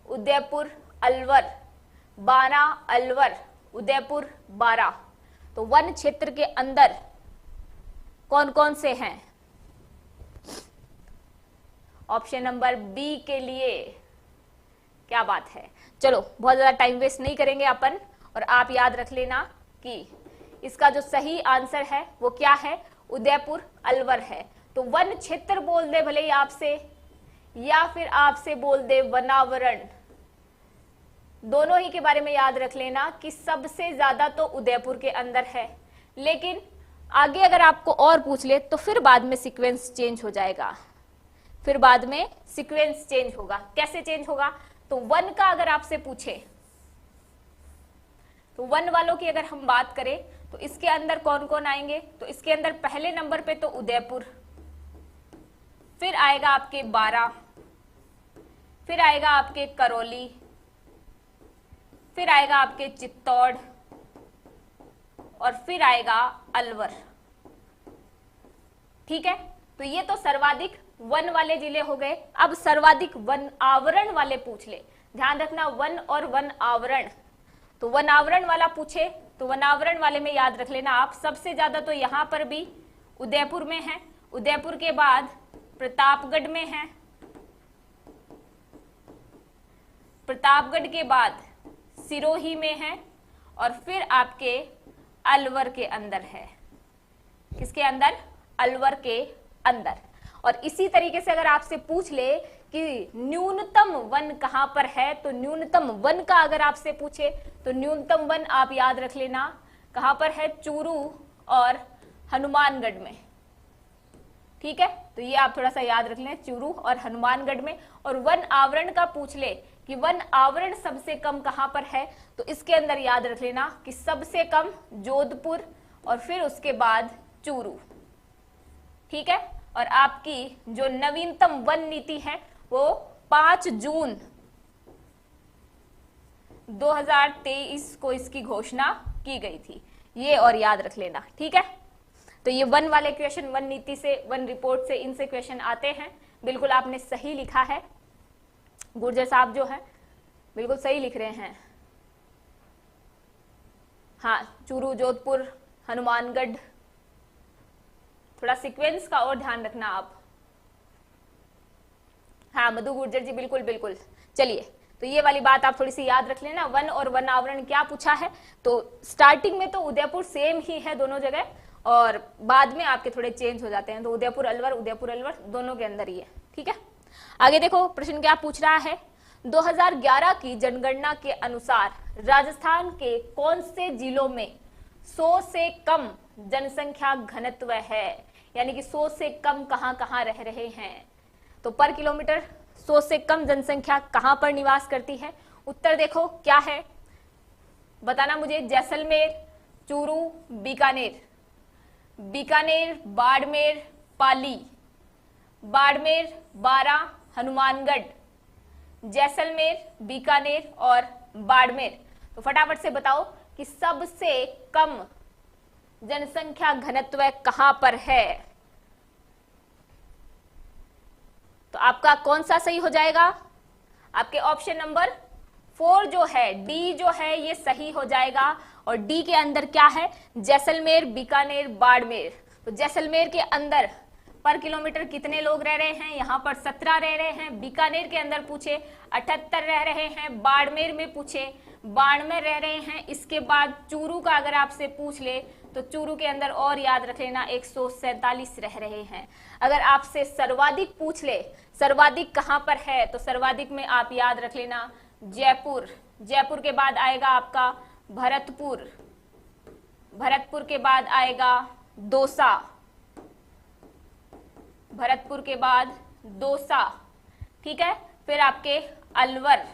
उदयपुर, अलवर, बारां, अलवर, उदयपुर, बारां। तो वन क्षेत्र के अंदर कौन कौन से हैं? ऑप्शन नंबर बी के लिए, क्या बात है। चलो बहुत ज्यादा टाइम वेस्ट नहीं करेंगे अपन, और आप याद रख लेना कि इसका जो सही आंसर है वो क्या है? उदयपुर, अलवर है। तो वन क्षेत्र बोल दे भले ही आपसे, या फिर आपसे बोल दे वनावरण, दोनों ही के बारे में याद रख लेना कि सबसे ज्यादा तो उदयपुर के अंदर है। लेकिन आगे अगर आपको और पूछ ले तो फिर बाद में सीक्वेंस चेंज हो जाएगा, फिर बाद में सीक्वेंस चेंज होगा। कैसे चेंज होगा? तो वन का अगर आपसे पूछे, तो वन वालों की अगर हम बात करें तो इसके अंदर कौन कौन आएंगे? तो इसके अंदर पहले नंबर पे तो उदयपुर, फिर आएगा आपके बारां, फिर आएगा आपके करौली, फिर आएगा आपके चित्तौड़, और फिर आएगा अलवर। ठीक है, तो ये तो सर्वाधिक वन वाले जिले हो गए। अब सर्वाधिक वन आवरण वाले पूछ ले, ध्यान रखना, वन और वन आवरण। तो वन आवरण वाला पूछे तो वन आवरण वाले में याद रख लेना आप, सबसे ज्यादा तो यहां पर भी उदयपुर में है, उदयपुर के बाद प्रतापगढ़ में है, प्रतापगढ़ के बाद सिरोही में है, और फिर आपके अलवर के अंदर है। किसके अंदर? अलवर के अंदर। और इसी तरीके से अगर आपसे पूछ ले कि न्यूनतम वन कहां पर है, तो न्यूनतम वन का अगर आपसे पूछे तो न्यूनतम वन आप याद रख लेना कहां पर है? चूरू और हनुमानगढ़ में। ठीक है, तो ये आप थोड़ा सा याद रख लें, चूरू और हनुमानगढ़ में। और वन आवरण का पूछ ले कि वन आवरण सबसे कम कहां पर है, तो इसके अंदर याद रख लेना कि सबसे कम जोधपुर और फिर उसके बाद चूरू। ठीक है, और आपकी जो नवीनतम वन नीति है वो 5 जून 2023 को इसकी घोषणा की गई थी, ये और याद रख लेना। ठीक है, तो ये वन वाले क्वेश्चन वन नीति से, वन रिपोर्ट से, इनसे क्वेश्चन आते हैं। बिल्कुल आपने सही लिखा है, गुर्जर साहब जो है बिल्कुल सही लिख रहे हैं। हाँ, चूरू, जोधपुर, हनुमानगढ़, थोड़ा सीक्वेंस का और ध्यान रखना आप। हाँ मधु गुर्जर जी, बिल्कुल बिल्कुल। चलिए, तो ये वाली बात आप थोड़ी सी याद रख लेना। वन और वन आवरण क्या पूछा है, तो स्टार्टिंग में तो उदयपुर सेम ही है दोनों जगह, और बाद में आपके थोड़े चेंज हो जाते हैं। तो उदयपुर अलवर दोनों के अंदर ही है। ठीक है, आगे देखो प्रश्न क्या पूछ रहा है। 2011 की जनगणना के अनुसार राजस्थान के कौन से जिलों में 100 से कम जनसंख्या घनत्व है, यानी कि 100 से कम कहां कहां रह रहे हैं? तो पर किलोमीटर 100 से कम जनसंख्या कहां पर निवास करती है? उत्तर देखो क्या है, बताना मुझे। जैसलमेर, चूरू, बीकानेर, बीकानेर, बाड़मेर, पाली, बाड़मेर, बारां, हनुमानगढ़, जैसलमेर, बीकानेर और बाड़मेर। तो फटाफट से बताओ कि सबसे कम जनसंख्या घनत्व कहां पर है। तो आपका कौन सा सही हो जाएगा? आपके ऑप्शन नंबर 4 जो है, डी जो है ये सही हो जाएगा। और डी के अंदर क्या है? जैसलमेर, बीकानेर, बाड़मेर। तो जैसलमेर के अंदर पर किलोमीटर कितने लोग रह रहे हैं? यहाँ पर 17 रह रहे हैं। बीकानेर के अंदर पूछे 78 रह रहे हैं। बाड़मेर में पूछे 92 रह रहे हैं। इसके बाद चूरू का अगर आपसे पूछ ले तो चूरू के अंदर और याद रख लेना 147 रह रहे हैं। अगर आपसे सर्वाधिक पूछ ले, सर्वाधिक कहां पर है, तो सर्वाधिक में आप याद रख लेना जयपुर। जयपुर के बाद आएगा आपका भरतपुर। भरतपुर के बाद आएगा दौसा। भरतपुर के बाद दौसा, ठीक है। फिर आपके अलवर।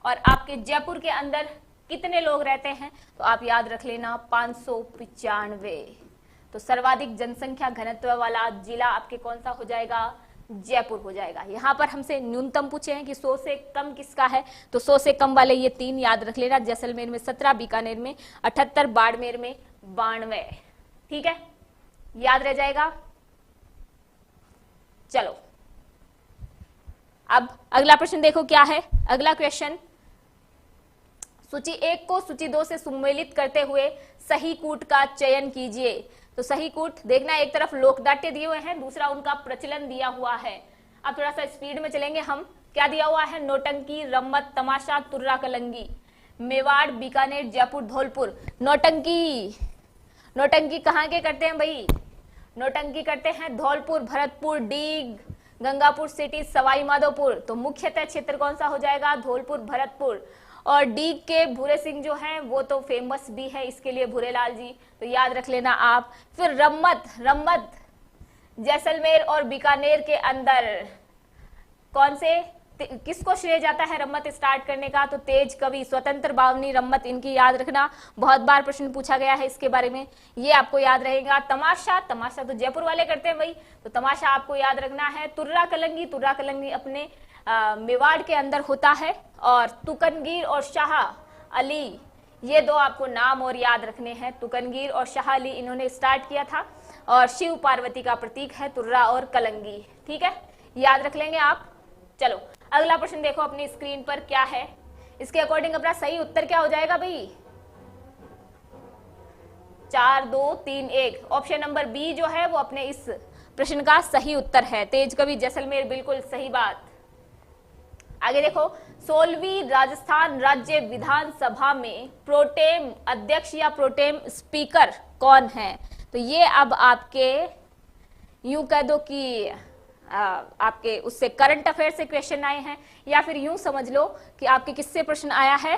और आपके जयपुर के अंदर कितने लोग रहते हैं? तो आप याद रख लेना 595। तो सर्वाधिक जनसंख्या घनत्व वाला जिला आपके कौन सा हो जाएगा? जयपुर हो जाएगा। यहाँ पर हमसे न्यूनतम पूछे हैं कि 100 से कम किसका है, तो 100 से कम वाले ये 3 याद रख लेना। जैसलमेर में 17, बीकानेर में 78, बाड़मेर में 92। ठीक है, याद रह जाएगा। चलो अब अगला प्रश्न देखो क्या है। अगला क्वेश्चन, सूची 1 को सूची 2 से सुमेलित करते हुए सही कूट का चयन कीजिए। तो सही कूट देखना, एक तरफ लोकनाट्य दिए हुए हैं, दूसरा उनका प्रचलन दिया हुआ है। अब थोड़ा सा स्पीड में चलेंगे हम। क्या दिया हुआ है? नौटंकी, रम्मत, तमाशा, तुर्रा कलंगी। मेवाड़, बीकानेर, जयपुर, धौलपुर। नौटंकी, नौटंकी कहाँ के करते हैं भाई? नौटंकी करते हैं धौलपुर, भरतपुर, डीग, गंगापुर सिटी, सवाई माधोपुर। तो मुख्यतः क्षेत्र कौन सा हो जाएगा? धौलपुर, भरतपुर। और डीग के भूरे सिंह जो हैं वो तो फेमस भी है इसके लिए, भूरेलाल जी, तो याद रख लेना आप। फिर रम्मत, रम्मत जैसलमेर और बीकानेर के अंदर कौन से, किसको श्रेय जाता है रम्मत स्टार्ट करने का? तो तेज कवि, स्वतंत्र बावनी, रम्मत, इनकी याद रखना। बहुत बार प्रश्न पूछा गया है इसके बारे में, ये आपको याद रहेगा। तमाशा, तमाशा तो जयपुर वाले करते हैं भाई, तो तमाशा आपको याद रखना है। तुर्रा कलंगी, तुर्रा कलंगी अपने मेवाड़ के अंदर होता है। और तुकनगीर और शाह अली, ये 2 आपको नाम और याद रखने हैं। तुकनगीर और शाह अली इन्होंने स्टार्ट किया था। और शिव पार्वती का प्रतीक है तुर्रा और कलंगी। ठीक है, याद रख लेंगे आप। चलो अगला प्रश्न देखो अपनी स्क्रीन पर क्या है। इसके अकॉर्डिंग अपना सही उत्तर क्या हो जाएगा भाई? 4, 2, 3, 1। ऑप्शन नंबर बी जो है वो अपने इस प्रश्न का सही उत्तर है। तेज कवि जैसलमेर, बिल्कुल सही बात। आगे देखो, 16वीं राजस्थान राज्य विधानसभा में प्रोटेम अध्यक्ष या प्रोटेम स्पीकर कौन है? तो ये अब आपके यूं कह दो कि आपके उससे करंट अफेयर से क्वेश्चन आए हैं, या फिर यूं समझ लो कि आपके किससे प्रश्न आया है?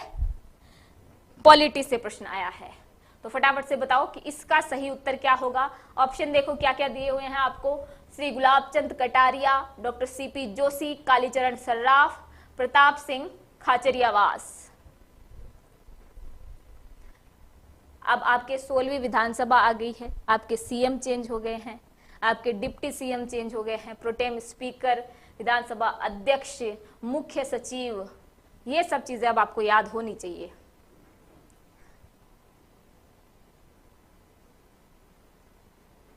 पॉलिटी से प्रश्न आया है। तो फटाफट से बताओ कि इसका सही उत्तर क्या होगा। ऑप्शन देखो क्या क्या दिए हुए हैं आपको। Shri Gulab Chand Kataria, doctor CP Joshi, Kalicharan Sarraf, Pratap Singh Khachariyawas. अब आपके 16वीं विधानसभा आ गई है, आपके सीएम चेंज हो गए हैं, आपके डिप्टी सीएम चेंज हो गए हैं, प्रोटेम स्पीकर, विधानसभा अध्यक्ष, मुख्य सचिव, ये सब चीजें अब आपको याद होनी चाहिए।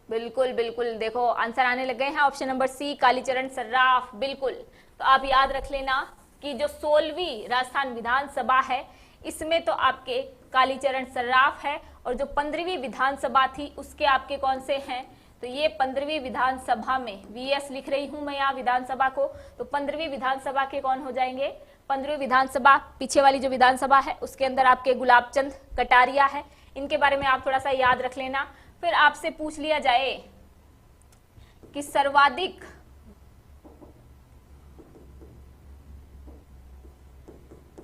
बिल्कुल बिल्कुल, देखो आंसर आने लग गए हैं। Option number C, Kalicharan Sarraf, बिल्कुल। तो आप याद रख लेना कि जो 16वीं राजस्थान विधानसभा है इसमें तो आपके कालीचरण सर्राफ है, और जो 15वीं विधानसभा थी उसके आपके कौन से हैं? तो ये 15वीं विधानसभा में, वीएस लिख रही हूं मैं यहाँ विधानसभा को, तो 15वीं विधानसभा के कौन हो जाएंगे? 15वीं विधानसभा, पीछे वाली जो विधानसभा है उसके अंदर आपके गुलाब चंद कटारिया है। इनके बारे में आप थोड़ा सा याद रख लेना। फिर आपसे पूछ लिया जाए कि सर्वाधिक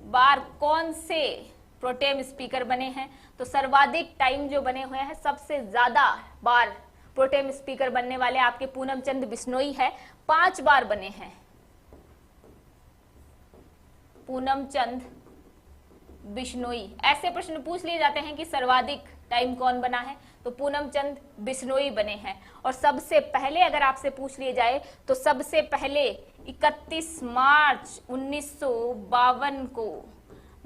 बार कौन से प्रोटेम स्पीकर बने हैं? तो सर्वाधिक टाइम जो बने हुए हैं, सबसे ज्यादा बार प्रोटेम स्पीकर बनने वाले आपके पूनम चंद बिश्नोई है, 5 बार बने हैं। पूनम चंद बिश्नोई, ऐसे प्रश्न पूछ लिए जाते हैं कि सर्वाधिक टाइम कौन बना है, तो पूनम चंद बिश्नोई बने हैं। और सबसे पहले अगर आपसे पूछ लिए जाए तो सबसे पहले 31 मार्च 1952 को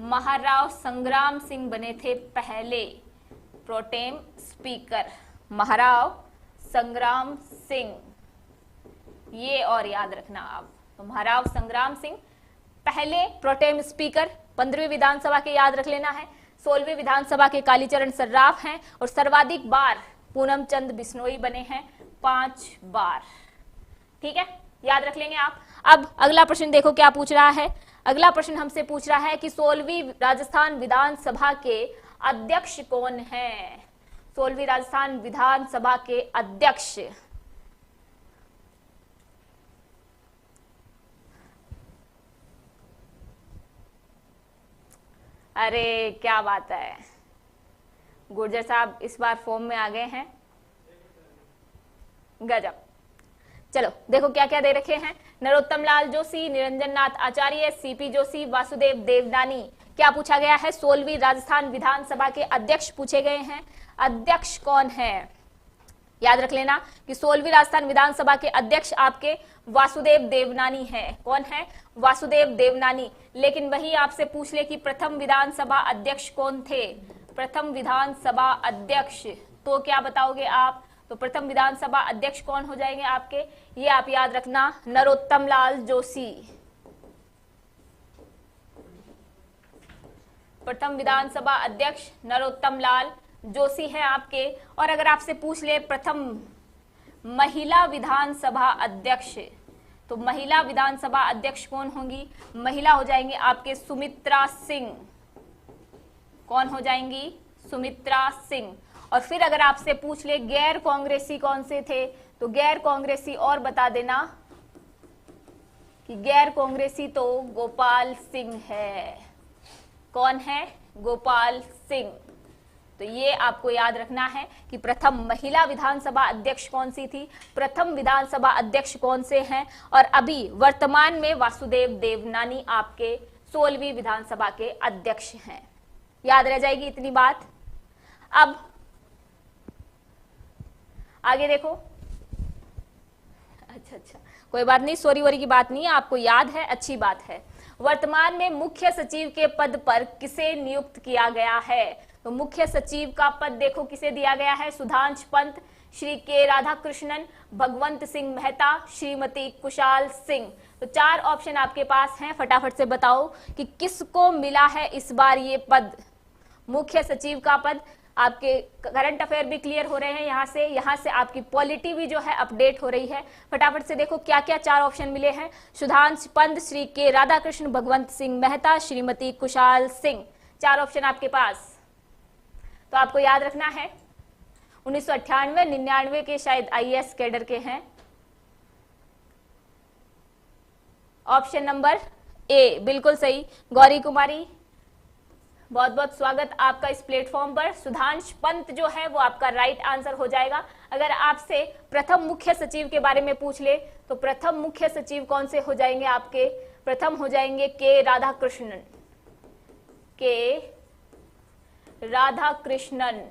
महाराव संग्राम सिंह बने थे पहले प्रोटेम स्पीकर। महाराव संग्राम सिंह, ये और याद रखना आप। तो महाराव संग्राम सिंह पहले प्रोटेम स्पीकर 15वीं विधानसभा के याद रख लेना है। 16वीं विधानसभा के कालीचरण सर्राफ हैं और सर्वाधिक बार पूनम चंद बिश्नोई बने हैं 5 बार। ठीक है, याद रख लेंगे आप। अब अगला प्रश्न देखो क्या पूछ रहा है। अगला प्रश्न हमसे पूछ रहा है कि 16वीं राजस्थान विधानसभा के अध्यक्ष कौन हैं। 16वीं राजस्थान विधानसभा के अध्यक्ष, अरे क्या बात है, गुर्जर साहब इस बार फॉर्म में आ गए हैं, गजब। चलो देखो क्या क्या दे रखे हैं। नरोत्तम लाल जोशी, निरंजन नाथ आचार्य, सीपी जोशी, वासुदेव देवनानी। क्या पूछा गया है? 16वीं राजस्थान विधानसभा के अध्यक्ष पूछे गए हैं। अध्यक्ष कौन है? याद रख लेना कि 16वीं राजस्थान विधानसभा के अध्यक्ष आपके वासुदेव देवनानी है। कौन है? वासुदेव देवनानी। लेकिन वही आपसे पूछ ले कि प्रथम विधानसभा अध्यक्ष कौन थे। प्रथम विधानसभा अध्यक्ष तो क्या बताओगे आप? तो प्रथम विधानसभा अध्यक्ष कौन हो जाएंगे आपके? ये आप याद रखना, नरोत्तम लाल जोशी। प्रथम विधानसभा अध्यक्ष नरोत्तम लाल जोशी है आपके। और अगर आपसे पूछ ले प्रथम महिला विधानसभा अध्यक्ष, तो महिला विधानसभा अध्यक्ष कौन होंगी? महिला हो जाएंगे आपके सुमित्रा सिंह। कौन हो जाएंगी? सुमित्रा सिंह। और फिर अगर आपसे पूछ ले गैर कांग्रेसी कौन से थे, तो गैर कांग्रेसी और बता देना कि गैर कांग्रेसी तो गोपाल सिंह है। कौन है? गोपाल सिंह। तो ये आपको याद रखना है कि प्रथम महिला विधानसभा अध्यक्ष कौन सी थी, प्रथम विधानसभा अध्यक्ष कौन से हैं, और अभी वर्तमान में वासुदेव देवनानी आपके 16वीं विधानसभा के अध्यक्ष हैं। याद रह जाएगी इतनी बात। अब आगे देखो। अच्छा, कोई बात नहीं, सॉरी वोरी की बात नहीं है, आपको याद है, अच्छी बात है। वर्तमान में मुख्य सचिव के पद पर किसे नियुक्त किया गया है? तो मुख्य सचिव का पद देखो किसे दिया गया है। सुधांश पंत, श्री के राधाकृष्णन, भगवंत सिंह मेहता, श्रीमती कुशाल सिंह। तो 4 ऑप्शन आपके पास हैं, फटाफट से बताओ कि किसको मिला है इस बार ये पद, मुख्य सचिव का पद। आपके करंट अफेयर भी क्लियर हो रहे हैं यहाँ से आपकी पॉलिटी भी जो है अपडेट हो रही है। फटाफट से देखो क्या क्या 4 ऑप्शन मिले हैं। सुधांश पंत, श्री के राधाकृष्ण, भगवंत सिंह मेहता, श्रीमती कुशाल सिंह। 4 ऑप्शन आपके पास। तो आपको याद रखना है 1998, 99 के शायद आईएएस कैडर के हैं। ऑप्शन नंबर ए बिल्कुल सही, गौरी कुमारी। बहुत बहुत स्वागत आपका इस प्लेटफॉर्म पर। सुधांश पंत जो है वो आपका राइट आंसर हो जाएगा। अगर आपसे प्रथम मुख्य सचिव के बारे में पूछ ले तो प्रथम मुख्य सचिव कौन से हो जाएंगे आपके? प्रथम हो जाएंगे के राधाकृष्णन। के राधाकृष्णन।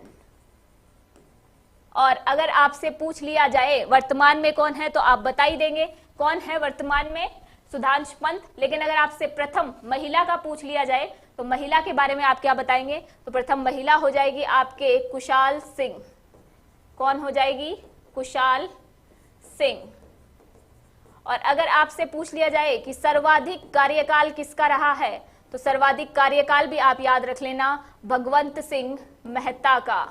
और अगर आपसे पूछ लिया जाए वर्तमान में कौन है, तो आप बता ही देंगे कौन है वर्तमान में, सुधांश पंत। लेकिन अगर आपसे प्रथम महिला का पूछ लिया जाए तो महिला के बारे में आप क्या बताएंगे? तो प्रथम महिला हो जाएगी आपके कुशाल सिंह। कौन हो जाएगी? कुशाल सिंह। और अगर आपसे पूछ लिया जाए कि सर्वाधिक कार्यकाल किसका रहा है, तो सर्वाधिक कार्यकाल भी आप याद रख लेना, भगवंत सिंह मेहता का।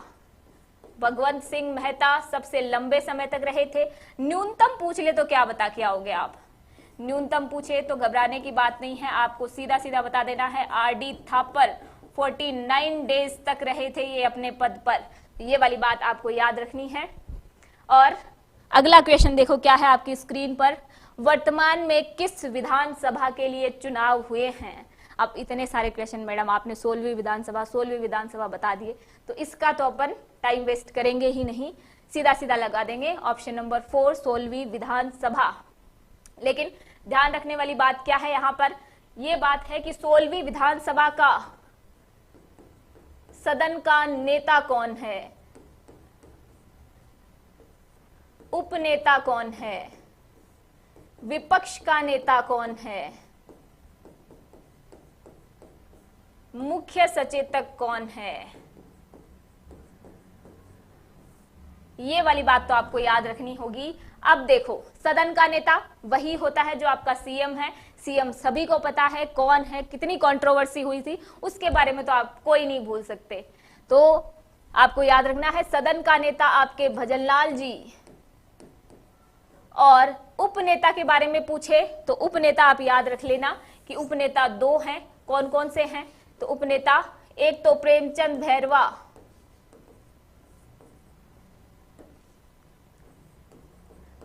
भगवंत सिंह मेहता सबसे लंबे समय तक रहे थे। न्यूनतम पूछ ले तो क्या बता के आओगे आप? न्यूनतम पूछे तो घबराने की बात नहीं है, आपको सीधा सीधा बता देना है आरडी थापर 49 डेज तक रहे थे ये अपने पद पर। ये वाली बात आपको याद रखनी है। और अगला क्वेश्चन देखो क्या है आपकी स्क्रीन पर। वर्तमान में किस विधानसभा के लिए चुनाव हुए हैं? अब इतने सारे क्वेश्चन मैडम आपने 16वीं विधानसभा बता दिए, तो इसका तो अपन टाइम वेस्ट करेंगे ही नहीं, सीधा सीधा लगा देंगे ऑप्शन नंबर 4 16वीं विधानसभा। लेकिन ध्यान रखने वाली बात क्या है यहाँ पर? यह बात है कि 16वीं विधानसभा का सदन का नेता कौन है, उपनेता कौन है, विपक्ष का नेता कौन है? मुख्य सचेतक कौन है? ये वाली बात तो आपको याद रखनी होगी। अब देखो, सदन का नेता वही होता है जो आपका सीएम है। सीएम सभी को पता है कौन है, कितनी कंट्रोवर्सी हुई थी उसके बारे में तो आप कोई नहीं भूल सकते। तो आपको याद रखना है सदन का नेता आपके भजनलाल जी। और उपनेता के बारे में पूछे तो उपनेता आप याद रख लेना कि उपनेता दो हैं। कौन कौन से हैं? तो उपनेता एक तो प्रेमचंद भैरवा,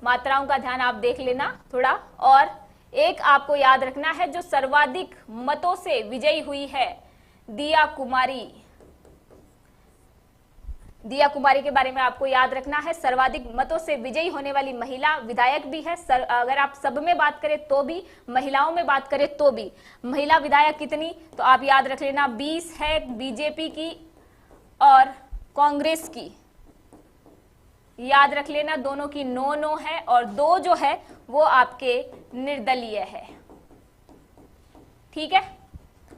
मात्राओं का ध्यान आप देख लेना थोड़ा। और एक आपको याद रखना है जो सर्वाधिक मतों से विजयी हुई है, दिया कुमारी। दिया कुमारी के बारे में आपको याद रखना है, सर्वाधिक मतों से विजयी होने वाली महिला विधायक भी है। अगर आप सब में बात करें तो भी, महिलाओं में बात करें तो भी, महिला विधायक कितनी? तो आप याद रख लेना 20 है बीजेपी की और कांग्रेस की। याद रख लेना दोनों की 9-9 है और 2 जो है वो आपके निर्दलीय है। ठीक है,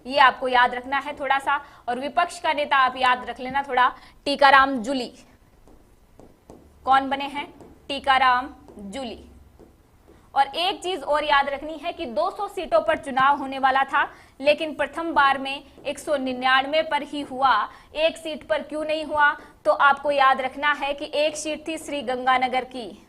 ये आपको याद रखना है थोड़ा सा। और विपक्ष का नेता आप याद रख लेना थोड़ा, टीकाराम जूली। कौन बने हैं? टीकाराम जूली। और एक चीज और याद रखनी है कि 200 सीटों पर चुनाव होने वाला था, लेकिन प्रथम बार में 199 पर ही हुआ। एक सीट पर क्यों नहीं हुआ? तो आपको याद रखना है कि एक सीट थी श्री गंगानगर की,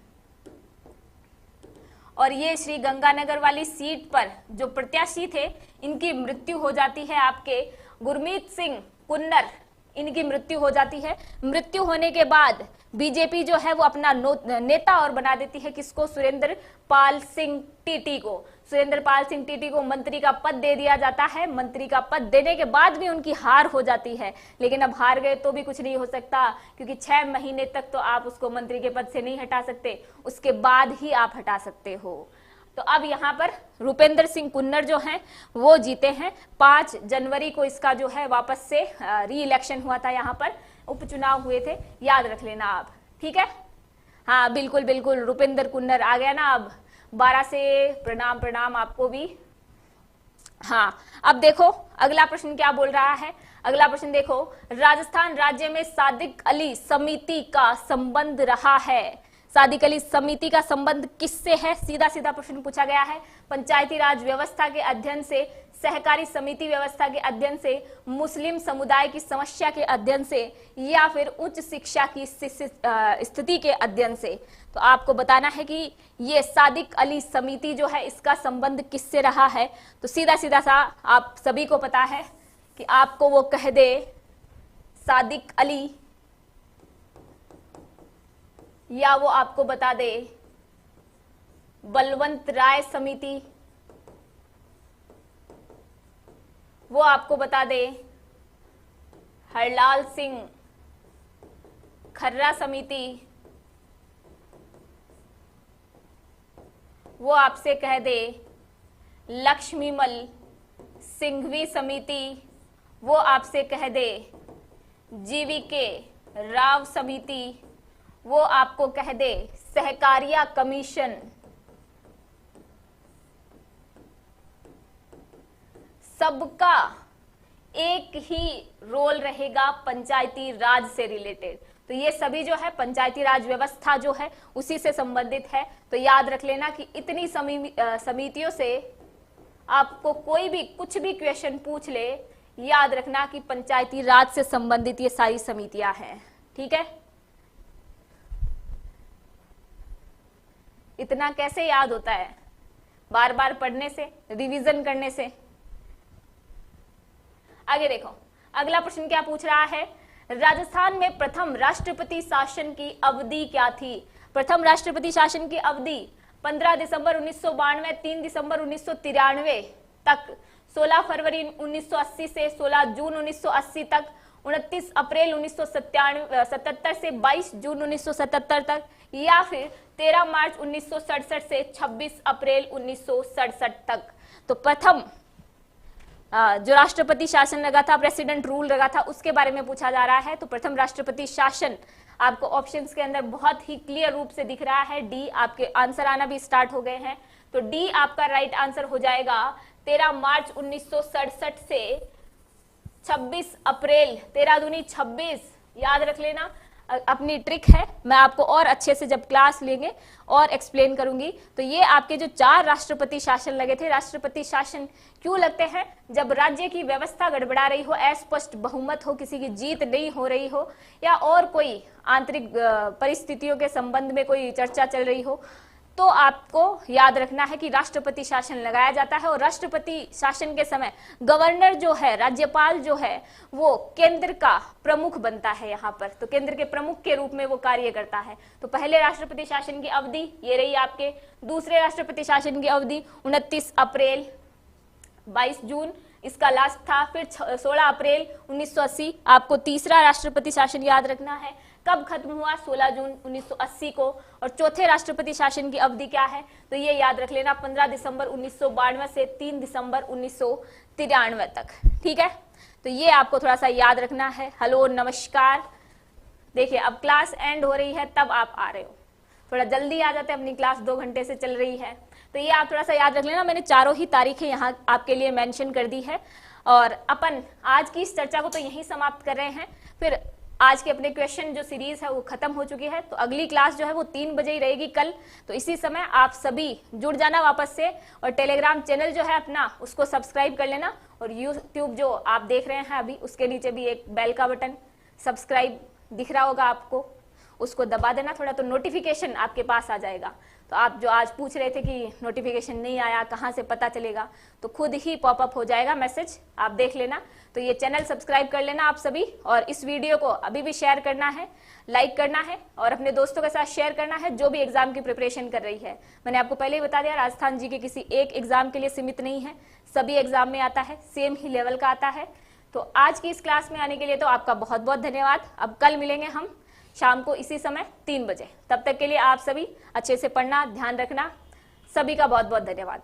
और ये श्री गंगानगर वाली सीट पर जो प्रत्याशी थे इनकी मृत्यु हो जाती है। आपके गुरमीत सिंह कुन्नर, इनकी मृत्यु हो जाती है। मृत्यु होने के बाद बीजेपी जो है वो अपना नेता और बना देती है। किसको? सुरेंद्र पाल सिंह टीटी को। सुरेंद्र पाल सिंह टीटी को मंत्री का पद दे दिया जाता है। मंत्री का पद देने के बाद भी उनकी हार हो जाती है, लेकिन अब हार गए तो भी कुछ नहीं हो सकता, क्योंकि 6 महीने तक तो आप उसको मंत्री के पद से नहीं हटा सकते, उसके बाद ही आप हटा सकते हो। तो अब यहाँ पर रुपेंद्र सिंह कुन्नर जो हैं वो जीते हैं। 5 जनवरी को इसका जो है वापस से री इलेक्शन हुआ था, यहाँ पर उपचुनाव हुए थे, याद रख लेना आप। ठीक है, हाँ बिल्कुल बिल्कुल, रुपेंद्र कुन्नर आ गया ना अब। 12 से प्रणाम प्रणाम आपको भी। हाँ, अब देखो अगला प्रश्न क्या बोल रहा है। अगला प्रश्न देखो, राजस्थान राज्य में सादिक अली समिति का संबंध रहा है। सादिक अली समिति का संबंध किससे है? सीधा सीधा प्रश्न पूछा गया है। पंचायती राज व्यवस्था के अध्ययन से, सहकारी समिति व्यवस्था के अध्ययन से, मुस्लिम समुदाय की समस्या के अध्ययन से, या फिर उच्च शिक्षा की स्थिति के अध्ययन से। तो आपको बताना है कि ये सादिक अली समिति जो है इसका संबंध किससे रहा है। तो सीधा सीधा सा आप सभी को पता है कि आपको वो कह दे सादिक अली, या वो आपको बता दे बलवंत राय समिति, वो आपको बता दे हरलाल सिंह खर्रा समिति, वो आपसे कह दे लक्ष्मीमल सिंघवी समिति, वो आपसे कह दे जीवीके राव समिति, वो आपको कह दे सहकारिया कमीशन। सबका एक ही रोल रहेगा पंचायती राज से रिलेटेड। तो ये सभी जो है पंचायती राज व्यवस्था जो है उसी से संबंधित है। तो याद रख लेना कि इतनी समितियों से आपको कोई भी कुछ भी क्वेश्चन पूछ ले, याद रखना कि पंचायती राज से संबंधित ये सारी समितियां हैं। ठीक है, इतना कैसे याद होता है? बार बार पढ़ने से, रिवीजन करने से। आगे देखो अगला प्रश्न क्या पूछ रहा है। राजस्थान में प्रथम राष्ट्रपति शासन की अवधि क्या थी? प्रथम राष्ट्रपति शासन की अवधि 15 दिसंबर 1992, 3 दिसंबर 1993 तक, 16 फरवरी 1980 से 16 जून 1980 तक, 29 अप्रैल 1977 से 22 जून 1977 तक, या फिर 13 मार्च 1967 से 26 अप्रैल 1967 तक। तो प्रथम जो राष्ट्रपति शासन लगा था, प्रेसिडेंट रूल लगा था, उसके बारे में पूछा जा रहा है। तो प्रथम राष्ट्रपति शासन आपको ऑप्शंस के अंदर बहुत ही क्लियर रूप से दिख रहा है डी। आपके आंसर आना भी स्टार्ट हो गए हैं, तो डी आपका राइट आंसर हो जाएगा। 13 मार्च 1967 से 26 अप्रैल, 13 दूनी 26, याद रख लेना। अपनी ट्रिक है, मैं आपको और अच्छे से जब क्लास लेंगे और एक्सप्लेन करूंगी। तो ये आपके जो 4 राष्ट्रपति शासन लगे थे, राष्ट्रपति शासन क्यों लगते हैं? जब राज्य की व्यवस्था गड़बड़ा रही हो, अस्पष्ट बहुमत हो, किसी की जीत नहीं हो रही हो, या और कोई आंतरिक परिस्थितियों के संबंध में कोई चर्चा चल रही हो, तो आपको याद रखना है कि राष्ट्रपति शासन लगाया जाता है। और राष्ट्रपति शासन के समय गवर्नर जो है, राज्यपाल जो है, वो केंद्र का प्रमुख बनता है यहाँ पर, तो केंद्र के प्रमुख के रूप में वो कार्य करता है। तो पहले राष्ट्रपति शासन की अवधि ये रही आपके। दूसरे राष्ट्रपति शासन की अवधि 29 अप्रैल 22 जून इसका लास्ट था। फिर 16 अप्रैल 1980 आपको तीसरा राष्ट्रपति शासन याद रखना है। कब खत्म हुआ? 16 जून 1980 को। और चौथे राष्ट्रपति शासन की अवधि क्या है? तो ये याद रख लेना, 15 दिसंबर 1992 से 3 दिसंबर 1993 तक। ठीक है, तो ये आपको थोड़ा सा याद रखना है। हेलो, नमस्कार। देखिए अब क्लास एंड हो रही है, तब आप आ रहे हो, थोड़ा जल्दी आ जाते हैं, अपनी क्लास 2 घंटे से चल रही है। तो ये आप थोड़ा सा याद रख लेना। मैंने चारों ही तारीखें यहाँ आपके लिए मेंशन कर दी है। और अपन आज की इस चर्चा को तो यहीं समाप्त कर रहे हैं। फिर आज के अपने क्वेश्चन जो सीरीज है वो खत्म हो चुकी है। तो अगली क्लास जो है वो 3 बजे ही रहेगी कल। तो इसी समय आप सभी जुड़ जाना वापस से। और टेलीग्राम चैनल जो है अपना, उसको सब्सक्राइब कर लेना। और यूट्यूब जो आप देख रहे हैं अभी, उसके नीचे भी एक बेल का बटन सब्सक्राइब दिख रहा होगा आपको, उसको दबा देना थोड़ा, तो नोटिफिकेशन आपके पास आ जाएगा। तो आप जो आज पूछ रहे थे कि नोटिफिकेशन नहीं आया, कहाँ से पता चलेगा, तो खुद ही पॉपअप हो जाएगा मैसेज, आप देख लेना। तो ये चैनल सब्सक्राइब कर लेना आप सभी। और इस वीडियो को अभी भी शेयर करना है, लाइक करना है और अपने दोस्तों के साथ शेयर करना है जो भी एग्जाम की प्रिपरेशन कर रही है। मैंने आपको पहले ही बता दिया, राजस्थान जी के किसी एक एग्जाम के लिए सीमित नहीं है, सभी एग्जाम में आता है, सेम ही लेवल का आता है। तो आज की इस क्लास में आने के लिए तो आपका बहुत बहुत धन्यवाद। अब कल मिलेंगे हम शाम को इसी समय 3 बजे। तब तक के लिए आप सभी अच्छे से पढ़ना, ध्यान रखना। सभी का बहुत बहुत धन्यवाद।